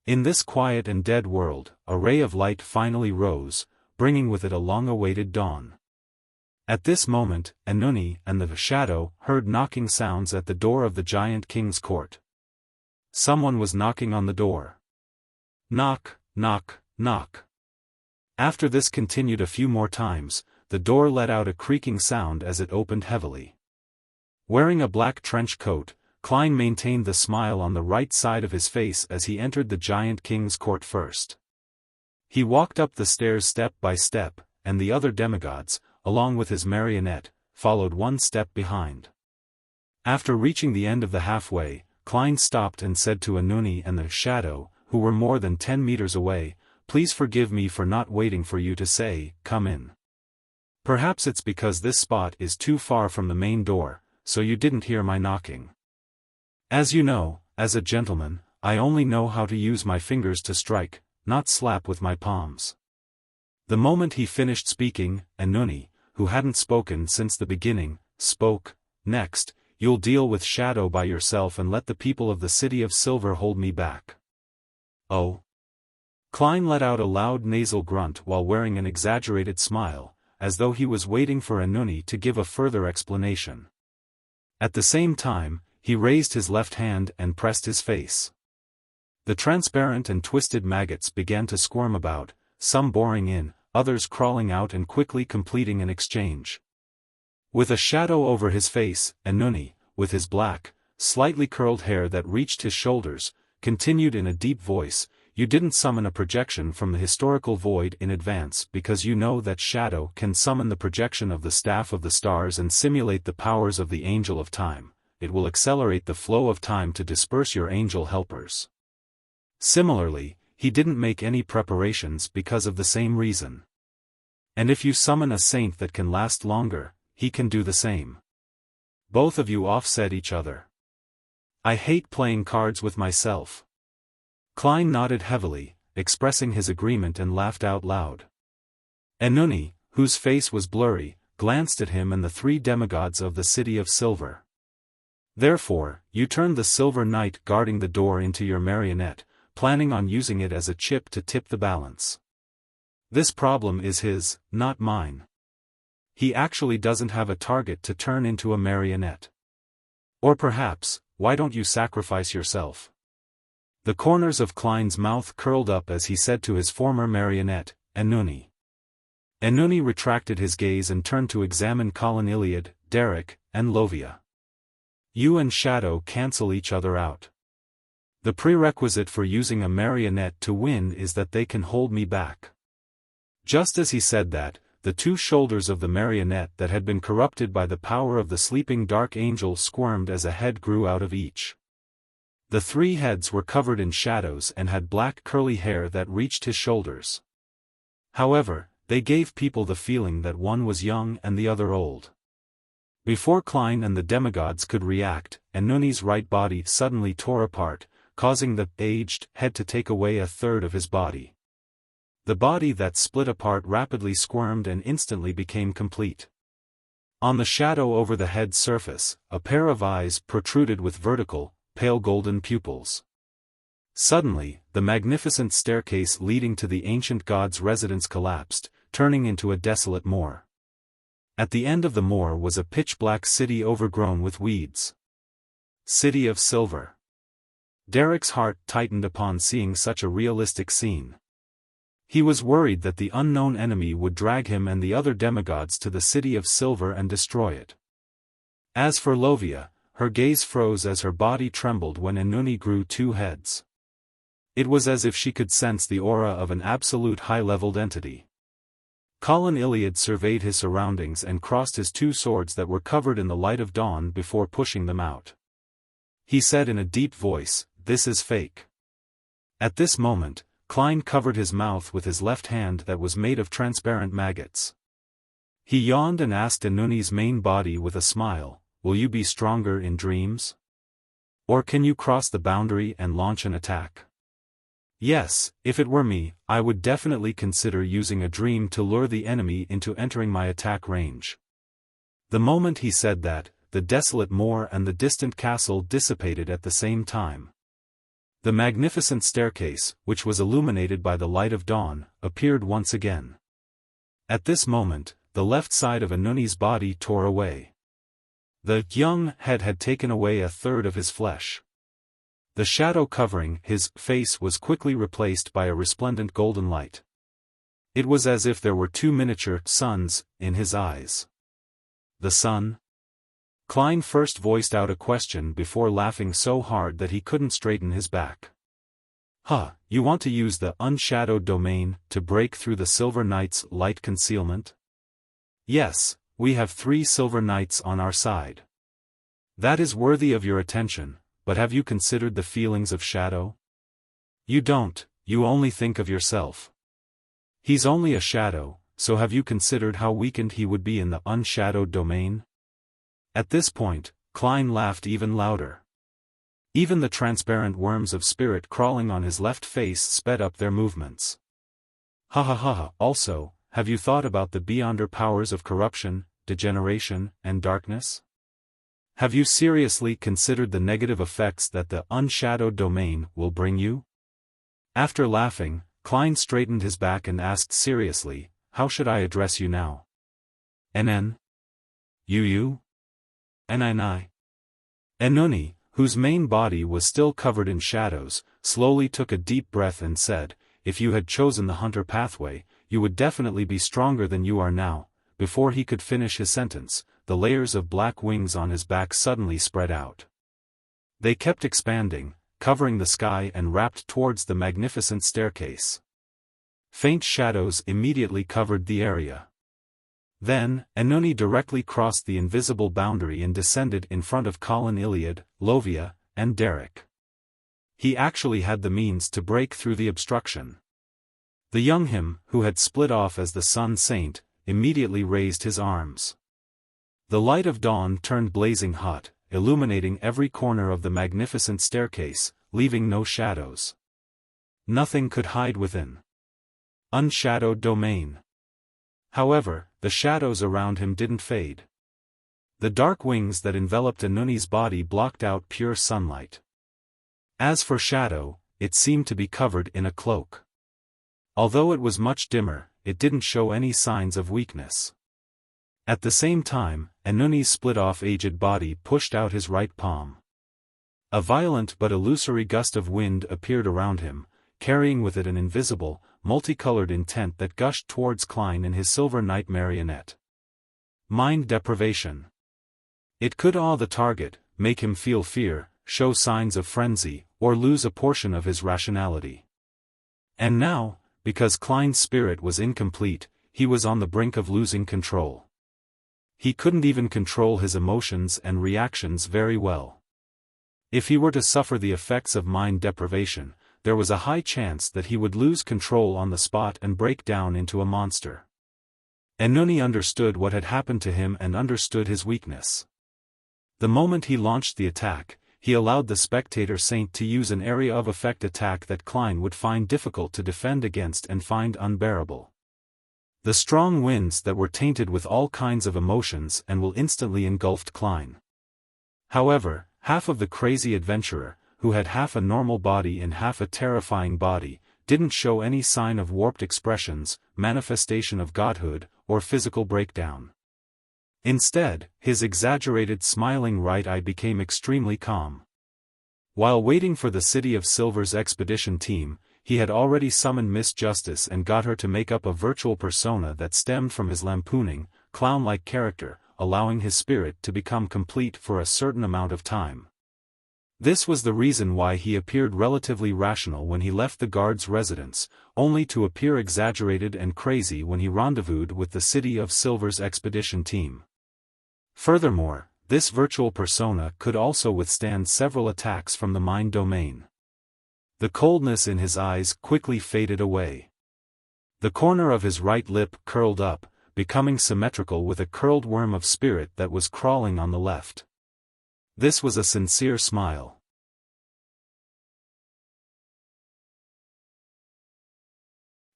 In this quiet and dead world, a ray of light finally rose, bringing with it a long-awaited dawn. At this moment, Anuni and the shadow heard knocking sounds at the door of the giant king's court. Someone was knocking on the door. Knock, knock, knock. After this continued a few more times, the door let out a creaking sound as it opened heavily. Wearing a black trench coat, Klein maintained the smile on the right side of his face as he entered the giant king's court first. He walked up the stairs step by step, and the other demigods, along with his marionette, followed one step behind. After reaching the end of the halfway, Klein stopped and said to Anuni and the shadow, who were more than 10 meters away, "Please forgive me for not waiting for you to say, 'Come in.' Perhaps it's because this spot is too far from the main door, so you didn't hear my knocking. As you know, as a gentleman, I only know how to use my fingers to strike, not slap with my palms." The moment he finished speaking, Anuni, who hadn't spoken since the beginning, spoke. "Next, you'll deal with Shadow by yourself and let the people of the City of Silver hold me back." "Oh." Klein let out a loud nasal grunt while wearing an exaggerated smile, as though he was waiting for Anuni to give a further explanation. At the same time, he raised his left hand and pressed his face. The transparent and twisted maggots began to squirm about, some boring in, others crawling out and quickly completing an exchange. With a shadow over his face, Anuni, with his black, slightly curled hair that reached his shoulders, continued in a deep voice, "You didn't summon a projection from the historical void in advance because you know that Shadow can summon the projection of the Staff of the Stars and simulate the powers of the Angel of Time. It will accelerate the flow of time to disperse your angel helpers." Similarly, he didn't make any preparations because of the same reason. And if you summon a saint that can last longer, he can do the same. Both of you offset each other. I hate playing cards with myself. Klein nodded heavily, expressing his agreement and laughed out loud. Anuni, whose face was blurry, glanced at him and the three demigods of the City of Silver. "Therefore, you turned the Silver Knight guarding the door into your marionette, planning on using it as a chip to tip the balance. This problem is his, not mine. He actually doesn't have a target to turn into a marionette. Or perhaps, why don't you sacrifice yourself?" The corners of Klein's mouth curled up as he said to his former marionette, "Anuni." Anuni retracted his gaze and turned to examine Colin Iliad, Derek, and Lovia. "You and Shadow cancel each other out. The prerequisite for using a marionette to win is that they can hold me back." Just as he said that, the two shoulders of the marionette that had been corrupted by the power of the sleeping dark angel squirmed as a head grew out of each. The three heads were covered in shadows and had black curly hair that reached his shoulders. However, they gave people the feeling that one was young and the other old. Before Klein and the demigods could react, Anuni's right body suddenly tore apart, causing the aged head to take away a third of his body. The body that split apart rapidly squirmed and instantly became complete. On the shadow over the head's surface, a pair of eyes protruded with vertical, pale golden pupils. Suddenly, the magnificent staircase leading to the ancient god's residence collapsed, turning into a desolate moor. At the end of the moor was a pitch-black city overgrown with weeds. City of Silver. Derek's heart tightened upon seeing such a realistic scene. He was worried that the unknown enemy would drag him and the other demigods to the City of Silver and destroy it. As for Lovia, her gaze froze as her body trembled when Enuni grew 2 heads. It was as if she could sense the aura of an absolute high-leveled entity. Colin Iliad surveyed his surroundings and crossed his 2 swords that were covered in the light of dawn before pushing them out. He said in a deep voice, "This is fake." At this moment, Klein covered his mouth with his left hand that was made of transparent maggots. He yawned and asked Enuni's main body with a smile, "Will you be stronger in dreams? Or can you cross the boundary and launch an attack?" "Yes, if it were me, I would definitely consider using a dream to lure the enemy into entering my attack range." The moment he said that, the desolate moor and the distant castle dissipated at the same time. The magnificent staircase, which was illuminated by the light of dawn, appeared once again. At this moment, the left side of Enuni's body tore away. The young head had taken away a third of his flesh. The shadow covering his face was quickly replaced by a resplendent golden light. It was as if there were 2 miniature suns in his eyes. The sun? Klein first voiced out a question before laughing so hard that he couldn't straighten his back. "Huh, you want to use the unshadowed domain to break through the Silver Knight's light concealment?" "Yes, we have 3 Silver Knights on our side. That is worthy of your attention, but have you considered the feelings of Shadow? You don't, you only think of yourself. He's only a shadow, so have you considered how weakened he would be in the unshadowed domain?" At this point, Klein laughed even louder. Even the transparent worms of spirit crawling on his left face sped up their movements. "Ha ha ha ha, also, have you thought about the beyonder powers of corruption, degeneration, and darkness? Have you seriously considered the negative effects that the unshadowed domain will bring you?" After laughing, Klein straightened his back and asked seriously, "How should I address you now?" "NN? You? NNI?" Enuni, whose main body was still covered in shadows, slowly took a deep breath and said, "If you had chosen the hunter pathway, you would definitely be stronger than you are now." Before he could finish his sentence, the layers of black wings on his back suddenly spread out. They kept expanding, covering the sky and wrapped towards the magnificent staircase. Faint shadows immediately covered the area. Then, Enuni directly crossed the invisible boundary and descended in front of Colin Iliad, Lovia, and Derek. He actually had the means to break through the obstruction. The young him, who had split off as the Sun Saint, immediately raised his arms. The light of dawn turned blazing hot, illuminating every corner of the magnificent staircase, leaving no shadows. Nothing could hide within. Unshadowed domain. However, the shadows around him didn't fade. The dark wings that enveloped Enuni's body blocked out pure sunlight. As for Shadow, it seemed to be covered in a cloak. Although it was much dimmer, it didn't show any signs of weakness. At the same time, Enuni's split-off aged body pushed out his right palm. A violent but illusory gust of wind appeared around him, carrying with it an invisible, multicolored intent that gushed towards Klein and his Silver Knight marionette. Mind deprivation. It could awe the target, make him feel fear, show signs of frenzy, or lose a portion of his rationality. And now, because Klein's spirit was incomplete, he was on the brink of losing control. He couldn't even control his emotions and reactions very well. If he were to suffer the effects of mind deprivation, there was a high chance that he would lose control on the spot and break down into a monster. Enuni understood what had happened to him and understood his weakness. The moment he launched the attack, he allowed the spectator saint to use an area of effect attack that Klein would find difficult to defend against and find unbearable. The strong winds that were tainted with all kinds of emotions and will instantly engulfed Klein. However, half of the crazy adventurer, who had half a normal body and half a terrifying body, didn't show any sign of warped expressions, manifestation of godhood, or physical breakdown. Instead, his exaggerated smiling right eye became extremely calm. While waiting for the City of Silver's expedition team, he had already summoned Miss Justice and got her to make up a virtual persona that stemmed from his lampooning, clown-like character, allowing his spirit to become complete for a certain amount of time. This was the reason why he appeared relatively rational when he left the guard's residence, only to appear exaggerated and crazy when he rendezvoused with the City of Silver's expedition team. Furthermore, this virtual persona could also withstand several attacks from the mind domain. The coldness in his eyes quickly faded away. The corner of his right lip curled up, becoming symmetrical with a curled worm of spirit that was crawling on the left. This was a sincere smile.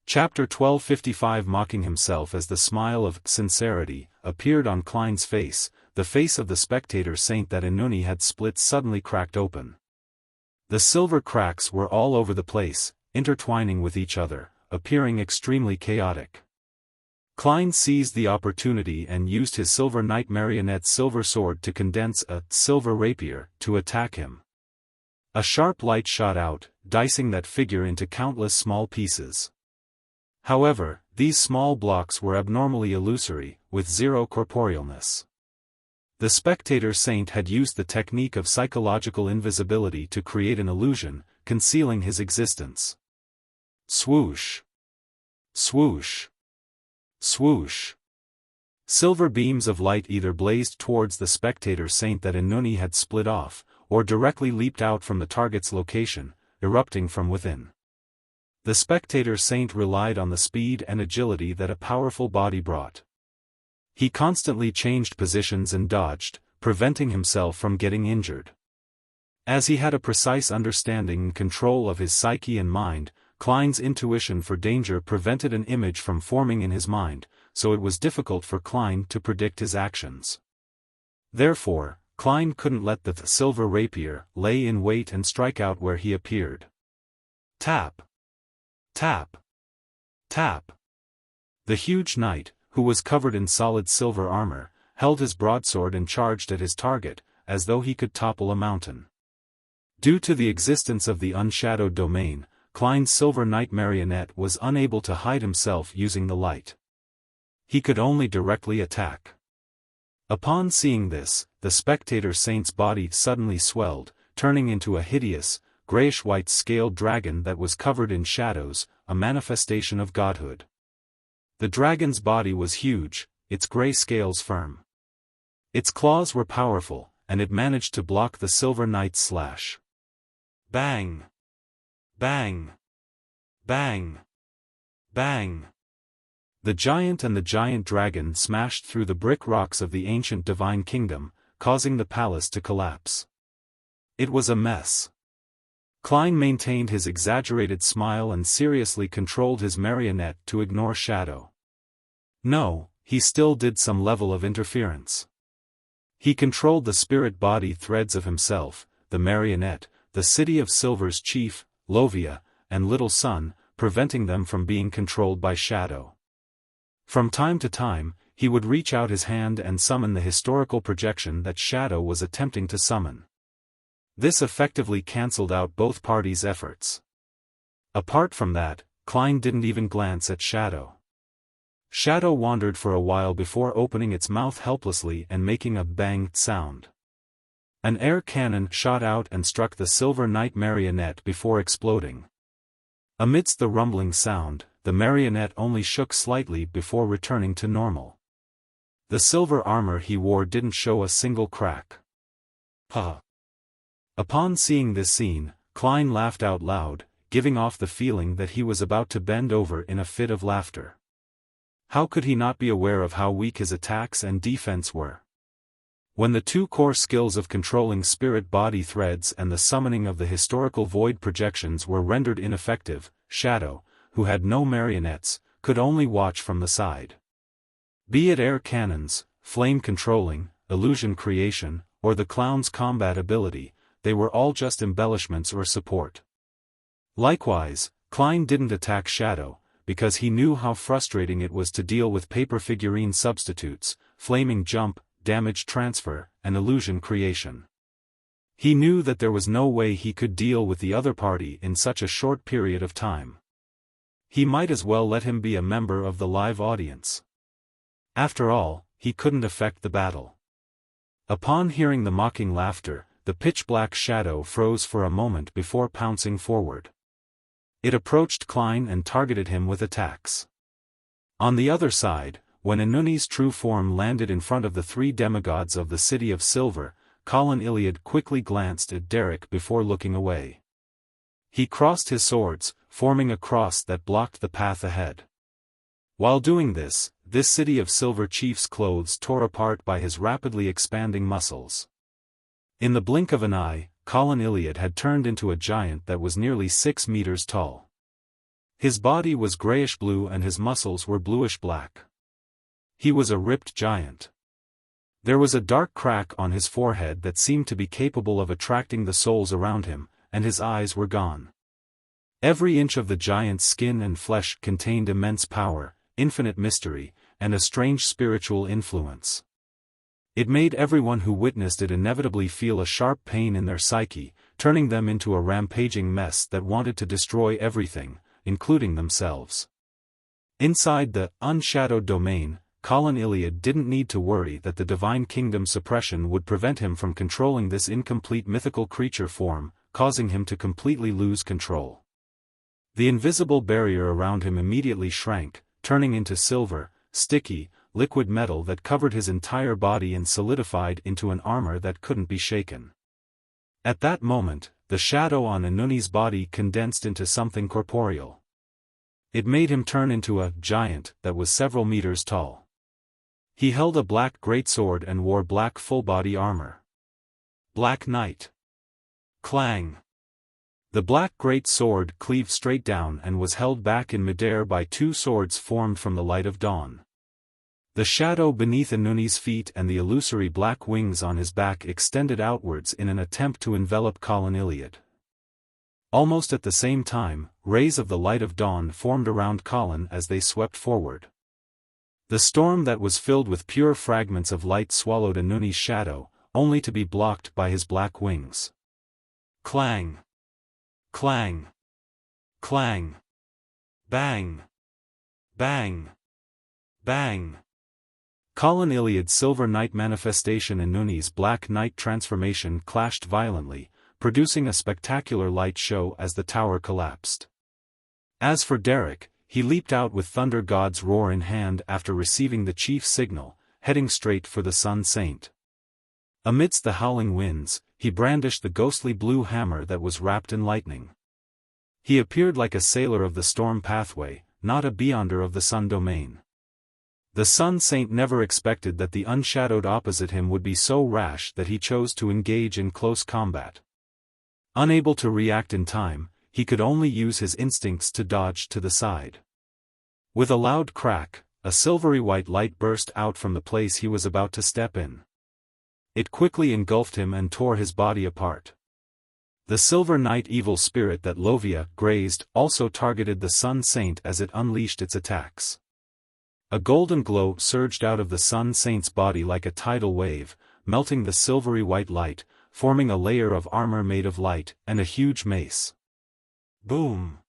Chapter 1255. Mocking himself as the smile of sincerity appeared on Klein's face. The face of the spectator saint that Inuni had split suddenly cracked open. The silver cracks were all over the place, intertwining with each other, appearing extremely chaotic. Klein seized the opportunity and used his silver knight marionette's silver sword to condense a silver rapier to attack him. A sharp light shot out, dicing that figure into countless small pieces. However, these small blocks were abnormally illusory, with zero corporealness. The spectator saint had used the technique of psychological invisibility to create an illusion, concealing his existence. Swoosh! Swoosh! Swoosh! Silver beams of light either blazed towards the spectator saint that Inuni had split off, or directly leaped out from the target's location, erupting from within. The spectator saint relied on the speed and agility that a powerful body brought. He constantly changed positions and dodged, preventing himself from getting injured. As he had a precise understanding and control of his psyche and mind, Klein's intuition for danger prevented an image from forming in his mind, so it was difficult for Klein to predict his actions. Therefore, Klein couldn't let the silver rapier lay in wait and strike out where he appeared. Tap! Tap! Tap! The huge knight, who was covered in solid silver armor, held his broadsword and charged at his target, as though he could topple a mountain. Due to the existence of the unshadowed domain, Klein's silver knight marionette was unable to hide himself using the light. He could only directly attack. Upon seeing this, the spectator saint's body suddenly swelled, turning into a hideous, grayish-white scaled dragon that was covered in shadows, a manifestation of godhood. The dragon's body was huge, its gray scales firm. Its claws were powerful, and it managed to block the silver knight's slash. Bang! Bang! Bang! Bang! The giant and the giant dragon smashed through the brick rocks of the ancient divine kingdom, causing the palace to collapse. It was a mess. Klein maintained his exaggerated smile and seriously controlled his marionette to ignore Shadow. No, he still did some level of interference. He controlled the spirit body threads of himself, the marionette, the City of Silver's chief, Lovia, and little son, preventing them from being controlled by Shadow. From time to time, he would reach out his hand and summon the historical projection that Shadow was attempting to summon. This effectively cancelled out both parties' efforts. Apart from that, Klein didn't even glance at Shadow. Shadow wandered for a while before opening its mouth helplessly and making a banged sound. An air cannon shot out and struck the silver knight marionette before exploding. Amidst the rumbling sound, the marionette only shook slightly before returning to normal. The silver armor he wore didn't show a single crack. Ha! Upon seeing this scene, Klein laughed out loud, giving off the feeling that he was about to bend over in a fit of laughter. How could he not be aware of how weak his attacks and defense were? When the two core skills of controlling spirit body threads and the summoning of the historical void projections were rendered ineffective, Shadow, who had no marionettes, could only watch from the side. Be it air cannons, flame controlling, illusion creation, or the clown's combat ability, they were all just embellishments or support. Likewise, Klein didn't attack Shadow, because he knew how frustrating it was to deal with paper figurine substitutes, flaming jump, damage transfer, and illusion creation. He knew that there was no way he could deal with the other party in such a short period of time. He might as well let him be a member of the live audience. After all, he couldn't affect the battle. Upon hearing the mocking laughter, the pitch-black Shadow froze for a moment before pouncing forward. It approached Klein and targeted him with attacks. On the other side, when Inuni's true form landed in front of the three demigods of the City of Silver, Colin Iliad quickly glanced at Derek before looking away. He crossed his swords, forming a cross that blocked the path ahead. While doing this City of Silver chief's clothes tore apart by his rapidly expanding muscles. In the blink of an eye, Colin Iliad had turned into a giant that was nearly 6 meters tall. His body was grayish-blue and his muscles were bluish-black. He was a ripped giant. There was a dark crack on his forehead that seemed to be capable of attracting the souls around him, and his eyes were gone. Every inch of the giant's skin and flesh contained immense power, infinite mystery, and a strange spiritual influence. It made everyone who witnessed it inevitably feel a sharp pain in their psyche, turning them into a rampaging mess that wanted to destroy everything, including themselves. Inside the unshadowed domain, Colin Iliad didn't need to worry that the Divine Kingdom suppression would prevent him from controlling this incomplete mythical creature form, causing him to completely lose control. The invisible barrier around him immediately shrank, turning into silver, sticky, liquid metal that covered his entire body and solidified into an armor that couldn't be shaken. At that moment, the shadow on Inuni's body condensed into something corporeal. It made him turn into a giant that was several meters tall. He held a black greatsword and wore black full-body armor. Black Knight. Clang! The black great sword cleaved straight down and was held back in midair by two swords formed from the light of dawn. The shadow beneath Inuni's feet and the illusory black wings on his back extended outwards in an attempt to envelop Colin Iliad. Almost at the same time, rays of the light of dawn formed around Colin as they swept forward. The storm that was filled with pure fragments of light swallowed Inuni's shadow, only to be blocked by his black wings. Clang! Clang! Clang! Bang! Bang! Bang! Colin Iliad's Silver Knight manifestation and Inuni's Black Knight transformation clashed violently, producing a spectacular light show as the tower collapsed. As for Derek, he leaped out with Thunder God's roar in hand after receiving the chief's signal, heading straight for the Sun Saint. Amidst the howling winds, he brandished the ghostly blue hammer that was wrapped in lightning. He appeared like a sailor of the storm pathway, not a beyonder of the sun domain. The Sun Saint never expected that the unshadowed opposite him would be so rash that he chose to engage in close combat. Unable to react in time, he could only use his instincts to dodge to the side. With a loud crack, a silvery white light burst out from the place he was about to step in. It quickly engulfed him and tore his body apart. The Silver Knight evil spirit that Lovia grazed also targeted the Sun Saint as it unleashed its attacks. A golden glow surged out of the Sun Saint's body like a tidal wave, melting the silvery white light, forming a layer of armor made of light, and a huge mace. Boom!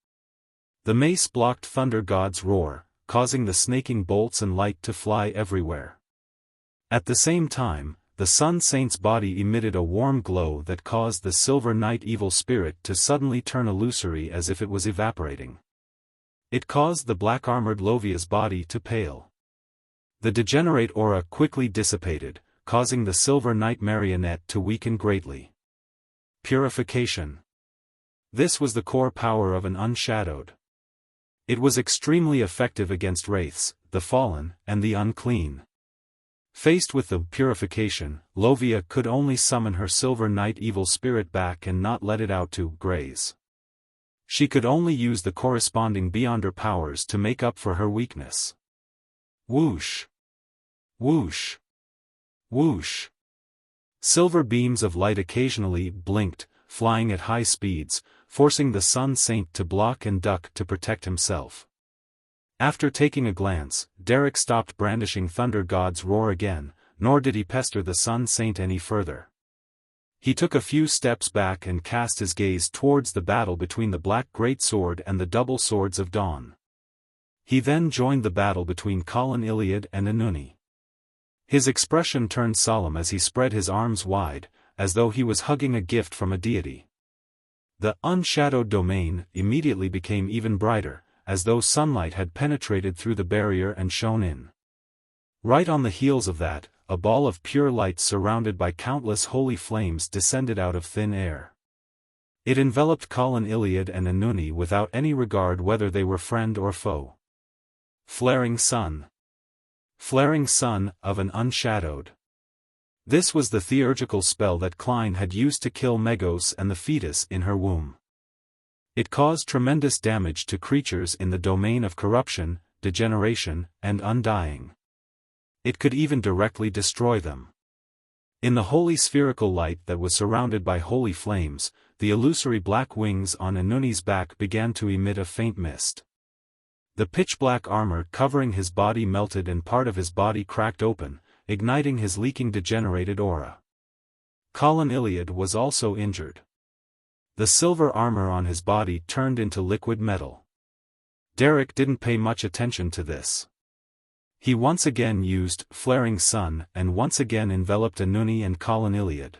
The mace blocked Thunder God's roar, causing the snaking bolts and light to fly everywhere. At the same time, the Sun Saint's body emitted a warm glow that caused the Silver Knight evil spirit to suddenly turn illusory as if it was evaporating. It caused the black-armored Lovia's body to pale. The degenerate aura quickly dissipated, causing the Silver Knight marionette to weaken greatly. Purification. This was the core power of an unshadowed. It was extremely effective against wraiths, the fallen, and the unclean. Faced with the purification, Lovia could only summon her Silver Knight evil spirit back and not let it out to graze. She could only use the corresponding beyonder powers to make up for her weakness. Whoosh! Whoosh! Whoosh! Silver beams of light occasionally blinked, flying at high speeds, forcing the Sun Saint to block and duck to protect himself. After taking a glance, Derek stopped brandishing Thunder God's roar again, nor did he pester the Sun Saint any further. He took a few steps back and cast his gaze towards the battle between the Black Greatsword and the Double Swords of Dawn. He then joined the battle between Colin Iliad and Anuni. His expression turned solemn as he spread his arms wide, as though he was hugging a gift from a deity. The unshadowed domain immediately became even brighter, as though sunlight had penetrated through the barrier and shone in. Right on the heels of that, a ball of pure light surrounded by countless holy flames descended out of thin air. It enveloped Colin Iliad and Anuni without any regard whether they were friend or foe. Flaring Sun. Flaring Sun of an Unshadowed. This was the theurgical spell that Klein had used to kill Megos and the fetus in her womb. It caused tremendous damage to creatures in the domain of corruption, degeneration, and undying. It could even directly destroy them. In the holy spherical light that was surrounded by holy flames, the illusory black wings on Anuni's back began to emit a faint mist. The pitch-black armor covering his body melted and part of his body cracked open, igniting his leaking degenerated aura. Colin Iliad was also injured. The silver armor on his body turned into liquid metal. Derek didn't pay much attention to this. He once again used Flaring Sun and once again enveloped Anuni and Colin Iliad.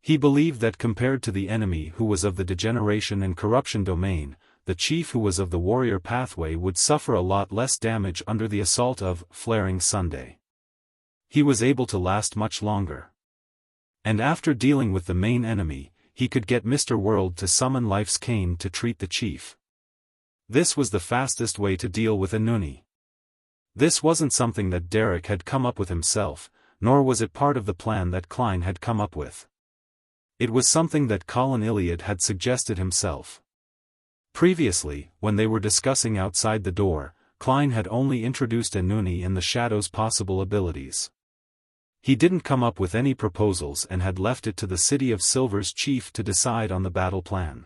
He believed that compared to the enemy who was of the degeneration and corruption domain, the chief who was of the warrior pathway would suffer a lot less damage under the assault of Flaring Sunday. He was able to last much longer. And after dealing with the main enemy, he could get Mr. World to summon Life's Cane to treat the chief. This was the fastest way to deal with Anuni. This wasn't something that Derek had come up with himself, nor was it part of the plan that Klein had come up with. It was something that Colin Iliad had suggested himself. Previously, when they were discussing outside the door, Klein had only introduced Anuni and the Shadow's possible abilities. He didn't come up with any proposals and had left it to the City of Silver's chief to decide on the battle plan.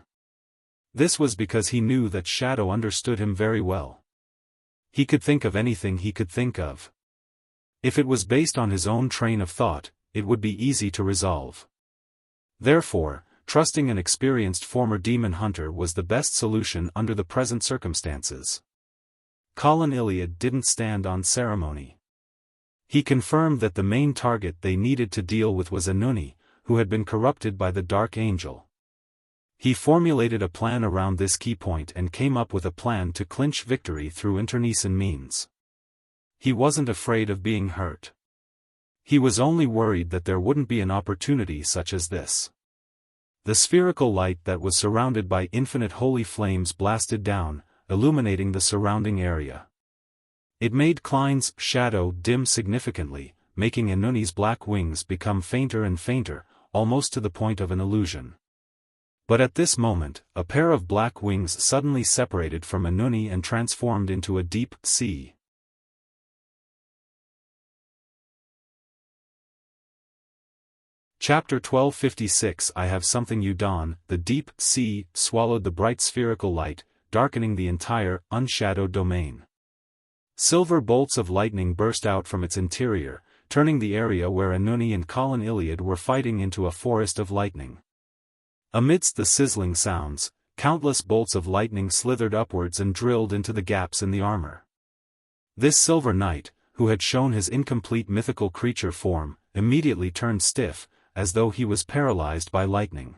This was because he knew that Shadow understood him very well. He could think of anything he could think of. If it was based on his own train of thought, it would be easy to resolve. Therefore, trusting an experienced former demon hunter was the best solution under the present circumstances. Colin Iliad didn't stand on ceremony. He confirmed that the main target they needed to deal with was Anuni, who had been corrupted by the Dark Angel. He formulated a plan around this key point and came up with a plan to clinch victory through internecine means. He wasn't afraid of being hurt. He was only worried that there wouldn't be an opportunity such as this. The spherical light that was surrounded by infinite holy flames blasted down, illuminating the surrounding area. It made Klein's shadow dim significantly, making Anuni's black wings become fainter and fainter, almost to the point of an illusion. But at this moment, a pair of black wings suddenly separated from Anuni and transformed into a deep sea. Chapter 1256 I Have Something You Don. The deep sea swallowed the bright spherical light, darkening the entire unshadowed domain. Silver bolts of lightning burst out from its interior, turning the area where Anuni and Colin Iliad were fighting into a forest of lightning. Amidst the sizzling sounds, countless bolts of lightning slithered upwards and drilled into the gaps in the armor. This silver knight, who had shown his incomplete mythical creature form, immediately turned stiff, as though he was paralyzed by lightning.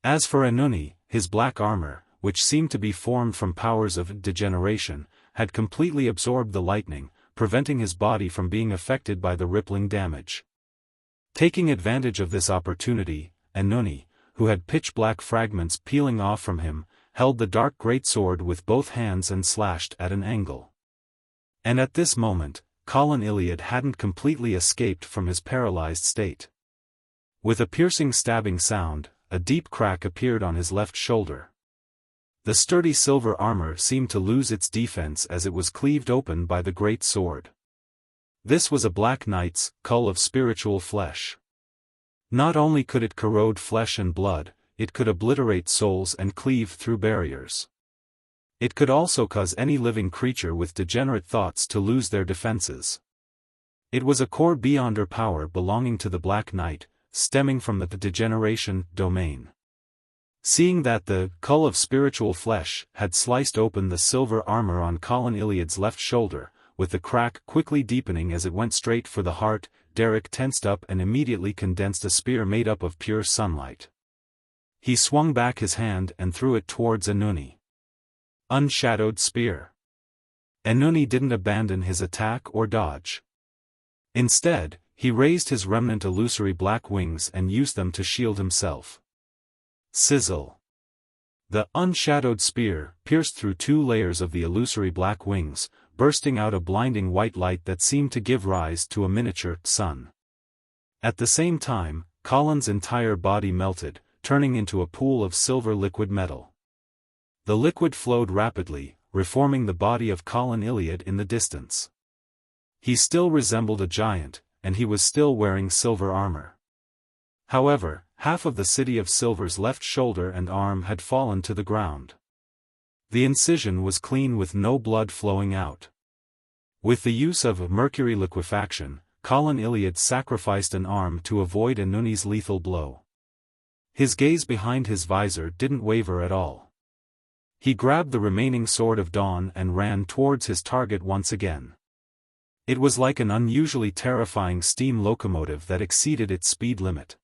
As for Anuni, his black armor, which seemed to be formed from powers of degeneration, had completely absorbed the lightning, preventing his body from being affected by the rippling damage. Taking advantage of this opportunity, Anuni, who had pitch-black fragments peeling off from him, held the dark greatsword with both hands and slashed at an angle. And at this moment, Colin Iliad hadn't completely escaped from his paralyzed state. With a piercing stabbing sound, a deep crack appeared on his left shoulder. The sturdy silver armor seemed to lose its defense as it was cleaved open by the great sword. This was a black knight's cull of spiritual flesh. Not only could it corrode flesh and blood, it could obliterate souls and cleave through barriers. It could also cause any living creature with degenerate thoughts to lose their defenses. It was a core beyonder power belonging to the Black Knight, stemming from the degeneration domain. Seeing that the cull of spiritual flesh had sliced open the silver armor on Colin Iliad's left shoulder, with the crack quickly deepening as it went straight for the heart, Derek tensed up and immediately condensed a spear made up of pure sunlight. He swung back his hand and threw it towards Enuni. Unshadowed spear. Enuni didn't abandon his attack or dodge. Instead, he raised his remnant illusory black wings and used them to shield himself. Sizzle. The unshadowed spear pierced through 2 layers of the illusory black wings, bursting out a blinding white light that seemed to give rise to a miniature sun. At the same time, Colin's entire body melted, turning into a pool of silver liquid metal. The liquid flowed rapidly, reforming the body of Colin Iliad in the distance. He still resembled a giant, and he was still wearing silver armor. However, half of the City of Silver's left shoulder and arm had fallen to the ground. The incision was clean with no blood flowing out. With the use of mercury liquefaction, Colin Iliad sacrificed an arm to avoid Enuni's lethal blow. His gaze behind his visor didn't waver at all. He grabbed the remaining Sword of Dawn and ran towards his target once again. It was like an unusually terrifying steam locomotive that exceeded its speed limit.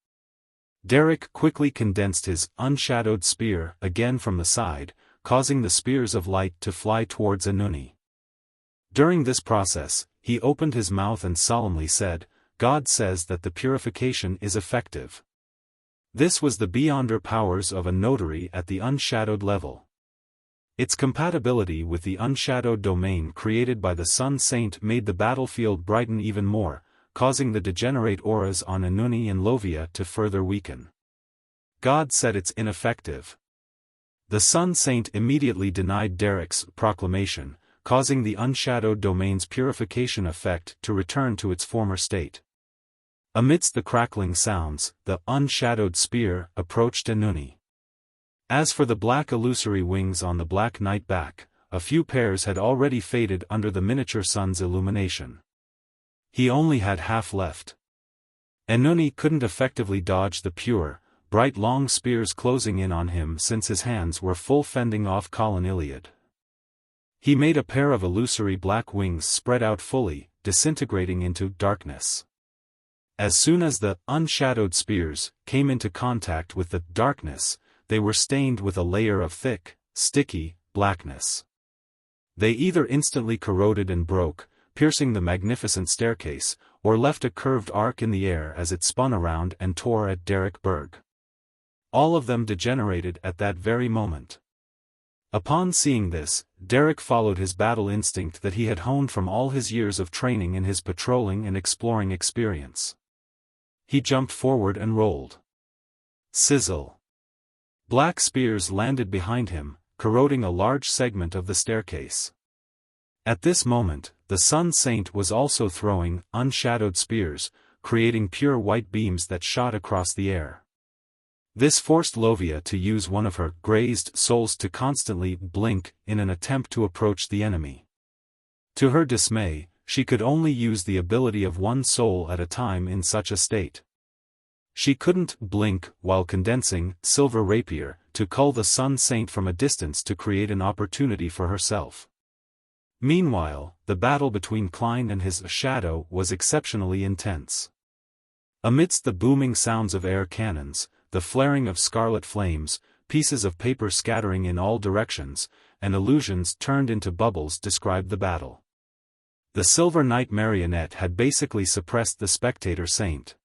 Derek quickly condensed his unshadowed spear again from the side, causing the spears of light to fly towards Enuni. During this process, he opened his mouth and solemnly said, "God says that the purification is effective." This was the beyonder powers of a notary at the unshadowed level. Its compatibility with the unshadowed domain created by the Sun Saint made the battlefield brighten even more, causing the degenerate auras on Enuni and Lovia to further weaken. God said it's ineffective. The Sun Saint immediately denied Derek's proclamation, causing the unshadowed domain's purification effect to return to its former state. Amidst the crackling sounds, the unshadowed spear approached Enuni. As for the black illusory wings on the Black Knight back, a few pairs had already faded under the miniature sun's illumination. He only had half left. Enuni couldn't effectively dodge the pure, bright long spears closing in on him since his hands were full fending off Colin Iliad. He made a pair of illusory black wings spread out fully, disintegrating into darkness. As soon as the unshadowed spears came into contact with the darkness, they were stained with a layer of thick, sticky blackness. They either instantly corroded and broke, piercing the magnificent staircase, or left a curved arc in the air as it spun around and tore at Derek Berg. All of them degenerated at that very moment. Upon seeing this, Derek followed his battle instinct that he had honed from all his years of training in his patrolling and exploring experience. He jumped forward and rolled. Sizzle. Black spears landed behind him, corroding a large segment of the staircase. At this moment, the Sun Saint was also throwing unshadowed spears, creating pure white beams that shot across the air. This forced Lovia to use one of her grazed souls to constantly blink in an attempt to approach the enemy. To her dismay, she could only use the ability of one soul at a time in such a state. She couldn't blink while condensing Silver Rapier to cull the Sun Saint from a distance to create an opportunity for herself. Meanwhile, the battle between Klein and his shadow was exceptionally intense. Amidst the booming sounds of air cannons, the flaring of scarlet flames, pieces of paper scattering in all directions, and illusions turned into bubbles described the battle. The Silver Knight marionette had basically suppressed the spectator saint.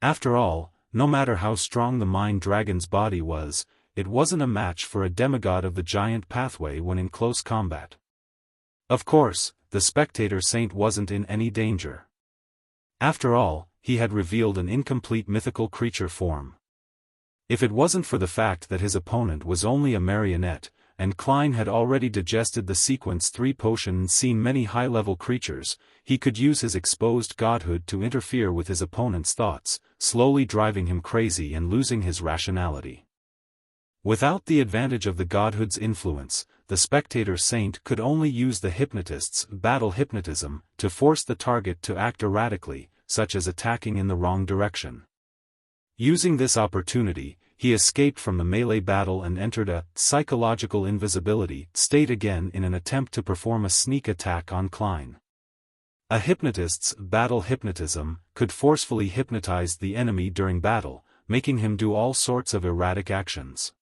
After all, no matter how strong the Mind Dragon's body was, it wasn't a match for a demigod of the giant pathway when in close combat. Of course, the spectator saint wasn't in any danger. After all, he had revealed an incomplete mythical creature form. If it wasn't for the fact that his opponent was only a marionette, and Klein had already digested the Sequence 3 potion and seen many high-level creatures. He could use his exposed godhood to interfere with his opponent's thoughts, slowly driving him crazy and losing his rationality. Without the advantage of the godhood's influence, the spectator saint could only use the hypnotist's battle hypnotism to force the target to act erratically, such as attacking in the wrong direction. Using this opportunity, he escaped from the melee battle and entered a psychological invisibility state again in an attempt to perform a sneak attack on Klein. A hypnotist's battle hypnotism could forcefully hypnotize the enemy during battle, making him do all sorts of erratic actions.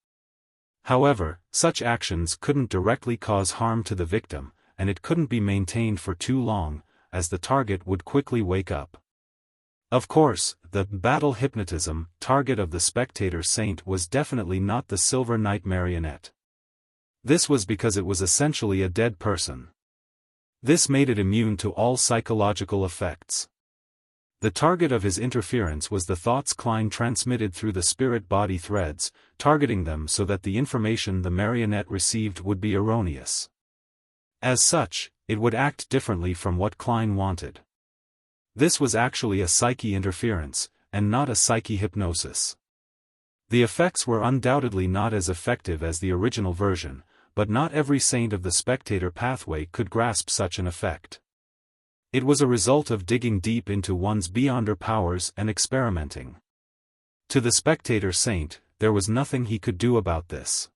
However, such actions couldn't directly cause harm to the victim, and it couldn't be maintained for too long, as the target would quickly wake up. Of course, the battle hypnotism target of the spectator saint was definitely not the Silver Knight marionette. This was because it was essentially a dead person. This made it immune to all psychological effects. The target of his interference was the thoughts Klein transmitted through the spirit-body threads, targeting them so that the information the marionette received would be erroneous. As such, it would act differently from what Klein wanted. This was actually a psyche interference, and not a psyche hypnosis. The effects were undoubtedly not as effective as the original version, but not every saint of the spectator pathway could grasp such an effect. It was a result of digging deep into one's beyonder powers and experimenting. To the spectator saint, there was nothing he could do about this.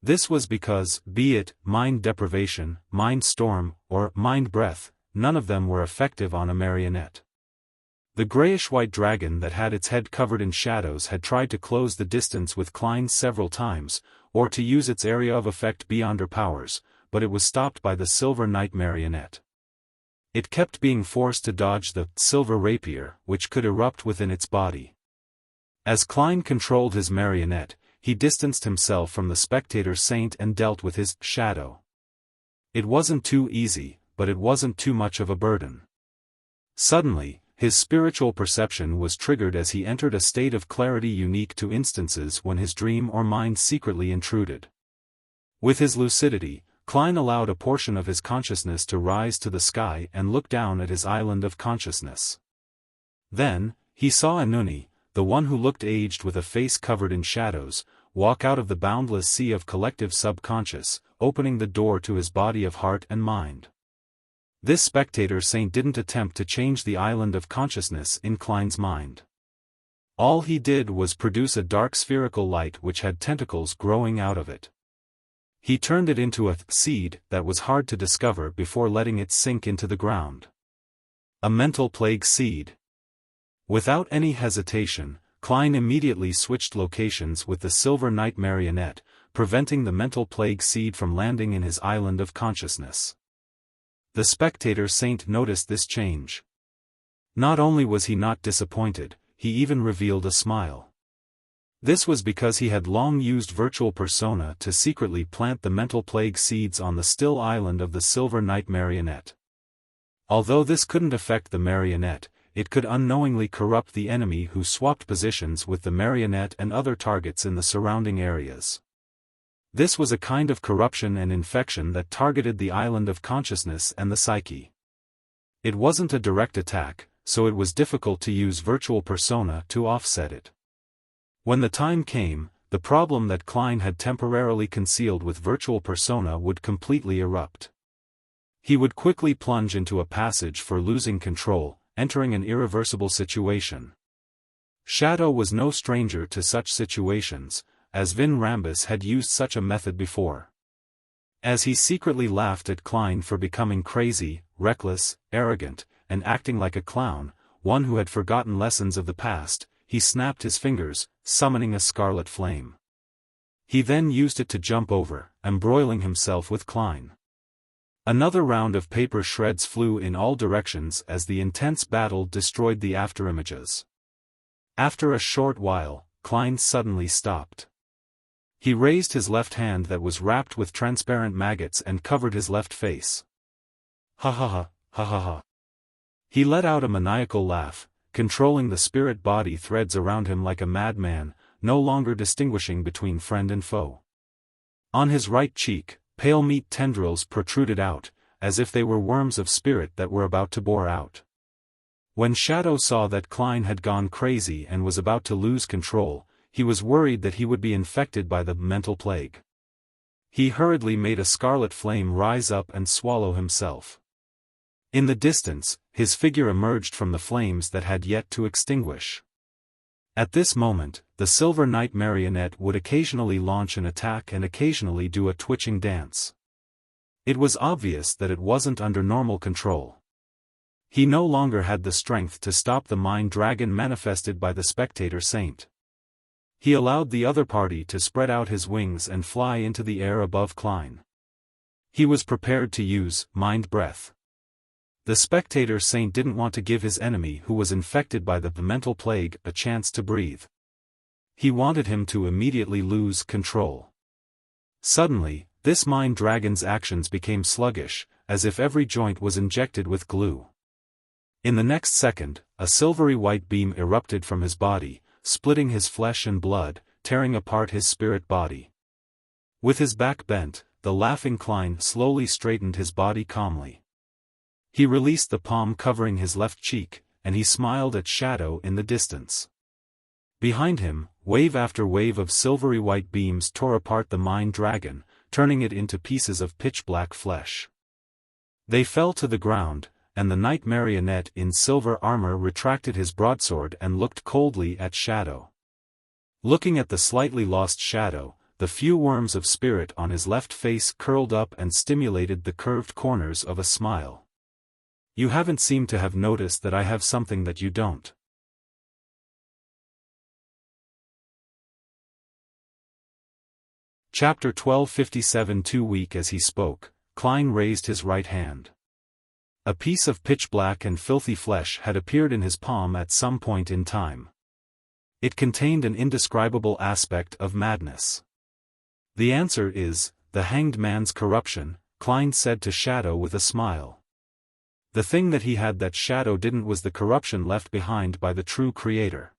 This was because, be it mind deprivation, mind storm, or mind breath, none of them were effective on a marionette. The grayish-white dragon that had its head covered in shadows had tried to close the distance with Klein several times, or to use its area of effect beyonder powers, but it was stopped by the Silver Knight marionette. It kept being forced to dodge the silver rapier, which could erupt within its body. As Klein controlled his marionette, he distanced himself from the spectator saint and dealt with his shadow. It wasn't too easy, but it wasn't too much of a burden. Suddenly, his spiritual perception was triggered as he entered a state of clarity unique to instances when his dream or mind secretly intruded. With his lucidity, Klein allowed a portion of his consciousness to rise to the sky and look down at his island of consciousness. Then, he saw Anuni, the one who looked aged with a face covered in shadows, walk out of the boundless sea of collective subconscious, opening the door to his body of heart and mind. This spectator saint didn't attempt to change the island of consciousness in Klein's mind. All he did was produce a dark spherical light which had tentacles growing out of it. He turned it into a seed that was hard to discover before letting it sink into the ground. A mental plague seed. Without any hesitation, Klein immediately switched locations with the Silver Knight marionette, preventing the mental plague seed from landing in his island of consciousness. The spectator saint noticed this change. Not only was he not disappointed, he even revealed a smile. This was because he had long used virtual persona to secretly plant the mental plague seeds on the still island of the Silver Knight marionette. Although this couldn't affect the marionette, it could unknowingly corrupt the enemy who swapped positions with the marionette and other targets in the surrounding areas. This was a kind of corruption and infection that targeted the island of consciousness and the psyche. It wasn't a direct attack, so it was difficult to use virtual persona to offset it. When the time came, the problem that Klein had temporarily concealed with virtual persona would completely erupt. He would quickly plunge into a passage for losing control, entering an irreversible situation. Shadow was no stranger to such situations, as Vin Rambus had used such a method before. As he secretly laughed at Klein for becoming crazy, reckless, arrogant, and acting like a clown, one who had forgotten lessons of the past, he snapped his fingers, summoning a scarlet flame. He then used it to jump over, embroiling himself with Klein. Another round of paper shreds flew in all directions as the intense battle destroyed the afterimages. After a short while, Klein suddenly stopped. He raised his left hand that was wrapped with transparent maggots and covered his left face. Ha ha ha, ha ha ha. He let out a maniacal laugh, controlling the spirit-body threads around him like a madman, no longer distinguishing between friend and foe. On his right cheek, pale meat tendrils protruded out, as if they were worms of spirit that were about to bore out. When Shadow saw that Klein had gone crazy and was about to lose control, he was worried that he would be infected by the mental plague. He hurriedly made a scarlet flame rise up and swallow himself. In the distance, his figure emerged from the flames that had yet to extinguish. At this moment, the Silver Knight marionette would occasionally launch an attack and occasionally do a twitching dance. It was obvious that it wasn't under normal control. He no longer had the strength to stop the mind dragon manifested by the spectator saint. He allowed the other party to spread out his wings and fly into the air above Klein. He was prepared to use mind breath. The spectator saint didn't want to give his enemy who was infected by the mental plague a chance to breathe. He wanted him to immediately lose control. Suddenly, this mind dragon's actions became sluggish, as if every joint was injected with glue. In the next second, a silvery white beam erupted from his body, splitting his flesh and blood, tearing apart his spirit body. With his back bent, the laughing Klein slowly straightened his body calmly. He released the palm covering his left cheek, and he smiled at Shadow in the distance. Behind him, wave after wave of silvery white beams tore apart the mind dragon, turning it into pieces of pitch-black flesh. They fell to the ground, and the knight marionette in silver armor retracted his broadsword and looked coldly at Shadow. Looking at the slightly lost Shadow, the few worms of spirit on his left face curled up and stimulated the curved corners of a smile. You haven't seemed to have noticed that I have something that you don't. Chapter 1257. Too weak. As he spoke, Klein raised his right hand. A piece of pitch-black and filthy flesh had appeared in his palm at some point in time. It contained an indescribable aspect of madness. The answer is, the hanged man's corruption, Klein said to Shadow with a smile. The thing that he had that Shadow didn't was the corruption left behind by the true creator.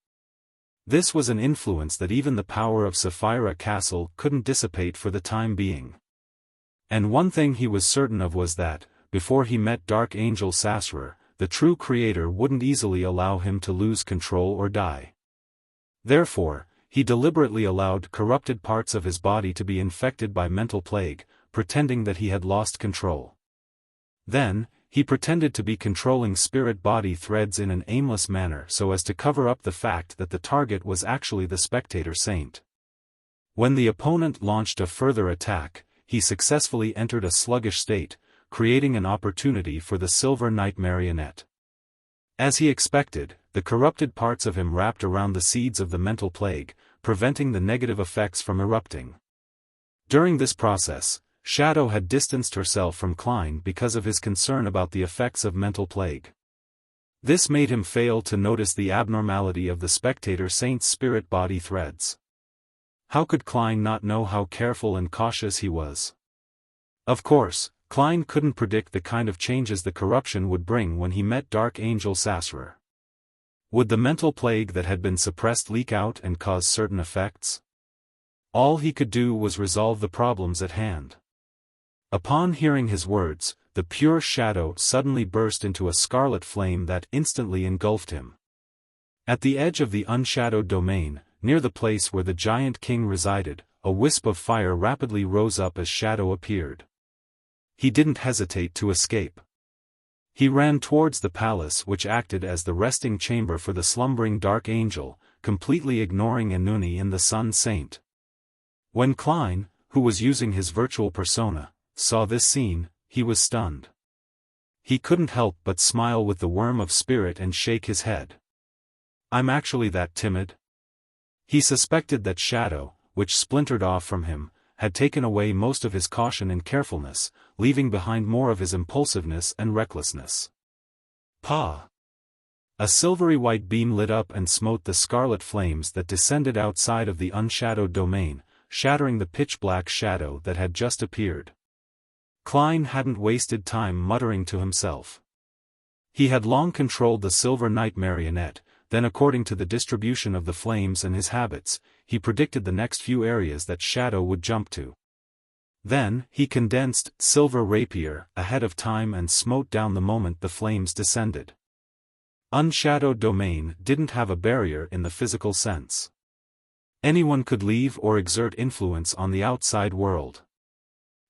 This was an influence that even the power of Sapphira Castle couldn't dissipate for the time being. And one thing he was certain of was that, before he met Dark Angel Sassurer, the true creator wouldn't easily allow him to lose control or die. Therefore, he deliberately allowed corrupted parts of his body to be infected by mental plague, pretending that he had lost control. Then, he pretended to be controlling spirit body threads in an aimless manner so as to cover up the fact that the target was actually the spectator saint. When the opponent launched a further attack, he successfully entered a sluggish state, creating an opportunity for the Silver Knight marionette. As he expected, the corrupted parts of him wrapped around the seeds of the mental plague, preventing the negative effects from erupting. During this process, Shadow had distanced herself from Klein because of his concern about the effects of mental plague. This made him fail to notice the abnormality of the spectator saint's spirit body threads. How could Klein not know how careful and cautious he was? Of course, Klein couldn't predict the kind of changes the corruption would bring when he met Dark Angel Sassurer. Would the mental plague that had been suppressed leak out and cause certain effects? All he could do was resolve the problems at hand. Upon hearing his words, the pure Shadow suddenly burst into a scarlet flame that instantly engulfed him. At the edge of the unshadowed domain, near the place where the giant king resided, a wisp of fire rapidly rose up as Shadow appeared. He didn't hesitate to escape. He ran towards the palace which acted as the resting chamber for the slumbering Dark Angel, completely ignoring Enuni and the Sun Saint. When Klein, who was using his virtual persona, saw this scene, he was stunned. He couldn't help but smile with the worm of spirit and shake his head. I'm actually that timid? He suspected that Shadow, which splintered off from him, had taken away most of his caution and carefulness, leaving behind more of his impulsiveness and recklessness. Pa! A silvery white beam lit up and smote the scarlet flames that descended outside of the unshadowed domain, shattering the pitch-black shadow that had just appeared. Klein hadn't wasted time muttering to himself. He had long controlled the Silver Knight marionette, then according to the distribution of the flames and his habits, he predicted the next few areas that Shadow would jump to. Then, he condensed silver rapier ahead of time and smote down the moment the flames descended. Unshadowed domain didn't have a barrier in the physical sense. Anyone could leave or exert influence on the outside world.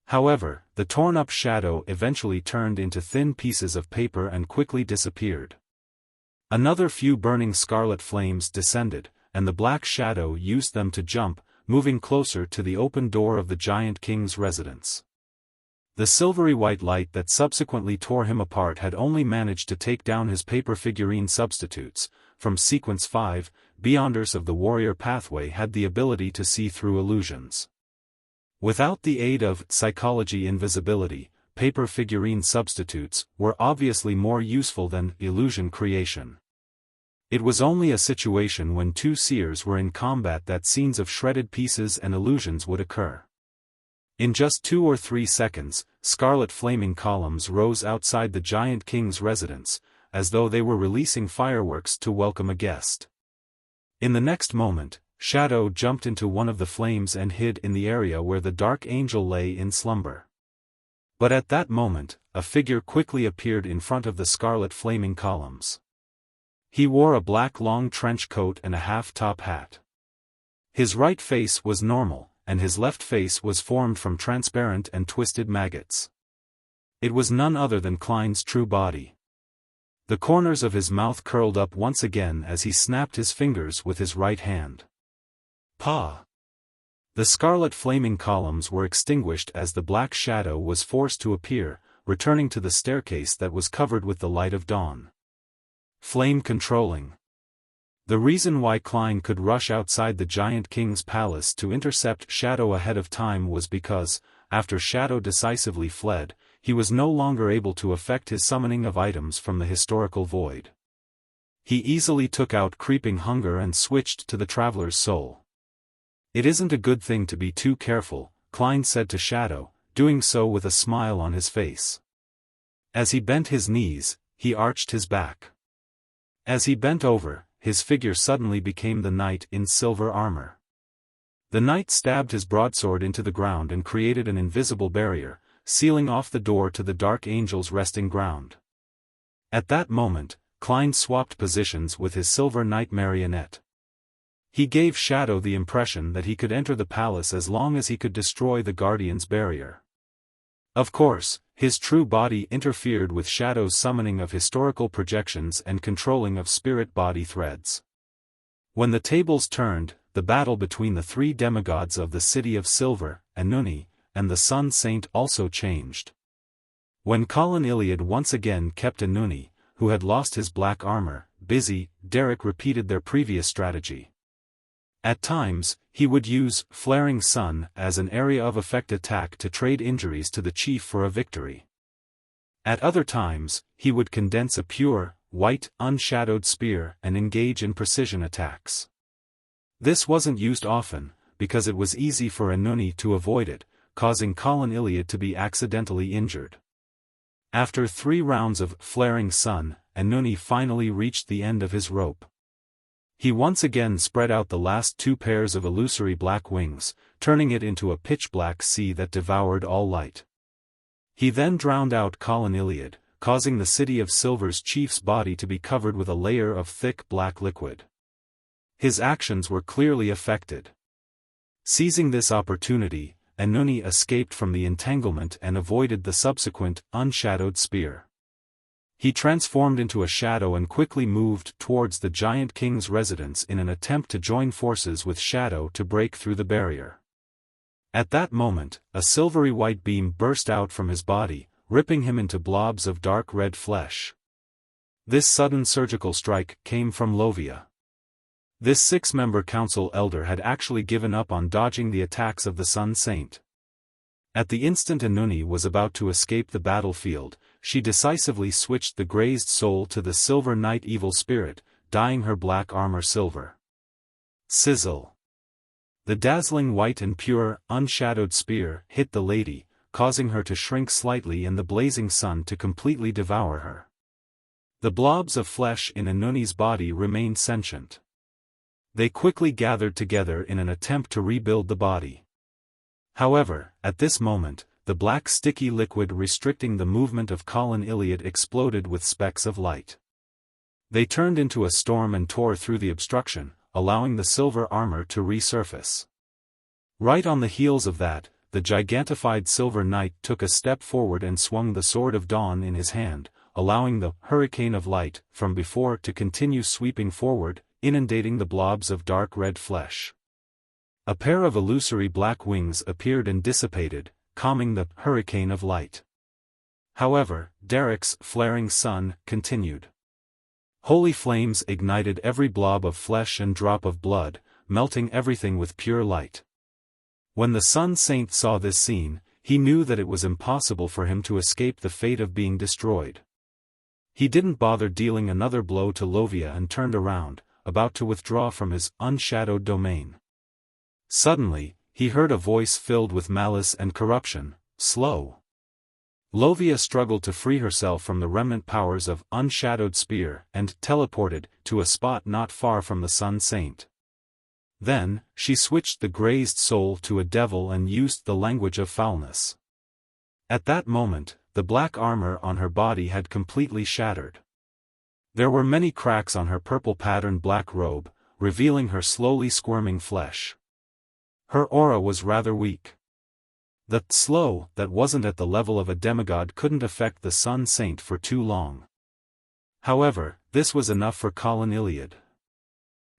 However, the torn-up shadow eventually turned into thin pieces of paper and quickly disappeared. Another few burning scarlet flames descended, and the black shadow used them to jump, moving closer to the open door of the giant king's residence. The silvery white light that subsequently tore him apart had only managed to take down his paper figurine substitutes. From Sequence 5, Beyonders of the Warrior Pathway had the ability to see through illusions. Without the aid of psychology invisibility, paper figurine substitutes were obviously more useful than illusion creation. It was only a situation when two seers were in combat that scenes of shredded pieces and illusions would occur. In just 2 or 3 seconds, scarlet flaming columns rose outside the giant king's residence, as though they were releasing fireworks to welcome a guest. In the next moment, Shadow jumped into one of the flames and hid in the area where the dark angel lay in slumber. But at that moment, a figure quickly appeared in front of the scarlet flaming columns. He wore a black long trench coat and a half-top hat. His right face was normal, and his left face was formed from transparent and twisted maggots. It was none other than Klein's true body. The corners of his mouth curled up once again as he snapped his fingers with his right hand. Pa! The scarlet flaming columns were extinguished as the black shadow was forced to appear, returning to the staircase that was covered with the light of dawn. Flame controlling. The reason why Klein could rush outside the giant king's palace to intercept Shadow ahead of time was because, after Shadow decisively fled, he was no longer able to effect his summoning of items from the historical void. He easily took out creeping hunger and switched to the traveler's soul. It isn't a good thing to be too careful, Klein said to Shadow, doing so with a smile on his face. As he bent his knees, he arched his back. As he bent over, his figure suddenly became the knight in silver armor. The knight stabbed his broadsword into the ground and created an invisible barrier, sealing off the door to the dark angel's resting ground. At that moment, Klein swapped positions with his silver knight marionette. He gave Shadow the impression that he could enter the palace as long as he could destroy the Guardian's barrier. Of course, his true body interfered with Shadow's summoning of historical projections and controlling of spirit body threads. When the tables turned, the battle between the 3 demigods of the City of Silver, Anuni, and the Sun Saint also changed. When Colin Iliad once again kept Anuni, who had lost his black armor, busy, Derek repeated their previous strategy. At times, he would use Flaring Sun as an area of effect attack to trade injuries to the chief for a victory. At other times, he would condense a pure, white, unshadowed spear and engage in precision attacks. This wasn't used often, because it was easy for Anuni to avoid it, causing Colin Iliad to be accidentally injured. After 3 rounds of Flaring Sun, Anuni finally reached the end of his rope. He once again spread out the last 2 pairs of illusory black wings, turning it into a pitch-black sea that devoured all light. He then drowned out Colin Iliad, causing the City of Silver's chief's body to be covered with a layer of thick black liquid. His actions were clearly affected. Seizing this opportunity, Anuni escaped from the entanglement and avoided the subsequent, unshadowed spear. He transformed into a shadow and quickly moved towards the giant king's residence in an attempt to join forces with Shadow to break through the barrier. At that moment, a silvery white beam burst out from his body, ripping him into blobs of dark red flesh. This sudden surgical strike came from Lovia. This 6-member council elder had actually given up on dodging the attacks of the Sun Saint. At the instant Anuni was about to escape the battlefield, she decisively switched the grazed soul to the Silver Knight evil spirit, dyeing her black armor silver. Sizzle! The dazzling white and pure, unshadowed spear hit the lady, causing her to shrink slightly and the blazing sun to completely devour her. The blobs of flesh in Anuni's body remained sentient. They quickly gathered together in an attempt to rebuild the body. However, at this moment, the black sticky liquid restricting the movement of Colin Iliad exploded with specks of light. They turned into a storm and tore through the obstruction, allowing the silver armor to resurface. Right on the heels of that, the gigantified Silver Knight took a step forward and swung the Sword of Dawn in his hand, allowing the hurricane of light from before to continue sweeping forward, inundating the blobs of dark red flesh. A pair of illusory black wings appeared and dissipated, calming the hurricane of light. However, Derek's flaring sun continued. Holy flames ignited every blob of flesh and drop of blood, melting everything with pure light. When the Sun Saint saw this scene, he knew that it was impossible for him to escape the fate of being destroyed. He didn't bother dealing another blow to Lovia and turned around, about to withdraw from his unshadowed domain. Suddenly, he heard a voice filled with malice and corruption, "Slow." Lovia struggled to free herself from the remnant powers of Unshadowed Spear and teleported to a spot not far from the Sun Saint. Then, she switched the grazed soul to a devil and used the language of foulness. At that moment, the black armor on her body had completely shattered. There were many cracks on her purple-patterned black robe, revealing her slowly squirming flesh. Her aura was rather weak. The slow that wasn't at the level of a demigod couldn't affect the Sun Saint for too long. However, this was enough for Colin Iliad.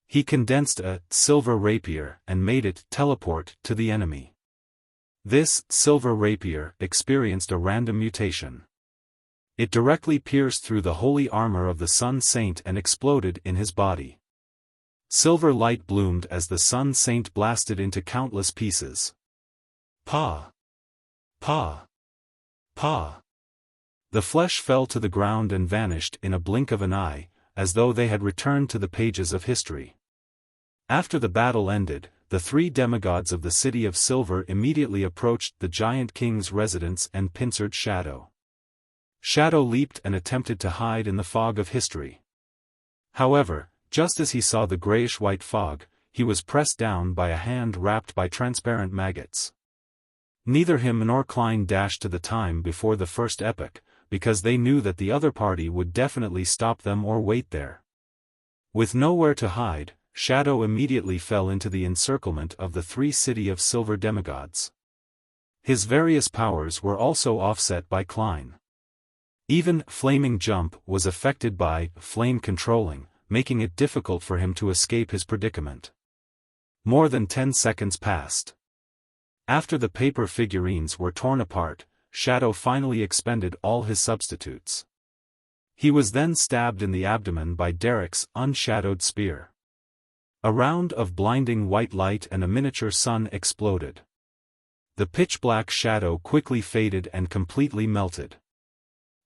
He condensed a silver rapier and made it teleport to the enemy. This silver rapier experienced a random mutation. It directly pierced through the holy armor of the Sun Saint and exploded in his body. Silver light bloomed as the Sun Saint blasted into countless pieces. Pa! Pa! Pa! The flesh fell to the ground and vanished in a blink of an eye, as though they had returned to the pages of history. After the battle ended, the three demigods of the City of Silver immediately approached the Giant King's residence and pincered Shadow. Shadow leaped and attempted to hide in the fog of history. However, just as he saw the grayish-white fog, he was pressed down by a hand wrapped by transparent maggots. Neither him nor Klein dashed to the time before the first epoch, because they knew that the other party would definitely stop them or wait there. With nowhere to hide, Shadow immediately fell into the encirclement of the three City of Silver demigods. His various powers were also offset by Klein. Even Flaming Jump was affected by flame controlling, making it difficult for him to escape his predicament. More than 10 seconds passed. After the paper figurines were torn apart, Shadow finally expended all his substitutes. He was then stabbed in the abdomen by Derek's unshadowed spear. A round of blinding white light and a miniature sun exploded. The pitch-black shadow quickly faded and completely melted.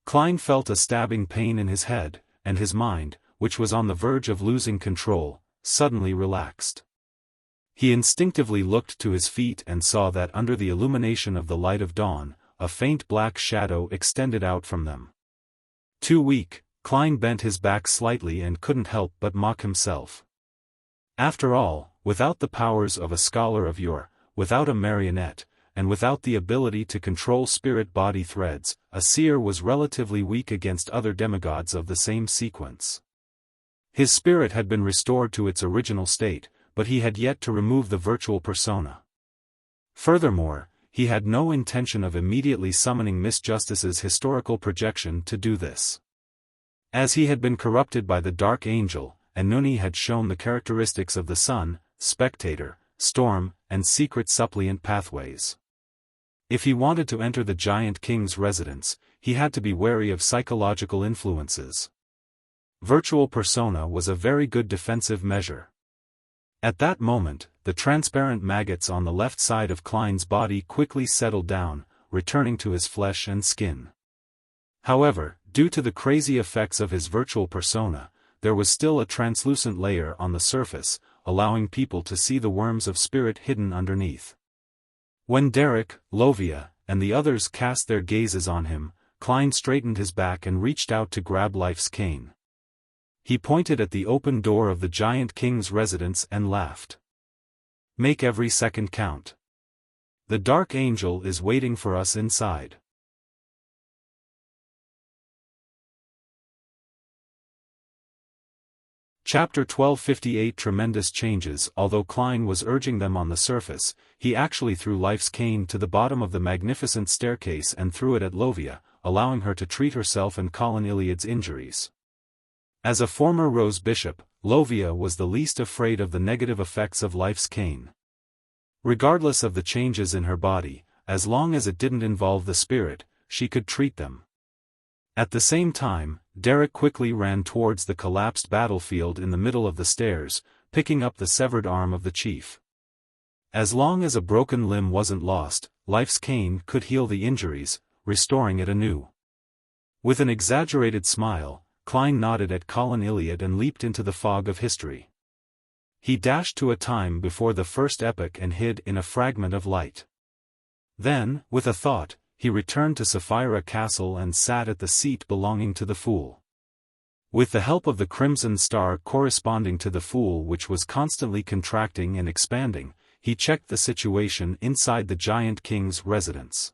Klein felt a stabbing pain in his head, and his mind, which was on the verge of losing control, suddenly relaxed. He instinctively looked to his feet and saw that under the illumination of the light of dawn, a faint black shadow extended out from them. Too weak, Klein bent his back slightly and couldn't help but mock himself. After all, without the powers of a scholar of yore, without a marionette, and without the ability to control spirit-body threads, a seer was relatively weak against other demigods of the same sequence. His spirit had been restored to its original state, but he had yet to remove the virtual persona. Furthermore, he had no intention of immediately summoning Miss Justice's historical projection to do this. As he had been corrupted by the Dark Angel, and Nuni had shown the characteristics of the Sun, Spectator, Storm, and Secret Suppliant pathways. If he wanted to enter the Giant King's residence, he had to be wary of psychological influences. Virtual persona was a very good defensive measure. At that moment, the transparent maggots on the left side of Klein's body quickly settled down, returning to his flesh and skin. However, due to the crazy effects of his virtual persona, there was still a translucent layer on the surface, allowing people to see the worms of spirit hidden underneath. When Derek, Lovia, and the others cast their gazes on him, Klein straightened his back and reached out to grab Life's cane. He pointed at the open door of the Giant King's residence and laughed. "Make every second count. The Dark Angel is waiting for us inside. Chapter 1258 Tremendous Changes. Although Klein was urging them on the surface, he actually threw Life's cane to the bottom of the magnificent staircase and threw it at Lovia, allowing her to treat herself and Colin Iliad's injuries. As a former Rose Bishop, Lovia was the least afraid of the negative effects of Life's cane. Regardless of the changes in her body, as long as it didn't involve the spirit, she could treat them. At the same time, Derek quickly ran towards the collapsed battlefield in the middle of the stairs, picking up the severed arm of the chief. As long as a broken limb wasn't lost, Life's cane could heal the injuries, restoring it anew. With an exaggerated smile, Klein nodded at Colin Iliad and leaped into the fog of history. He dashed to a time before the first epoch and hid in a fragment of light. Then, with a thought, he returned to Sapphira Castle and sat at the seat belonging to the Fool. With the help of the crimson star corresponding to the Fool, which was constantly contracting and expanding, he checked the situation inside the Giant King's residence.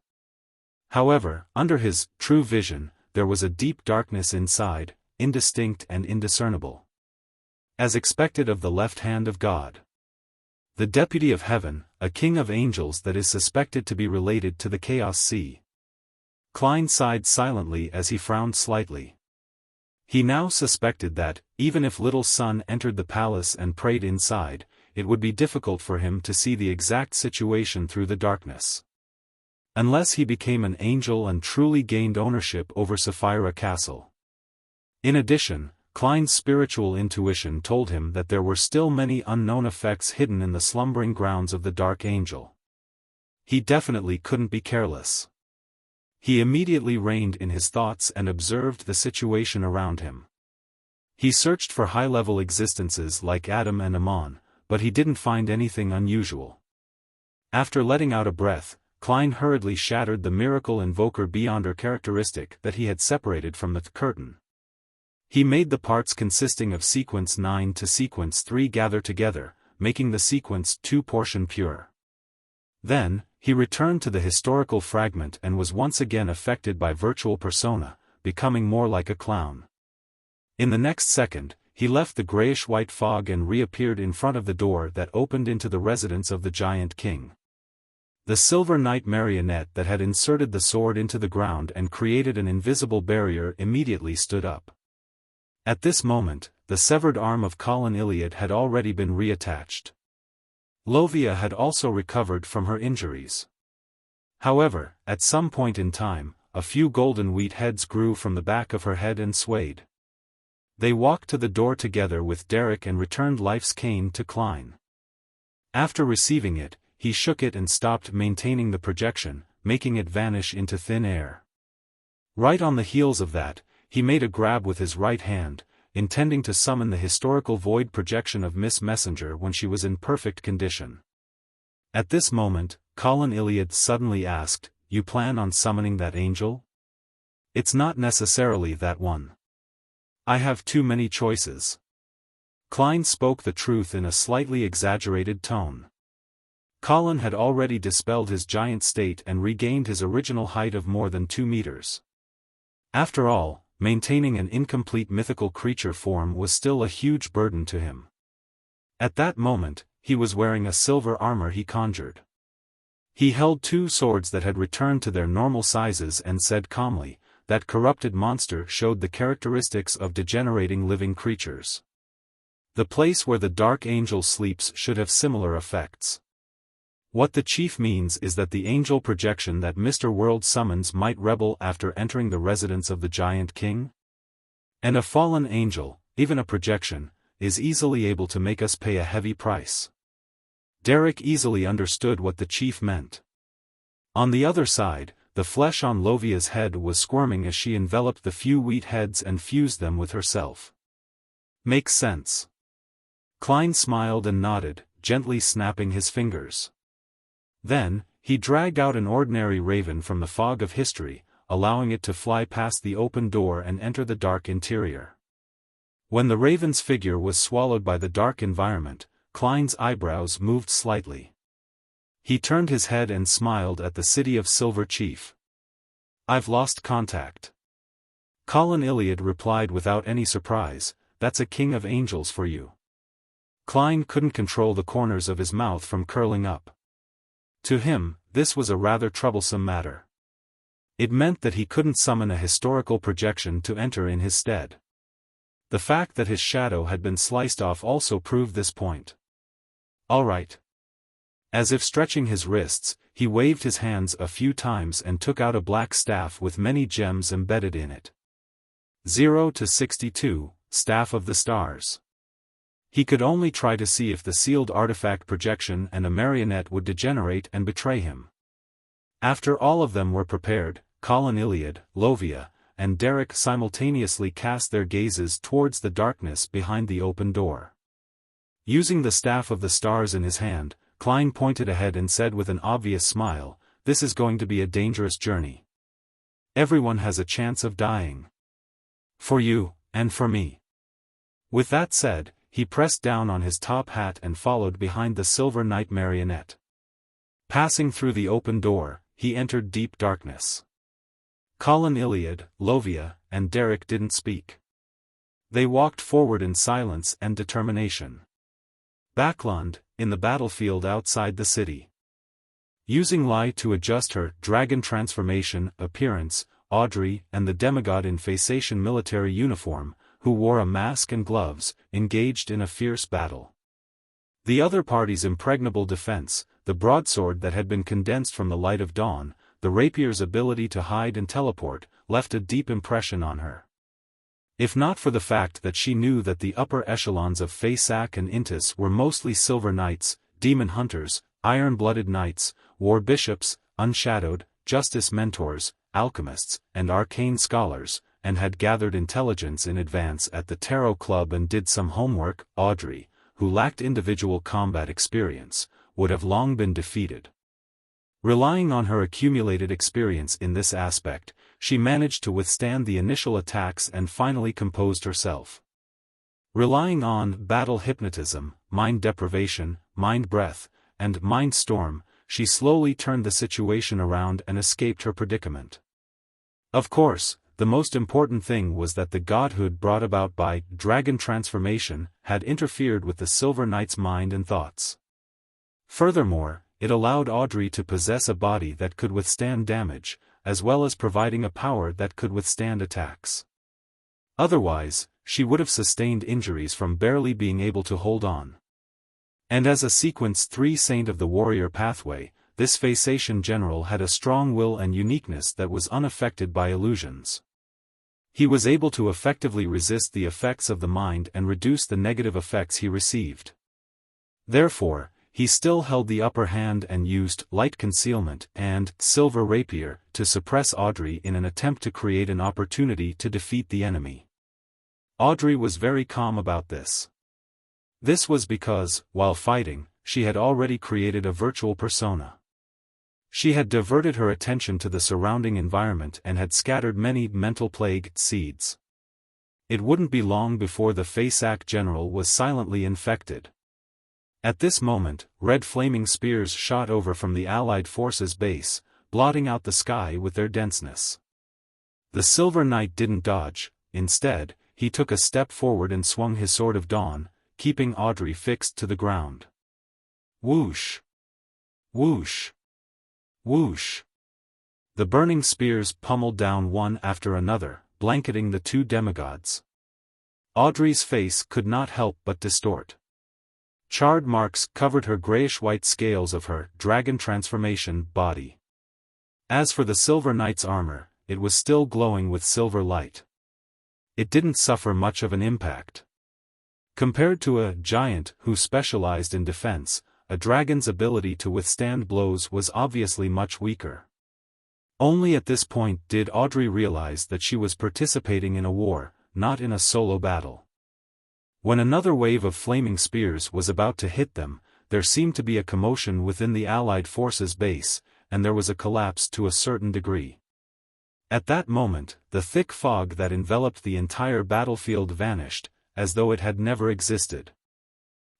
However, under his true vision, there was a deep darkness inside, indistinct and indiscernible. As expected of the left hand of God. The Deputy of Heaven, a king of angels that is suspected to be related to the Chaos Sea. Klein sighed silently as he frowned slightly. He now suspected that, even if Little Sun entered the palace and prayed inside, it would be difficult for him to see the exact situation through the darkness. Unless he became an angel and truly gained ownership over Sapphira Castle. In addition, Klein's spiritual intuition told him that there were still many unknown effects hidden in the slumbering grounds of the Dark Angel. He definitely couldn't be careless. He immediately reined in his thoughts and observed the situation around him. He searched for high-level existences like Adam and Amon, but he didn't find anything unusual. After letting out a breath, Klein hurriedly shattered the Miracle Invoker Beyonder characteristic that he had separated from the curtain. He made the parts consisting of sequence 9 to sequence 3 gather together, making the sequence 2 portion pure. Then, he returned to the historical fragment and was once again affected by virtual persona, becoming more like a clown. In the next second, he left the grayish-white fog and reappeared in front of the door that opened into the residence of the Giant King. The Silver Knight marionette that had inserted the sword into the ground and created an invisible barrier immediately stood up. At this moment, the severed arm of Colin Iliad had already been reattached. Lovia had also recovered from her injuries. However, at some point in time, a few golden wheat heads grew from the back of her head and swayed. They walked to the door together with Derek and returned Life's cane to Klein. After receiving it, he shook it and stopped maintaining the projection, making it vanish into thin air. Right on the heels of that, he made a grab with his right hand, intending to summon the historical void projection of Miss Messenger when she was in perfect condition. At this moment, Colin Iliad suddenly asked, "You plan on summoning that angel?" "It's not necessarily that one. I have too many choices." Klein spoke the truth in a slightly exaggerated tone. Colin had already dispelled his giant state and regained his original height of more than 2 meters. After all, maintaining an incomplete mythical creature form was still a huge burden to him. At that moment, he was wearing a silver armor he conjured. He held 2 swords that had returned to their normal sizes and said calmly, "That corrupted monster showed the characteristics of degenerating living creatures. The place where the Dark Angel sleeps should have similar effects. What the chief means is that the angel projection that Mr. World summons might rebel after entering the residence of the Giant King? And a fallen angel, even a projection, is easily able to make us pay a heavy price." Derek easily understood what the chief meant. On the other side, the flesh on Lovia's head was squirming as she enveloped the few wheat heads and fused them with herself. "Makes sense." Klein smiled and nodded, gently snapping his fingers. Then, he dragged out an ordinary raven from the fog of history, allowing it to fly past the open door and enter the dark interior. When the raven's figure was swallowed by the dark environment, Klein's eyebrows moved slightly. He turned his head and smiled at the City of Silver chief. "I've lost contact." Colin Iliad replied without any surprise, "That's a king of angels for you." Klein couldn't control the corners of his mouth from curling up. To him, this was a rather troublesome matter. It meant that he couldn't summon a historical projection to enter in his stead. The fact that his shadow had been sliced off also proved this point. "All right." As if stretching his wrists, he waved his hands a few times and took out a black staff with many gems embedded in it. 0 to 62, Staff of the Stars. He could only try to see if the sealed artifact projection and a marionette would degenerate and betray him. After all of them were prepared, Colin Iliad, Lovia, and Derek simultaneously cast their gazes towards the darkness behind the open door. Using the Staff of the Stars in his hand, Klein pointed ahead and said with an obvious smile, "This is going to be a dangerous journey. Everyone has a chance of dying. For you, and for me." With that said, he pressed down on his top hat and followed behind the Silver Knight marionette. Passing through the open door, he entered deep darkness. Colin Iliad, Lovia, and Derek didn't speak. They walked forward in silence and determination. Backlund, in the battlefield outside the city. Using Lai to adjust her dragon transformation appearance, Audrey and the demigod in Faceation military uniform, who wore a mask and gloves, engaged in a fierce battle. The other party's impregnable defense, the broadsword that had been condensed from the light of dawn, the rapier's ability to hide and teleport, left a deep impression on her. If not for the fact that she knew that the upper echelons of Faceak and Intis were mostly Silver Knights, Demon Hunters, Iron-Blooded Knights, War Bishops, Unshadowed, Justice Mentors, Alchemists, and Arcane Scholars, and had gathered intelligence in advance at the Tarot Club and did some homework, Audrey, who lacked individual combat experience, would have long been defeated. Relying on her accumulated experience in this aspect, she managed to withstand the initial attacks and finally composed herself. Relying on battle hypnotism, mind deprivation, mind breath, and mind storm, she slowly turned the situation around and escaped her predicament. Of course, the most important thing was that the godhood brought about by dragon transformation had interfered with the Silver Knight's mind and thoughts. Furthermore, it allowed Audrey to possess a body that could withstand damage, as well as providing a power that could withstand attacks. Otherwise, she would have sustained injuries from barely being able to hold on. And as a Sequence 3 Saint of the Warrior pathway, this Faceation general had a strong will and uniqueness that was unaffected by illusions. He was able to effectively resist the effects of the mind and reduce the negative effects he received. Therefore, he still held the upper hand and used light concealment and silver rapier to suppress Audrey in an attempt to create an opportunity to defeat the enemy. Audrey was very calm about this. This was because, while fighting, she had already created a virtual persona. She had diverted her attention to the surrounding environment and had scattered many mental plague seeds. It wouldn't be long before the Faceak general was silently infected. At this moment, red flaming spears shot over from the Allied forces' base, blotting out the sky with their denseness. The Silver Knight didn't dodge, instead, he took a step forward and swung his Sword of Dawn, keeping Audrey fixed to the ground. Whoosh! Whoosh! Whoosh! The burning spears pummeled down one after another, blanketing the two demigods. Audrey's face could not help but distort. Charred marks covered her grayish-white scales of her dragon transformation body. As for the Silver Knight's armor, it was still glowing with silver light. It didn't suffer much of an impact. Compared to a giant who specialized in defense, a dragon's ability to withstand blows was obviously much weaker. Only at this point did Audrey realize that she was participating in a war, not in a solo battle. When another wave of flaming spears was about to hit them, there seemed to be a commotion within the Allied forces' base, and there was a collapse to a certain degree. At that moment, the thick fog that enveloped the entire battlefield vanished, as though it had never existed.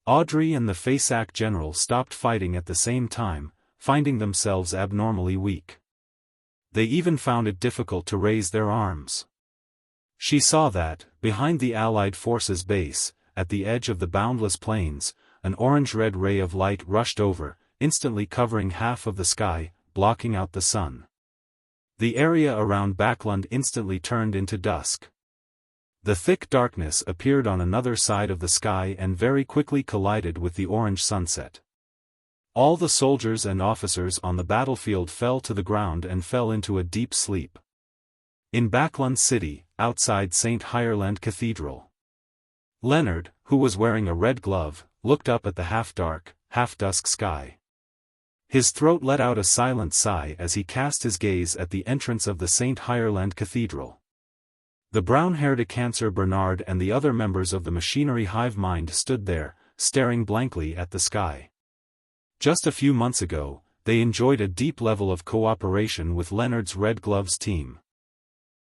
Audrey and the Faceak general stopped fighting at the same time, finding themselves abnormally weak. They even found it difficult to raise their arms. She saw that, behind the Allied forces' base, at the edge of the boundless plains, an orange-red ray of light rushed over, instantly covering half of the sky, blocking out the sun. The area around Backlund instantly turned into dusk. The thick darkness appeared on another side of the sky and very quickly collided with the orange sunset. All the soldiers and officers on the battlefield fell to the ground and fell into a deep sleep. In Backlund city, outside St. Hierland Cathedral, Leonard, who was wearing a red glove, looked up at the half-dark, half-dusk sky. His throat let out a silent sigh as he cast his gaze at the entrance of the St. Hierland Cathedral. The brown-haired Cancer Bernard and the other members of the machinery hive mind stood there, staring blankly at the sky. Just a few months ago, they enjoyed a deep level of cooperation with Leonard's Red Gloves team.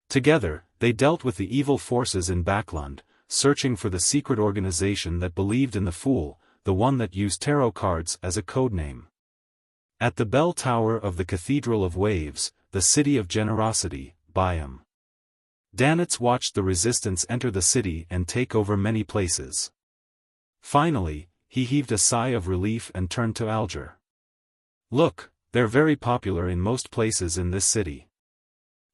Together, they dealt with the evil forces in Backlund, searching for the secret organization that believed in the Fool, the one that used tarot cards as a codename. At the bell tower of the Cathedral of Waves, the city of generosity, Byam, Danitz watched the resistance enter the city and take over many places. Finally, he heaved a sigh of relief and turned to Alger. "Look, they're very popular in most places in this city."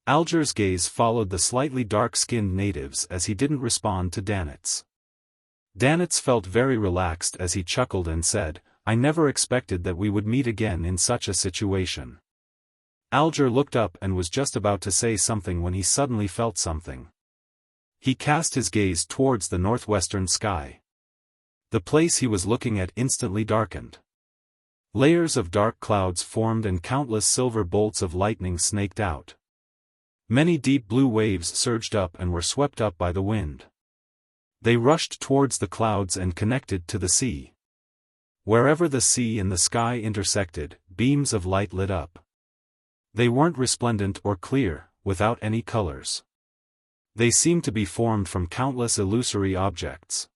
Alger's gaze followed the slightly dark-skinned natives as he didn't respond to Danitz. Danitz felt very relaxed as he chuckled and said, "I never expected that we would meet again in such a situation." Alger looked up and was just about to say something when he suddenly felt something. He cast his gaze towards the northwestern sky. The place he was looking at instantly darkened. Layers of dark clouds formed and countless silver bolts of lightning snaked out. Many deep blue waves surged up and were swept up by the wind. They rushed towards the clouds and connected to the sea. Wherever the sea and the sky intersected, beams of light lit up. They weren't resplendent or clear, without any colors. They seemed to be formed from countless illusory objects.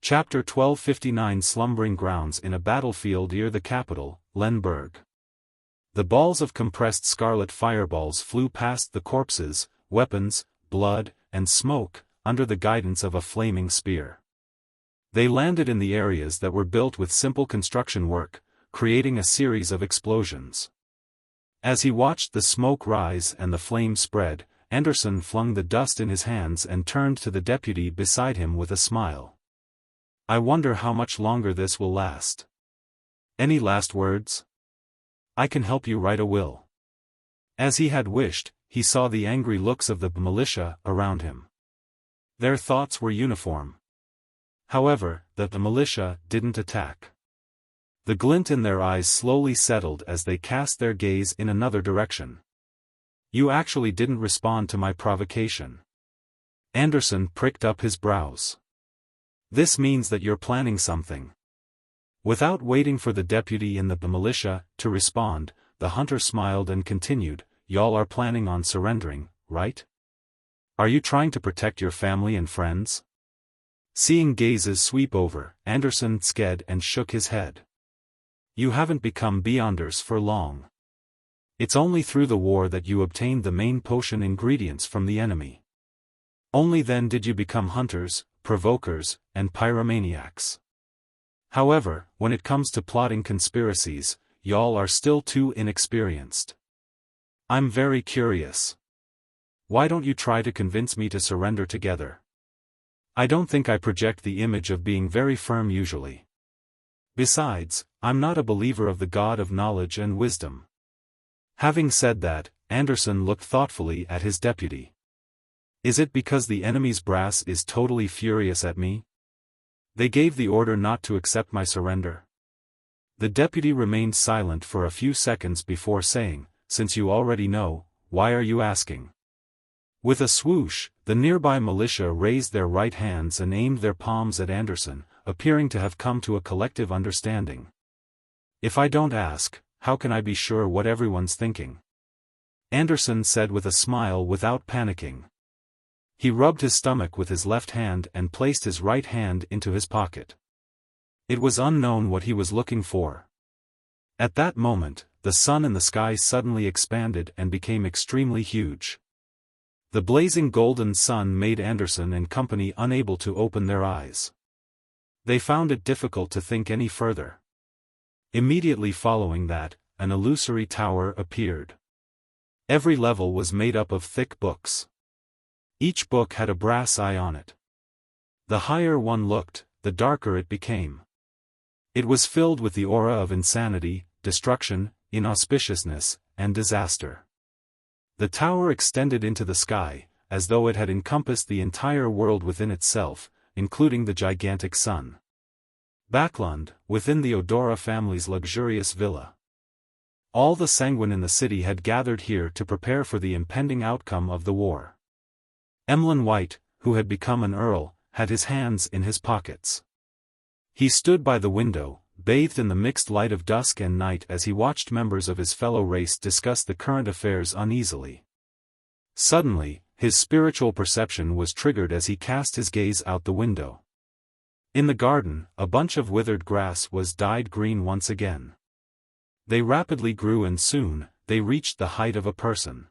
Chapter 1259 Slumbering Grounds in a battlefield near the capital, Lemberg. The balls of compressed scarlet fireballs flew past the corpses, weapons, blood, and smoke, under the guidance of a flaming spear. They landed in the areas that were built with simple construction work, creating a series of explosions. As he watched the smoke rise and the flame spread, Anderson flung the dust in his hands and turned to the deputy beside him with a smile. "I wonder how much longer this will last. Any last words? I can help you write a will." As he had wished, he saw the angry looks of the militia around him. Their thoughts were uniform. However, the militia didn't attack. The glint in their eyes slowly settled as they cast their gaze in another direction. "You actually didn't respond to my provocation." Anderson pricked up his brows. "This means that you're planning something." Without waiting for the deputy in the militia to respond, the hunter smiled and continued, "Y'all are planning on surrendering, right? Are you trying to protect your family and friends?" Seeing gazes sweep over, Anderson sked and shook his head. "You haven't become Beyonders for long. It's only through the war that you obtained the main potion ingredients from the enemy. Only then did you become hunters, provokers, and pyromaniacs. However, when it comes to plotting conspiracies, y'all are still too inexperienced. I'm very curious. Why don't you try to convince me to surrender together? I don't think I project the image of being very firm usually. Besides, I'm not a believer of the God of knowledge and wisdom." Having said that, Anderson looked thoughtfully at his deputy. "Is it because the enemy's brass is totally furious at me? They gave the order not to accept my surrender?" The deputy remained silent for a few seconds before saying, "Since you already know, why are you asking?" With a swoosh, the nearby militia raised their right hands and aimed their palms at Anderson, appearing to have come to a collective understanding. "If I don't ask, how can I be sure what everyone's thinking?" Anderson said with a smile without panicking. He rubbed his stomach with his left hand and placed his right hand into his pocket. It was unknown what he was looking for. At that moment, the sun in the sky suddenly expanded and became extremely huge. The blazing golden sun made Anderson and company unable to open their eyes. They found it difficult to think any further. Immediately following that, an illusory tower appeared. Every level was made up of thick books. Each book had a brass eye on it. The higher one looked, the darker it became. It was filled with the aura of insanity, destruction, inauspiciousness, and disaster. The tower extended into the sky, as though it had encompassed the entire world within itself, including the gigantic sun. Backlund, within the Odora family's luxurious villa. All the sanguine in the city had gathered here to prepare for the impending outcome of the war. Emlyn White, who had become an earl, had his hands in his pockets. He stood by the window, bathed in the mixed light of dusk and night as he watched members of his fellow race discuss the current affairs uneasily. Suddenly, his spiritual perception was triggered as he cast his gaze out the window. In the garden, a bunch of withered grass was dyed green once again. They rapidly grew and soon, they reached the height of a person.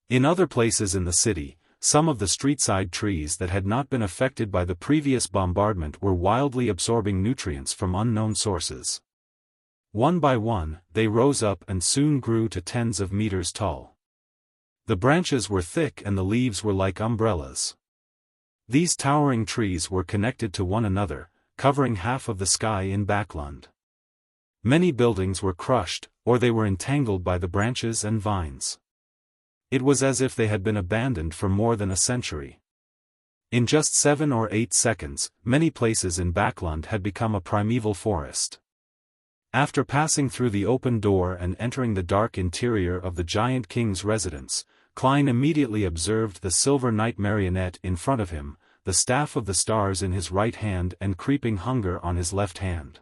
In other places in the city, some of the street-side trees that had not been affected by the previous bombardment were wildly absorbing nutrients from unknown sources. One by one, they rose up and soon grew to tens of meters tall. The branches were thick and the leaves were like umbrellas. These towering trees were connected to one another, covering half of the sky in Backlund. Many buildings were crushed, or they were entangled by the branches and vines. It was as if they had been abandoned for more than a century. In just 7 or 8 seconds, many places in Backlund had become a primeval forest. After passing through the open door and entering the dark interior of the giant king's residence, Klein immediately observed the silver knight marionette in front of him, the staff of the stars in his right hand and creeping hunger on his left hand.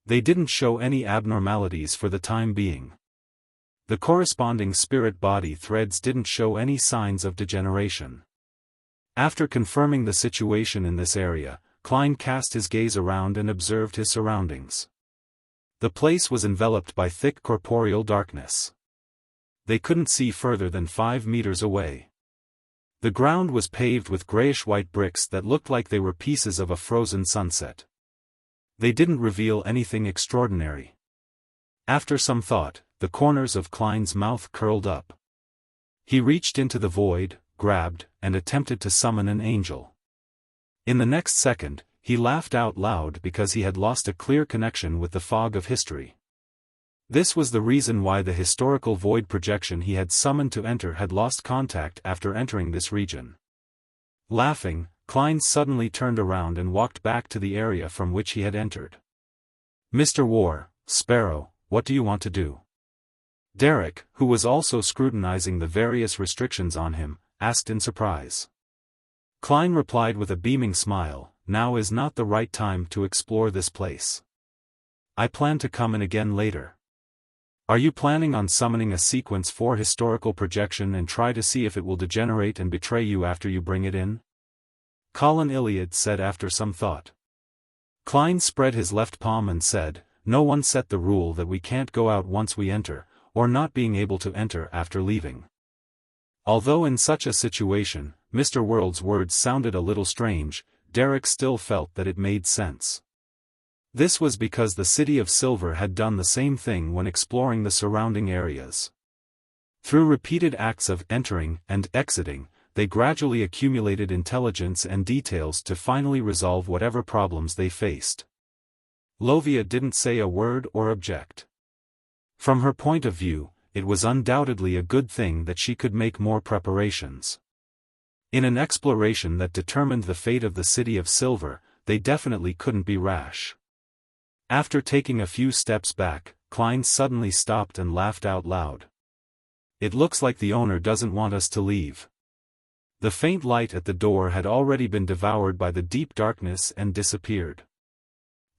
They didn't show any abnormalities for the time being. The corresponding spirit body threads didn't show any signs of degeneration. After confirming the situation in this area, Klein cast his gaze around and observed his surroundings. The place was enveloped by thick corporeal darkness. They couldn't see further than 5 meters away. The ground was paved with grayish-white bricks that looked like they were pieces of a frozen sunset. They didn't reveal anything extraordinary. After some thought, the corners of Klein's mouth curled up. He reached into the void, grabbed, and attempted to summon an angel. In the next second, he laughed out loud because he had lost a clear connection with the fog of history. This was the reason why the historical void projection he had summoned to enter had lost contact after entering this region. Laughing, Klein suddenly turned around and walked back to the area from which he had entered. "Mr. War, Sparrow, what do you want to do?" Derek, who was also scrutinizing the various restrictions on him, asked in surprise. Klein replied with a beaming smile, "Now is not the right time to explore this place. I plan to come in again later." "Are you planning on summoning a sequence 4 historical projection and try to see if it will degenerate and betray you after you bring it in?" Colin Iliad said after some thought. Klein spread his left palm and said, "No one set the rule that we can't go out once we enter, or not being able to enter after leaving." Although in such a situation, Mr. World's words sounded a little strange, Derek still felt that it made sense. This was because the City of Silver had done the same thing when exploring the surrounding areas. Through repeated acts of entering and exiting, they gradually accumulated intelligence and details to finally resolve whatever problems they faced. Lovia didn't say a word or object. From her point of view, it was undoubtedly a good thing that she could make more preparations. In an exploration that determined the fate of the City of Silver, they definitely couldn't be rash. After taking a few steps back, Klein suddenly stopped and laughed out loud. "It looks like the owner doesn't want us to leave." The faint light at the door had already been devoured by the deep darkness and disappeared.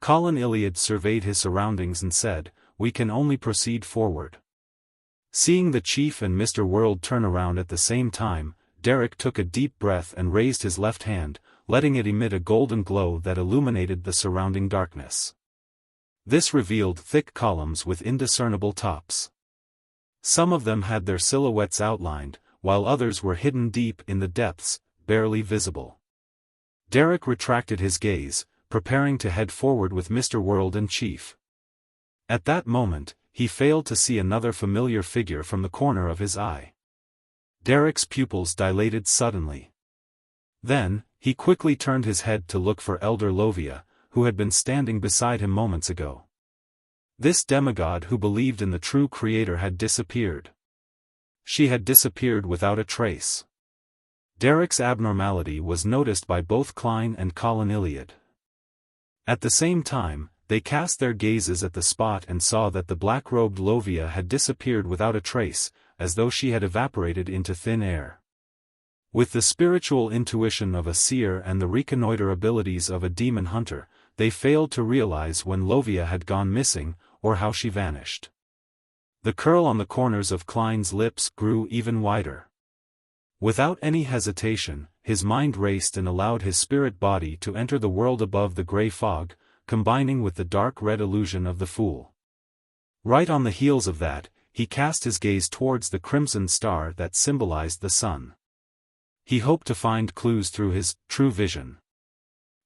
Colin Iliad surveyed his surroundings and said, "We can only proceed forward." Seeing the chief and Mr. World turn around at the same time, Derek took a deep breath and raised his left hand, letting it emit a golden glow that illuminated the surrounding darkness. This revealed thick columns with indiscernible tops. Some of them had their silhouettes outlined, while others were hidden deep in the depths, barely visible. Derek retracted his gaze, preparing to head forward with Mr. World and Chief. At that moment, he failed to see another familiar figure from the corner of his eye. Derek's pupils dilated suddenly. Then, he quickly turned his head to look for Elder Lovia, who had been standing beside him moments ago. This demigod who believed in the true creator had disappeared. She had disappeared without a trace. Derek's abnormality was noticed by both Klein and Colin Iliad. At the same time, they cast their gazes at the spot and saw that the black-robed Lovia had disappeared without a trace, as though she had evaporated into thin air. With the spiritual intuition of a seer and the reconnoiter abilities of a demon hunter, they failed to realize when Lovia had gone missing, or how she vanished. The curl on the corners of Klein's lips grew even wider. Without any hesitation, his mind raced and allowed his spirit body to enter the world above the gray fog, combining with the dark red illusion of the Fool. Right on the heels of that, he cast his gaze towards the crimson star that symbolized the sun. He hoped to find clues through his true vision.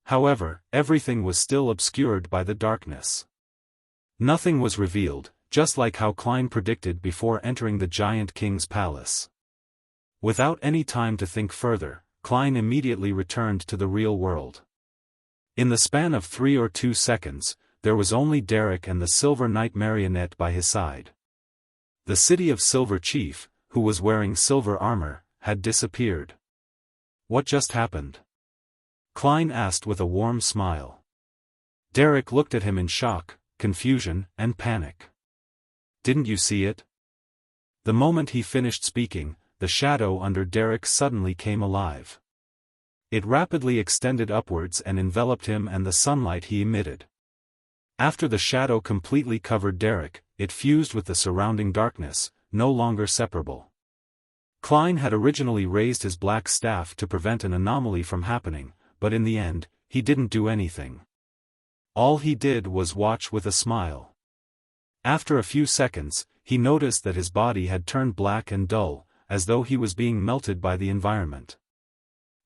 However, everything was still obscured by the darkness. Nothing was revealed, just like how Klein predicted before entering the Giant King's palace. Without any time to think further, Klein immediately returned to the real world. In the span of 3 or 2 seconds, there was only Derek and the Silver Knight marionette by his side. The city of Silver Chief, who was wearing silver armor, had disappeared. What just happened? Klein asked with a warm smile. Derek looked at him in shock, confusion, and panic. Didn't you see it? The moment he finished speaking, the shadow under Derek suddenly came alive. It rapidly extended upwards and enveloped him and the sunlight he emitted. After the shadow completely covered Derek, it fused with the surrounding darkness, no longer separable. Klein had originally raised his black staff to prevent an anomaly from happening, but in the end, he didn't do anything. All he did was watch with a smile. After a few seconds, he noticed that his body had turned black and dull, as though he was being melted by the environment.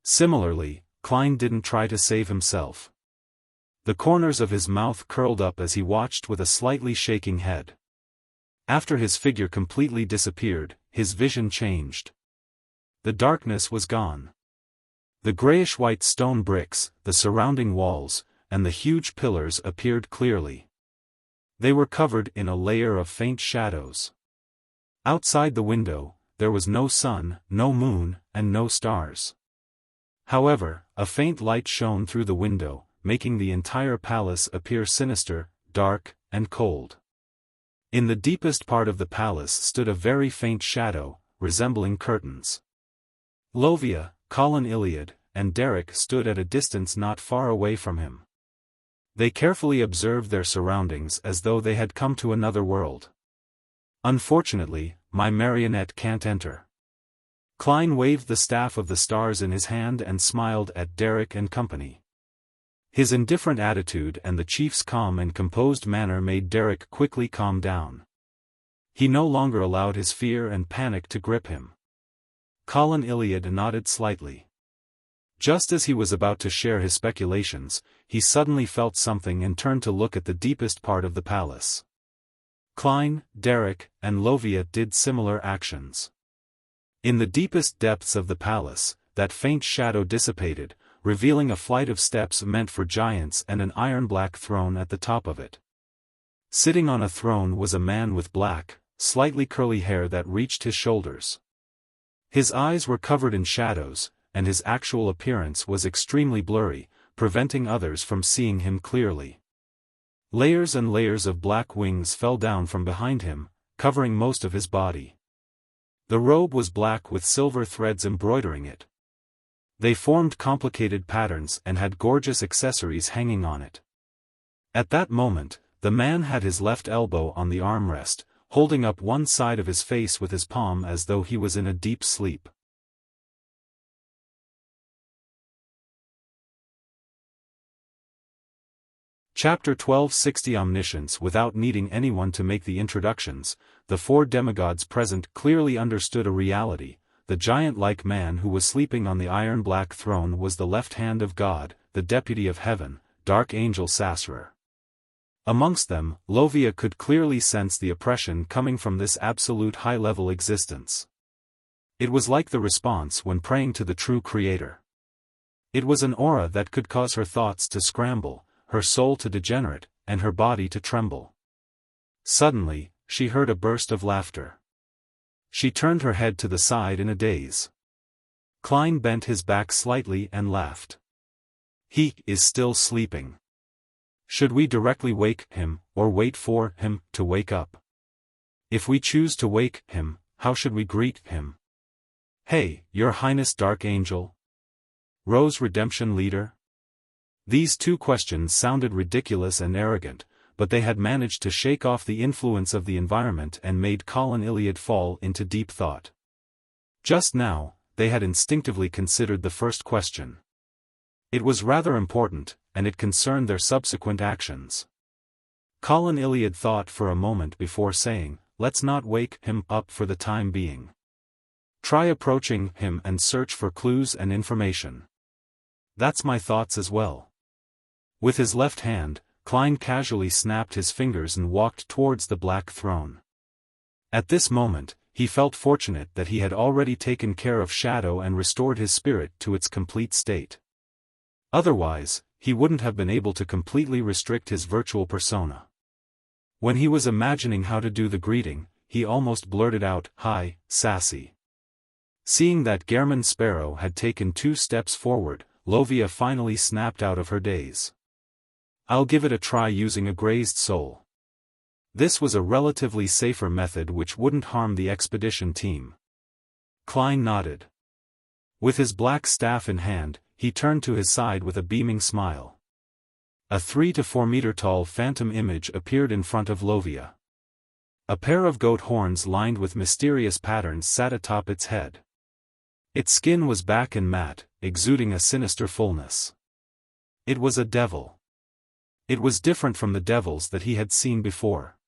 Similarly, Klein didn't try to save himself. The corners of his mouth curled up as he watched with a slightly shaking head. After his figure completely disappeared, his vision changed. The darkness was gone. The grayish-white stone bricks, the surrounding walls, and the huge pillars appeared clearly. They were covered in a layer of faint shadows. Outside the window, there was no sun, no moon, and no stars. However, a faint light shone through the window, making the entire palace appear sinister, dark, and cold. In the deepest part of the palace stood a very faint shadow, resembling curtains. Lovia, Colin Iliad, and Derek stood at a distance not far away from him. They carefully observed their surroundings as though they had come to another world. Unfortunately, my marionette can't enter. Klein waved the staff of the stars in his hand and smiled at Derek and company. His indifferent attitude and the chief's calm and composed manner made Derek quickly calm down. He no longer allowed his fear and panic to grip him. Colin Iliad nodded slightly. Just as he was about to share his speculations, he suddenly felt something and turned to look at the deepest part of the palace. Klein, Derek, and Lovia did similar actions. In the deepest depths of the palace, that faint shadow dissipated, revealing a flight of steps meant for giants and an iron-black throne at the top of it. Sitting on a throne was a man with black, slightly curly hair that reached his shoulders. His eyes were covered in shadows, and his actual appearance was extremely blurry, preventing others from seeing him clearly. Layers and layers of black wings fell down from behind him, covering most of his body. The robe was black with silver threads embroidering it. They formed complicated patterns and had gorgeous accessories hanging on it. At that moment, the man had his left elbow on the armrest, holding up one side of his face with his palm as though he was in a deep sleep. Chapter 1260 Omniscience. Without needing anyone to make the introductions, the four demigods present clearly understood a reality. The giant-like man who was sleeping on the iron-black throne was the left hand of God, the deputy of heaven, Dark Angel Sassurer. Amongst them, Wuxia could clearly sense the oppression coming from this absolute high-level existence. It was like the response when praying to the true Creator. It was an aura that could cause her thoughts to scramble, her soul to degenerate, and her body to tremble. Suddenly, she heard a burst of laughter. She turned her head to the side in a daze. Klein bent his back slightly and laughed. He is still sleeping. Should we directly wake him, or wait for him to wake up? If we choose to wake him, how should we greet him? Hey, Your Highness Dark Angel? Rose Redemption Leader? These two questions sounded ridiculous and arrogant, but they had managed to shake off the influence of the environment and made Colin Iliad fall into deep thought. Just now, they had instinctively considered the first question. It was rather important, and it concerned their subsequent actions. Colin Iliad thought for a moment before saying, "Let's not wake him up for the time being. Try approaching him and search for clues and information." "That's my thoughts as well." With his left hand, Klein casually snapped his fingers and walked towards the black throne. At this moment, he felt fortunate that he had already taken care of Shadow and restored his spirit to its complete state. Otherwise, he wouldn't have been able to completely restrict his virtual persona. When he was imagining how to do the greeting, he almost blurted out, "Hi, Sassy." Seeing that Gehrman Sparrow had taken 2 steps forward, Wuxia finally snapped out of her daze. "I'll give it a try using a grazed soul." This was a relatively safer method which wouldn't harm the expedition team. Klein nodded. With his black staff in hand, he turned to his side with a beaming smile. A 3 to 4 meter tall phantom image appeared in front of Wuxia. A pair of goat horns lined with mysterious patterns sat atop its head. Its skin was black and matte, exuding a sinister fullness. It was a devil. It was different from the devils that he had seen before.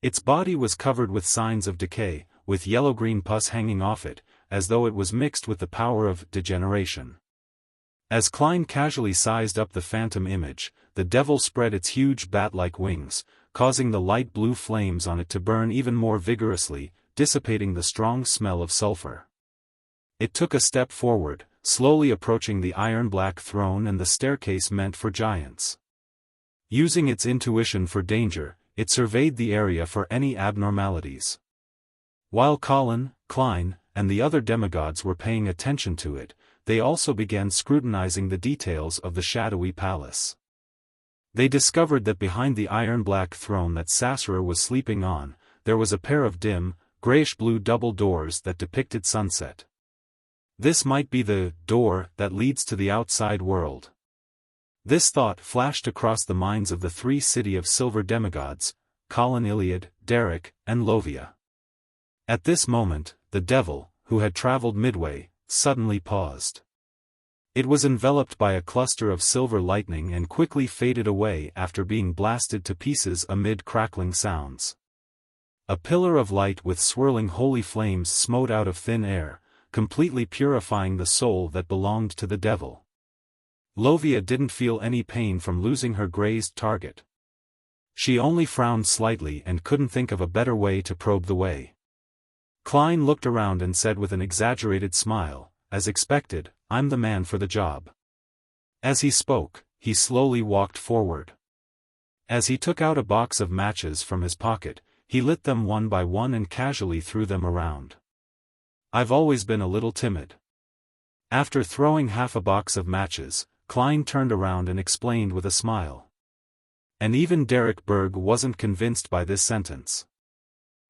Its body was covered with signs of decay, with yellow-green pus hanging off it, as though it was mixed with the power of degeneration. As Klein casually sized up the phantom image, the devil spread its huge bat-like wings, causing the light blue flames on it to burn even more vigorously, dissipating the strong smell of sulfur. It took a step forward, slowly approaching the iron-black throne and the staircase meant for giants. Using its intuition for danger, it surveyed the area for any abnormalities. While Colin, Klein, and the other demigods were paying attention to it, they also began scrutinizing the details of the shadowy palace. They discovered that behind the iron-black throne that Sassurer was sleeping on, there was a pair of dim, grayish-blue double doors that depicted sunset. This might be the door that leads to the outside world. This thought flashed across the minds of the 3 City of Silver demigods, Colin Iliad, Derek, and Wuxia. At this moment, the devil, who had traveled midway, suddenly paused. It was enveloped by a cluster of silver lightning and quickly faded away after being blasted to pieces amid crackling sounds. A pillar of light with swirling holy flames smote out of thin air, completely purifying the soul that belonged to the devil. Wuxia didn't feel any pain from losing her grazed target. She only frowned slightly and couldn't think of a better way to probe the way. Klein looked around and said with an exaggerated smile, "As expected, I'm the man for the job." As he spoke, he slowly walked forward. As he took out a box of matches from his pocket, he lit them one by one and casually threw them around. "I've always been a little timid." After throwing half a box of matches, Klein turned around and explained with a smile. And even Derek Berg wasn't convinced by this sentence.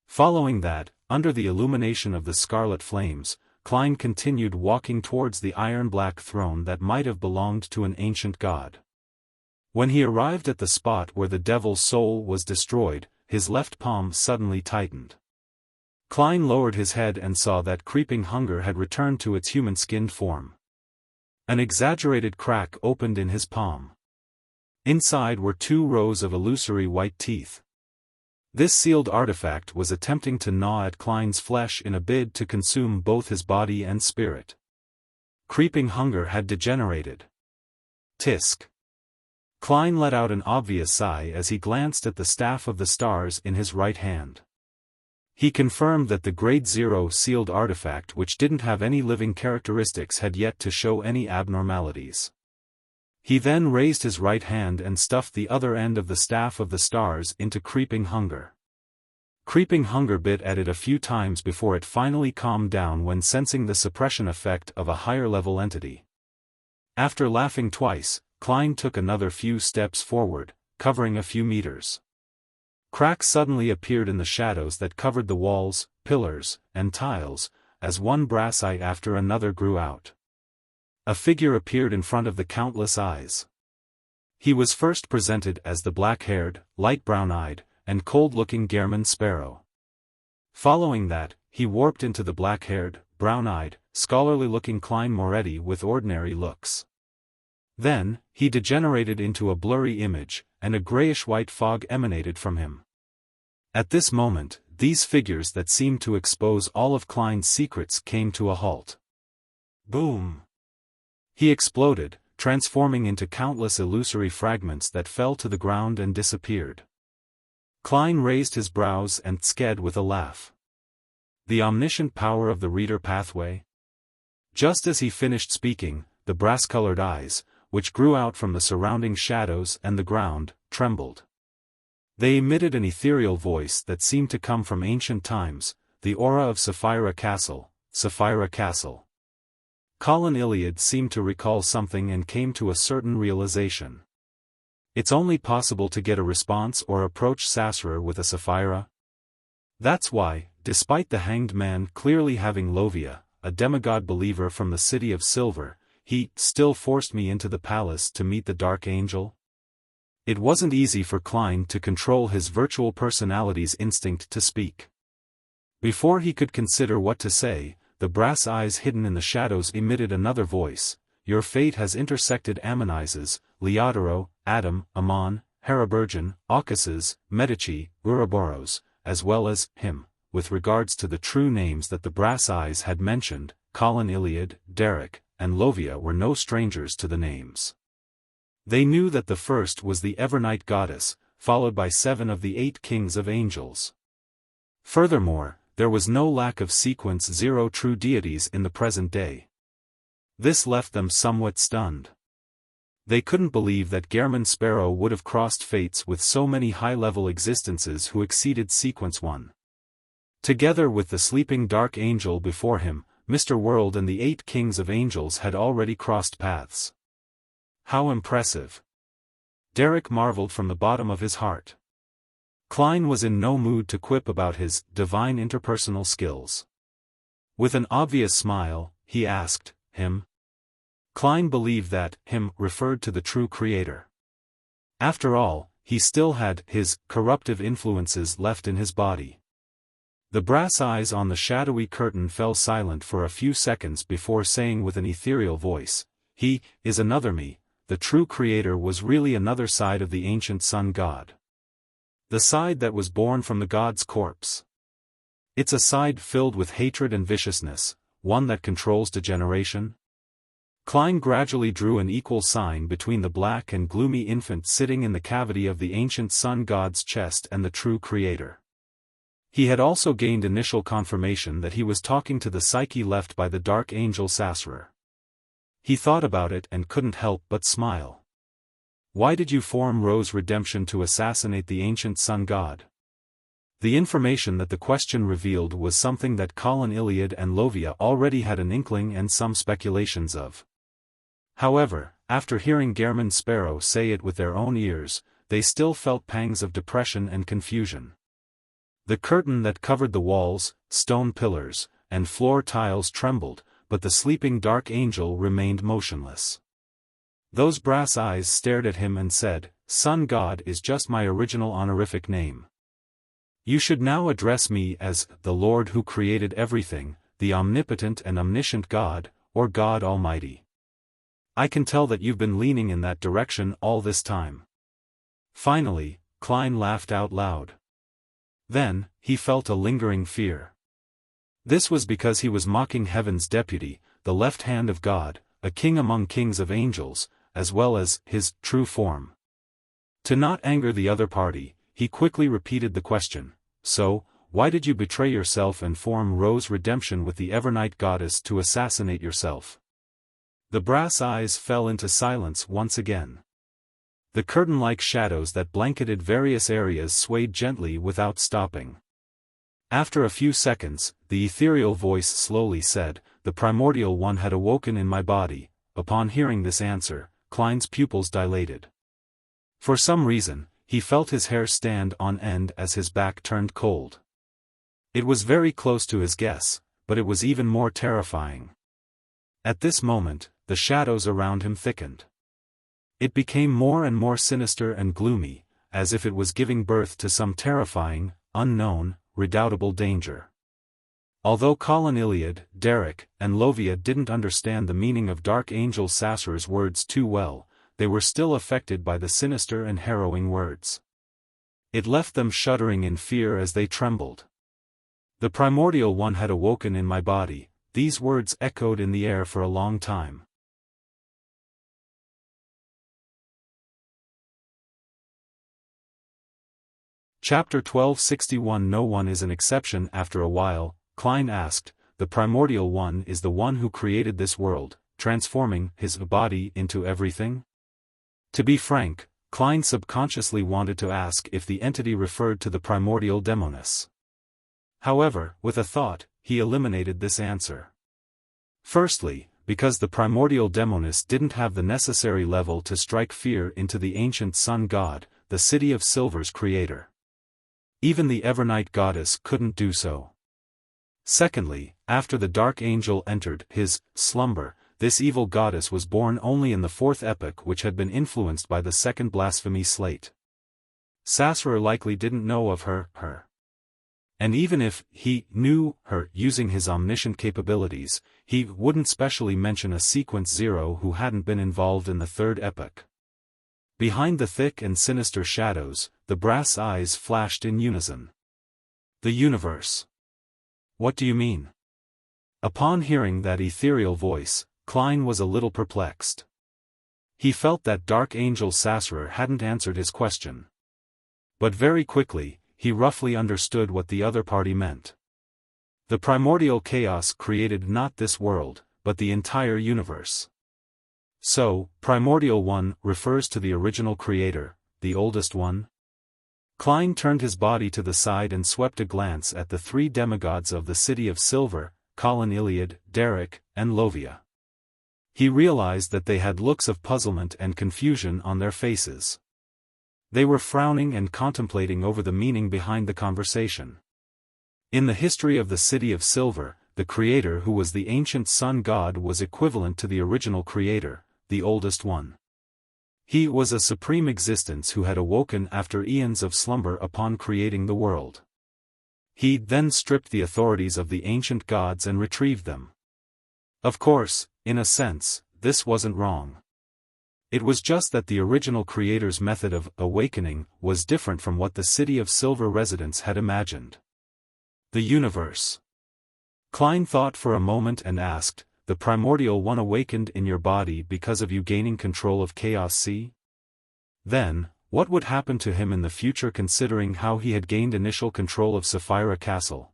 Following that, under the illumination of the scarlet flames, Klein continued walking towards the iron-black throne that might have belonged to an ancient god. When he arrived at the spot where the devil's soul was destroyed, his left palm suddenly tightened. Klein lowered his head and saw that creeping hunger had returned to its human-skinned form. An exaggerated crack opened in his palm. Inside were 2 rows of illusory white teeth. This sealed artifact was attempting to gnaw at Klein's flesh in a bid to consume both his body and spirit. Creeping hunger had degenerated. Tisk. Klein let out an obvious sigh as he glanced at the staff of the stars in his right hand. He confirmed that the Grade 0 sealed artifact, which didn't have any living characteristics, had yet to show any abnormalities. He then raised his right hand and stuffed the other end of the staff of the stars into Creeping Hunger. Creeping Hunger bit at it a few times before it finally calmed down when sensing the suppression effect of a higher-level entity. After laughing twice, Klein took another few steps forward, covering a few meters. Cracks suddenly appeared in the shadows that covered the walls, pillars, and tiles, as one brass eye after another grew out. A figure appeared in front of the countless eyes. He was first presented as the black-haired, light brown-eyed, and cold-looking Gehrman Sparrow. Following that, he warped into the black-haired, brown-eyed, scholarly-looking Klein Moretti with ordinary looks. Then, he degenerated into a blurry image, and a grayish-white fog emanated from him. At this moment, these figures that seemed to expose all of Klein's secrets came to a halt. Boom! He exploded, transforming into countless illusory fragments that fell to the ground and disappeared. Klein raised his brows and sked with a laugh. The omniscient power of the reader pathway? Just as he finished speaking, the brass-colored eyes, which grew out from the surrounding shadows and the ground, trembled. They emitted an ethereal voice that seemed to come from ancient times, the aura of Sapphira Castle, Sapphira Castle. Colin Iliad seemed to recall something and came to a certain realization. It's only possible to get a response or approach Sasra with a Sapphira. That's why, despite the hanged man clearly having Lovia, a demigod believer from the City of Silver, he still forced me into the palace to meet the Dark Angel. It wasn't easy for Klein to control his virtual personality's instinct to speak. Before he could consider what to say, the brass eyes hidden in the shadows emitted another voice. Your fate has intersected Ammonises, Leodoro, Adam, Ammon, Harabergen, Aucases, Medici, Ouroboros, as well as him. With regards to the true names that the brass eyes had mentioned, Colin Iliad, Derek, and Lovia were no strangers to the names. They knew that the first was the Evernight goddess, followed by 7 of the 8 kings of angels. Furthermore, there was no lack of sequence 0 true deities in the present day. This left them somewhat stunned. They couldn't believe that Gehrman Sparrow would have crossed fates with so many high-level existences who exceeded sequence 1. Together with the sleeping Dark Angel before him, Mr. World and the 8 kings of angels had already crossed paths. How impressive! Derek marveled from the bottom of his heart. Klein was in no mood to quip about his divine interpersonal skills. With an obvious smile, he asked, him? Klein believed that him referred to the true creator. After all, he still had his corruptive influences left in his body. The brass eyes on the shadowy curtain fell silent for a few seconds before saying with an ethereal voice, he is another me. The true creator was really another side of the ancient sun god. The side that was born from the god's corpse. It's a side filled with hatred and viciousness, one that controls degeneration. Klein gradually drew an equal sign between the black and gloomy infant sitting in the cavity of the ancient sun god's chest and the true creator. He had also gained initial confirmation that he was talking to the psyche left by the Dark Angel Sasra. He thought about it and couldn't help but smile. Why did you form Rose Redemption to assassinate the ancient sun god? The information that the question revealed was something that Colin Iliad and Lovia already had an inkling and some speculations of. However, after hearing Gehrman Sparrow say it with their own ears, they still felt pangs of depression and confusion. The curtain that covered the walls, stone pillars, and floor tiles trembled, but the sleeping Dark Angel remained motionless. Those brass eyes stared at him and said, Sun God is just my original honorific name. You should now address me as the Lord who created everything, the omnipotent and omniscient God, or God Almighty. I can tell that you've been leaning in that direction all this time. Finally, Klein laughed out loud. Then, he felt a lingering fear. This was because he was mocking heaven's deputy, the left hand of God, a king among kings of angels, as well as his true form. To not anger the other party, he quickly repeated the question, "So, why did you betray yourself and form Rose Redemption with the Evernight goddess to assassinate yourself?" The brass eyes fell into silence once again. The curtain-like shadows that blanketed various areas swayed gently without stopping. After a few seconds, the ethereal voice slowly said, "The primordial one had awoken in my body." Upon hearing this answer, Klein's pupils dilated. For some reason, he felt his hair stand on end as his back turned cold. It was very close to his guess, but it was even more terrifying. At this moment, the shadows around him thickened. It became more and more sinister and gloomy, as if it was giving birth to some terrifying, unknown, redoubtable danger. Although Colin Iliad, Derek, and Lovia didn't understand the meaning of Dark Angel Sassur's words too well, they were still affected by the sinister and harrowing words. It left them shuddering in fear as they trembled. "The primordial one had awoken in my body," these words echoed in the air for a long time. Chapter 1261 No one is an exception. After a while, Klein asked, "The primordial one is the one who created this world, transforming his body into everything?" To be frank, Klein subconsciously wanted to ask if the entity referred to the primordial demoness. However, with a thought, he eliminated this answer. Firstly, because the primordial demoness didn't have the necessary level to strike fear into the ancient sun god, the City of Silver's creator. Even the Evernight goddess couldn't do so. Secondly, after the Dark Angel entered his slumber, this evil goddess was born only in the fourth epoch, which had been influenced by the second blasphemy slate. Sassurer likely didn't know of her. And even if he knew her using his omniscient capabilities, he wouldn't specially mention a Sequence Zero who hadn't been involved in the third epoch. Behind the thick and sinister shadows, the brass eyes flashed in unison. "The universe. What do you mean?" Upon hearing that ethereal voice, Klein was a little perplexed. He felt that Dark Angel Sassurer hadn't answered his question. But very quickly, he roughly understood what the other party meant. The primordial chaos created not this world, but the entire universe. So, Primordial One refers to the original creator, the oldest one? Klein turned his body to the side and swept a glance at the three demigods of the City of Silver, Colin Iliad, Derek, and Lovia. He realized that they had looks of puzzlement and confusion on their faces. They were frowning and contemplating over the meaning behind the conversation. In the history of the City of Silver, the creator who was the ancient sun god was equivalent to the original creator, the oldest one. He was a supreme existence who had awoken after eons of slumber upon creating the world. He then stripped the authorities of the ancient gods and retrieved them. Of course, in a sense, this wasn't wrong. It was just that the original creator's method of awakening was different from what the City of Silver residents had imagined. The universe. Klein thought for a moment and asked, "The primordial one awakened in your body because of you gaining control of Chaos C? Then, what would happen to him in the future considering how he had gained initial control of Sapphira Castle?"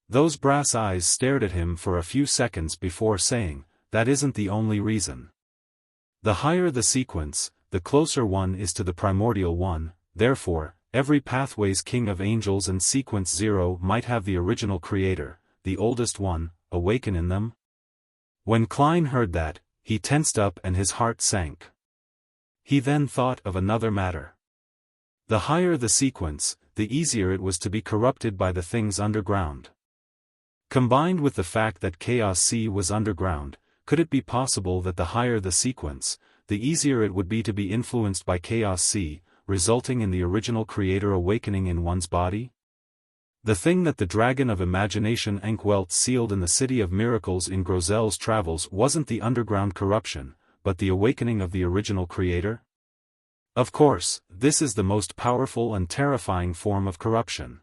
Those brass eyes stared at him for a few seconds before saying, "That isn't the only reason. The higher the sequence, the closer one is to the primordial one, therefore, every pathway's king of angels and Sequence Zero might have the original creator, the oldest one, awaken in them." When Klein heard that, he tensed up and his heart sank. He then thought of another matter. The higher the sequence, the easier it was to be corrupted by the things underground. Combined with the fact that Chaos C was underground, could it be possible that the higher the sequence, the easier it would be to be influenced by Chaos C, resulting in the original creator awakening in one's body? The thing that the Dragon of Imagination Ankwelt sealed in the City of Miracles in Grozel's travels wasn't the underground corruption, but the awakening of the original creator? Of course, this is the most powerful and terrifying form of corruption.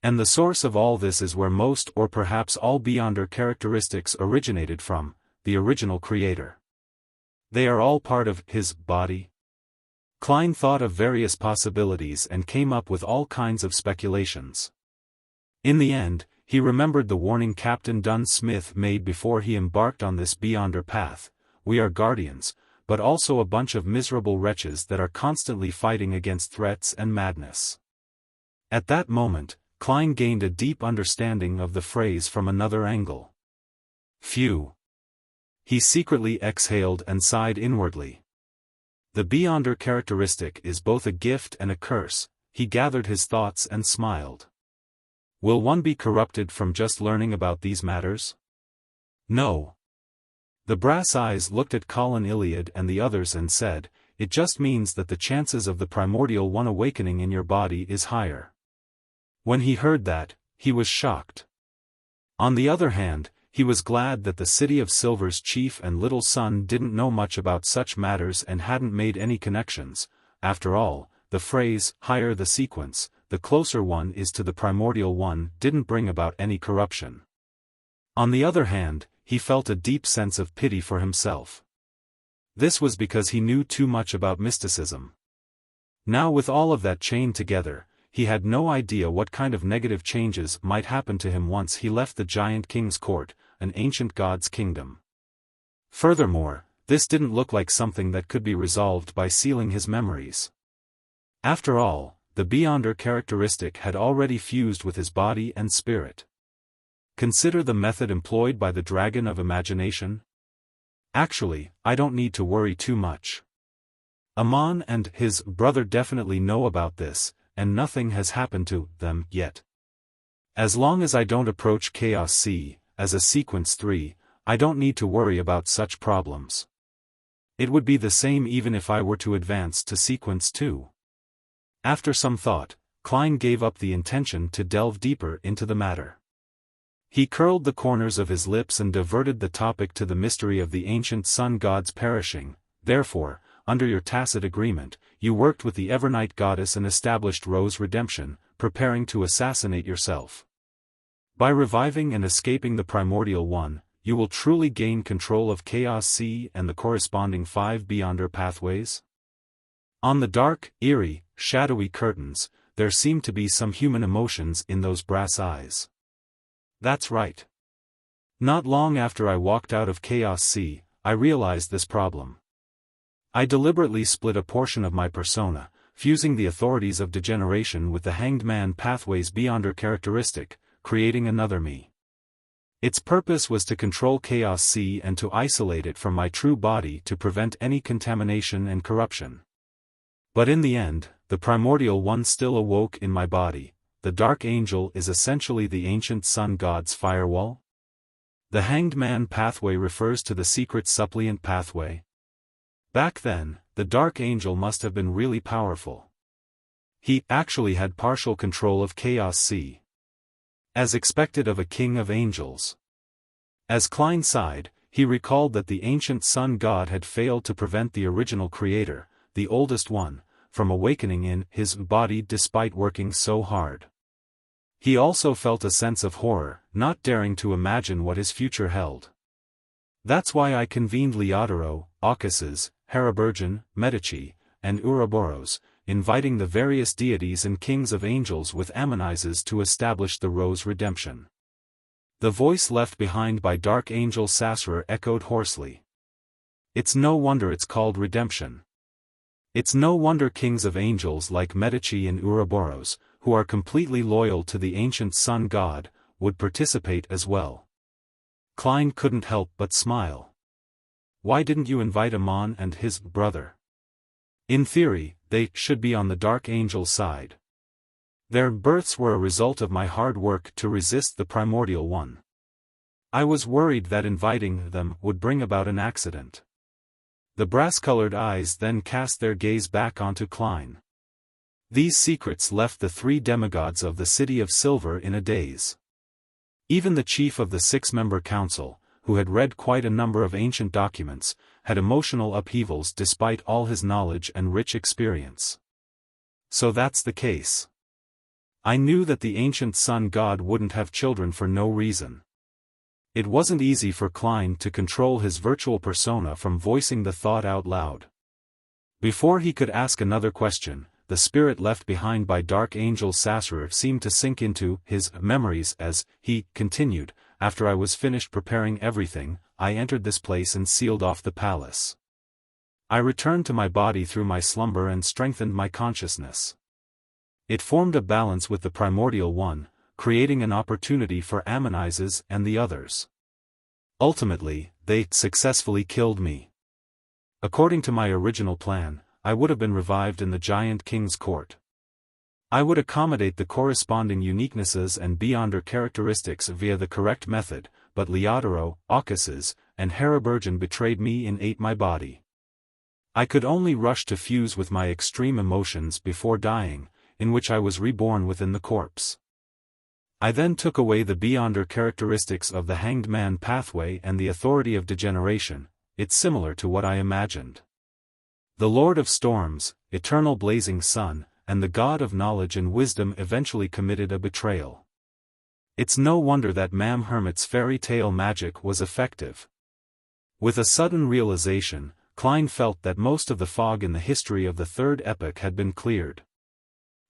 And the source of all this is where most or perhaps all Beyonder characteristics originated from, the original creator. They are all part of his body. Klein thought of various possibilities and came up with all kinds of speculations. In the end, he remembered the warning Captain Dunn Smith made before he embarked on this Beyonder path: we are guardians, but also a bunch of miserable wretches that are constantly fighting against threats and madness. At that moment, Klein gained a deep understanding of the phrase from another angle. Phew! He secretly exhaled and sighed inwardly. The Beyonder characteristic is both a gift and a curse. He gathered his thoughts and smiled. Will one be corrupted from just learning about these matters? No. The brass eyes looked at Colin Iliad and the others and said, it just means that the chances of the primordial one awakening in your body is higher. When he heard that, he was shocked. On the other hand, he was glad that the City of Silver's chief and little son didn't know much about such matters and hadn't made any connections. After all, the phrase, higher the sequence, the closer one is to the primordial one, didn't bring about any corruption. On the other hand, he felt a deep sense of pity for himself. This was because he knew too much about mysticism. Now with all of that chained together, he had no idea what kind of negative changes might happen to him once he left the giant king's court, an ancient god's kingdom. Furthermore, this didn't look like something that could be resolved by sealing his memories. After all, the Beyonder characteristic had already fused with his body and spirit. Consider the method employed by the Dragon of Imagination. Actually, I don't need to worry too much. Amon and his brother definitely know about this, and nothing has happened to them yet. As long as I don't approach Chaos C, as a Sequence 3, I don't need to worry about such problems. It would be the same even if I were to advance to Sequence 2. After some thought, Klein gave up the intention to delve deeper into the matter. He curled the corners of his lips and diverted the topic to the mystery of the ancient sun gods perishing. Therefore, under your tacit agreement, you worked with the Evernight goddess and established Rose Redemption, preparing to assassinate yourself. By reviving and escaping the primordial one, you will truly gain control of Chaos C and the corresponding 5 Beyonder pathways? On the dark, eerie, shadowy curtains, there seemed to be some human emotions in those brass eyes. That's right. Not long after I walked out of Chaos C, I realized this problem. I deliberately split a portion of my persona, fusing the authorities of degeneration with the Hanged Man pathway's Beyonder characteristic, creating another me. Its purpose was to control Chaos C and to isolate it from my true body to prevent any contamination and corruption. But in the end, the primordial one still awoke in my body. The Dark Angel is essentially the ancient sun god's firewall. The Hanged Man pathway refers to the secret suppliant pathway. Back then, the Dark Angel must have been really powerful. He actually had partial control of Chaos C. As expected of a king of angels. As Klein sighed, he recalled that the ancient sun god had failed to prevent the original creator, the oldest one, from awakening in his body despite working so hard. He also felt a sense of horror, not daring to imagine what his future held. That's why I convened Leodoro, Aucases, Haraburgen, Medici, and Ouroboros, inviting the various deities and kings of angels with Ammonises to establish the Rose Redemption. The voice left behind by Dark Angel Sasra echoed hoarsely. It's no wonder it's called redemption. It's no wonder kings of angels like Medici and Ouroboros, who are completely loyal to the ancient sun god, would participate as well. Klein couldn't help but smile. Why didn't you invite Amon and his brother? In theory, they should be on the Dark Angel's side. Their births were a result of my hard work to resist the primordial one. I was worried that inviting them would bring about an accident. The brass-colored eyes then cast their gaze back onto Klein. These secrets left the 3 demigods of the City of Silver in a daze. Even the chief of the 6-member council, who had read quite a number of ancient documents, had emotional upheavals despite all his knowledge and rich experience. So that's the case. I knew that the ancient sun god wouldn't have children for no reason. It wasn't easy for Klein to control his virtual persona from voicing the thought out loud. Before he could ask another question, the spirit left behind by Dark Angel Sassurer seemed to sink into his memories as he continued. After I was finished preparing everything, I entered this place and sealed off the palace. I returned to my body through my slumber and strengthened my consciousness. It formed a balance with the primordial one, creating an opportunity for Ammonizes and the others. Ultimately, they successfully killed me. According to my original plan, I would have been revived in the Giant King's court. I would accommodate the corresponding uniquenesses and beyonder characteristics via the correct method, but Leodoro, Aucuses, and Harabergen betrayed me and ate my body. I could only rush to fuse with my extreme emotions before dying, in which I was reborn within the corpse. I then took away the beyonder characteristics of the hanged man pathway and the authority of degeneration. It's similar to what I imagined. The Lord of Storms, eternal blazing sun, and the God of knowledge and wisdom eventually committed a betrayal. It's no wonder that Mam Hermit's fairy tale magic was effective. With a sudden realization, Klein felt that most of the fog in the history of the Third Epoch had been cleared.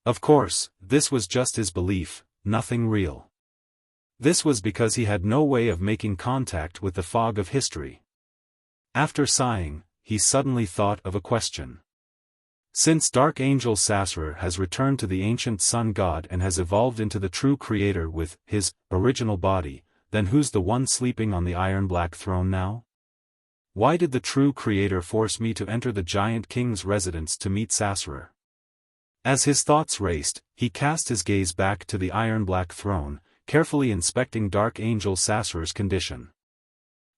Of course, this was just his belief, nothing real. This was because he had no way of making contact with the fog of history. After sighing, he suddenly thought of a question. Since Dark Angel Sassurer has returned to the ancient sun god and has evolved into the true creator with his original body, then who's the one sleeping on the iron-black throne now? Why did the true creator force me to enter the Giant King's residence to meet Sassurer? As his thoughts raced, he cast his gaze back to the iron-black throne, carefully inspecting Dark Angel Sassurer's condition.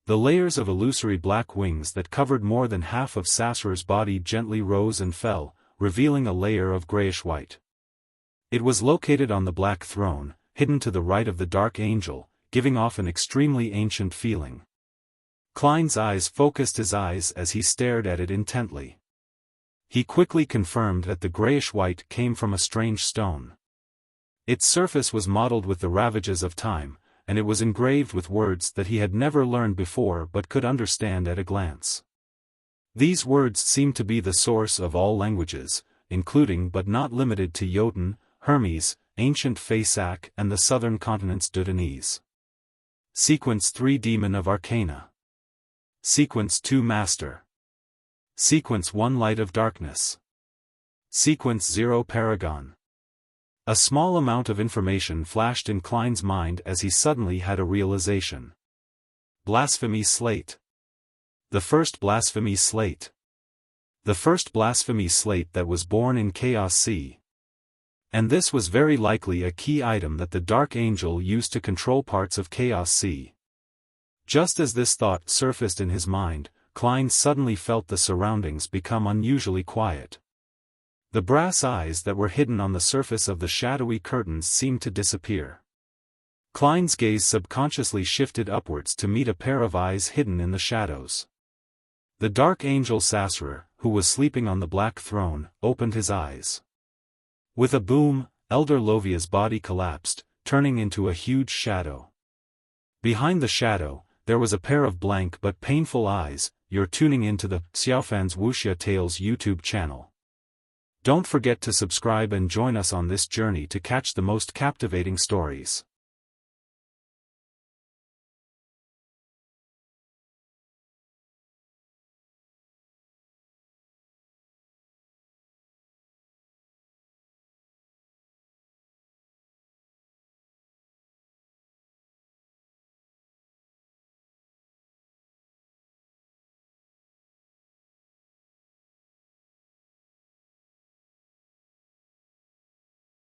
The layers of illusory black wings that covered more than half of Sassurer's body gently rose and fell, revealing a layer of grayish-white. It was located on the black throne, hidden to the right of the Dark Angel, giving off an extremely ancient feeling. Klein's eyes focused his eyes as he stared at it intently. He quickly confirmed that the grayish-white came from a strange stone. Its surface was mottled with the ravages of time, and it was engraved with words that he had never learned before but could understand at a glance. These words seemed to be the source of all languages, including but not limited to Jotun, Hermes, ancient Faesac and the southern continent's Dudanese. Sequence 3 Demon of Arcana. Sequence 2 Master. Sequence 1 Light of Darkness. Sequence 0 Paragon. A small amount of information flashed in Klein's mind as he suddenly had a realization. Blasphemy Slate. The first Blasphemy Slate. The first Blasphemy Slate that was born in Chaos Sea. And this was very likely a key item that the Dark Angel used to control parts of Chaos Sea. Just as this thought surfaced in his mind, Klein suddenly felt the surroundings become unusually quiet. The brass eyes that were hidden on the surface of the shadowy curtains seemed to disappear. Klein's gaze subconsciously shifted upwards to meet a pair of eyes hidden in the shadows. The Dark Angel Sassurer, who was sleeping on the black throne, opened his eyes. With a boom, Elder Lovia's body collapsed, turning into a huge shadow. Behind the shadow, there was a pair of blank but painful eyes. You're tuning into the Xiaofan's Wuxia Tales YouTube channel. Don't forget to subscribe and join us on this journey to catch the most captivating stories.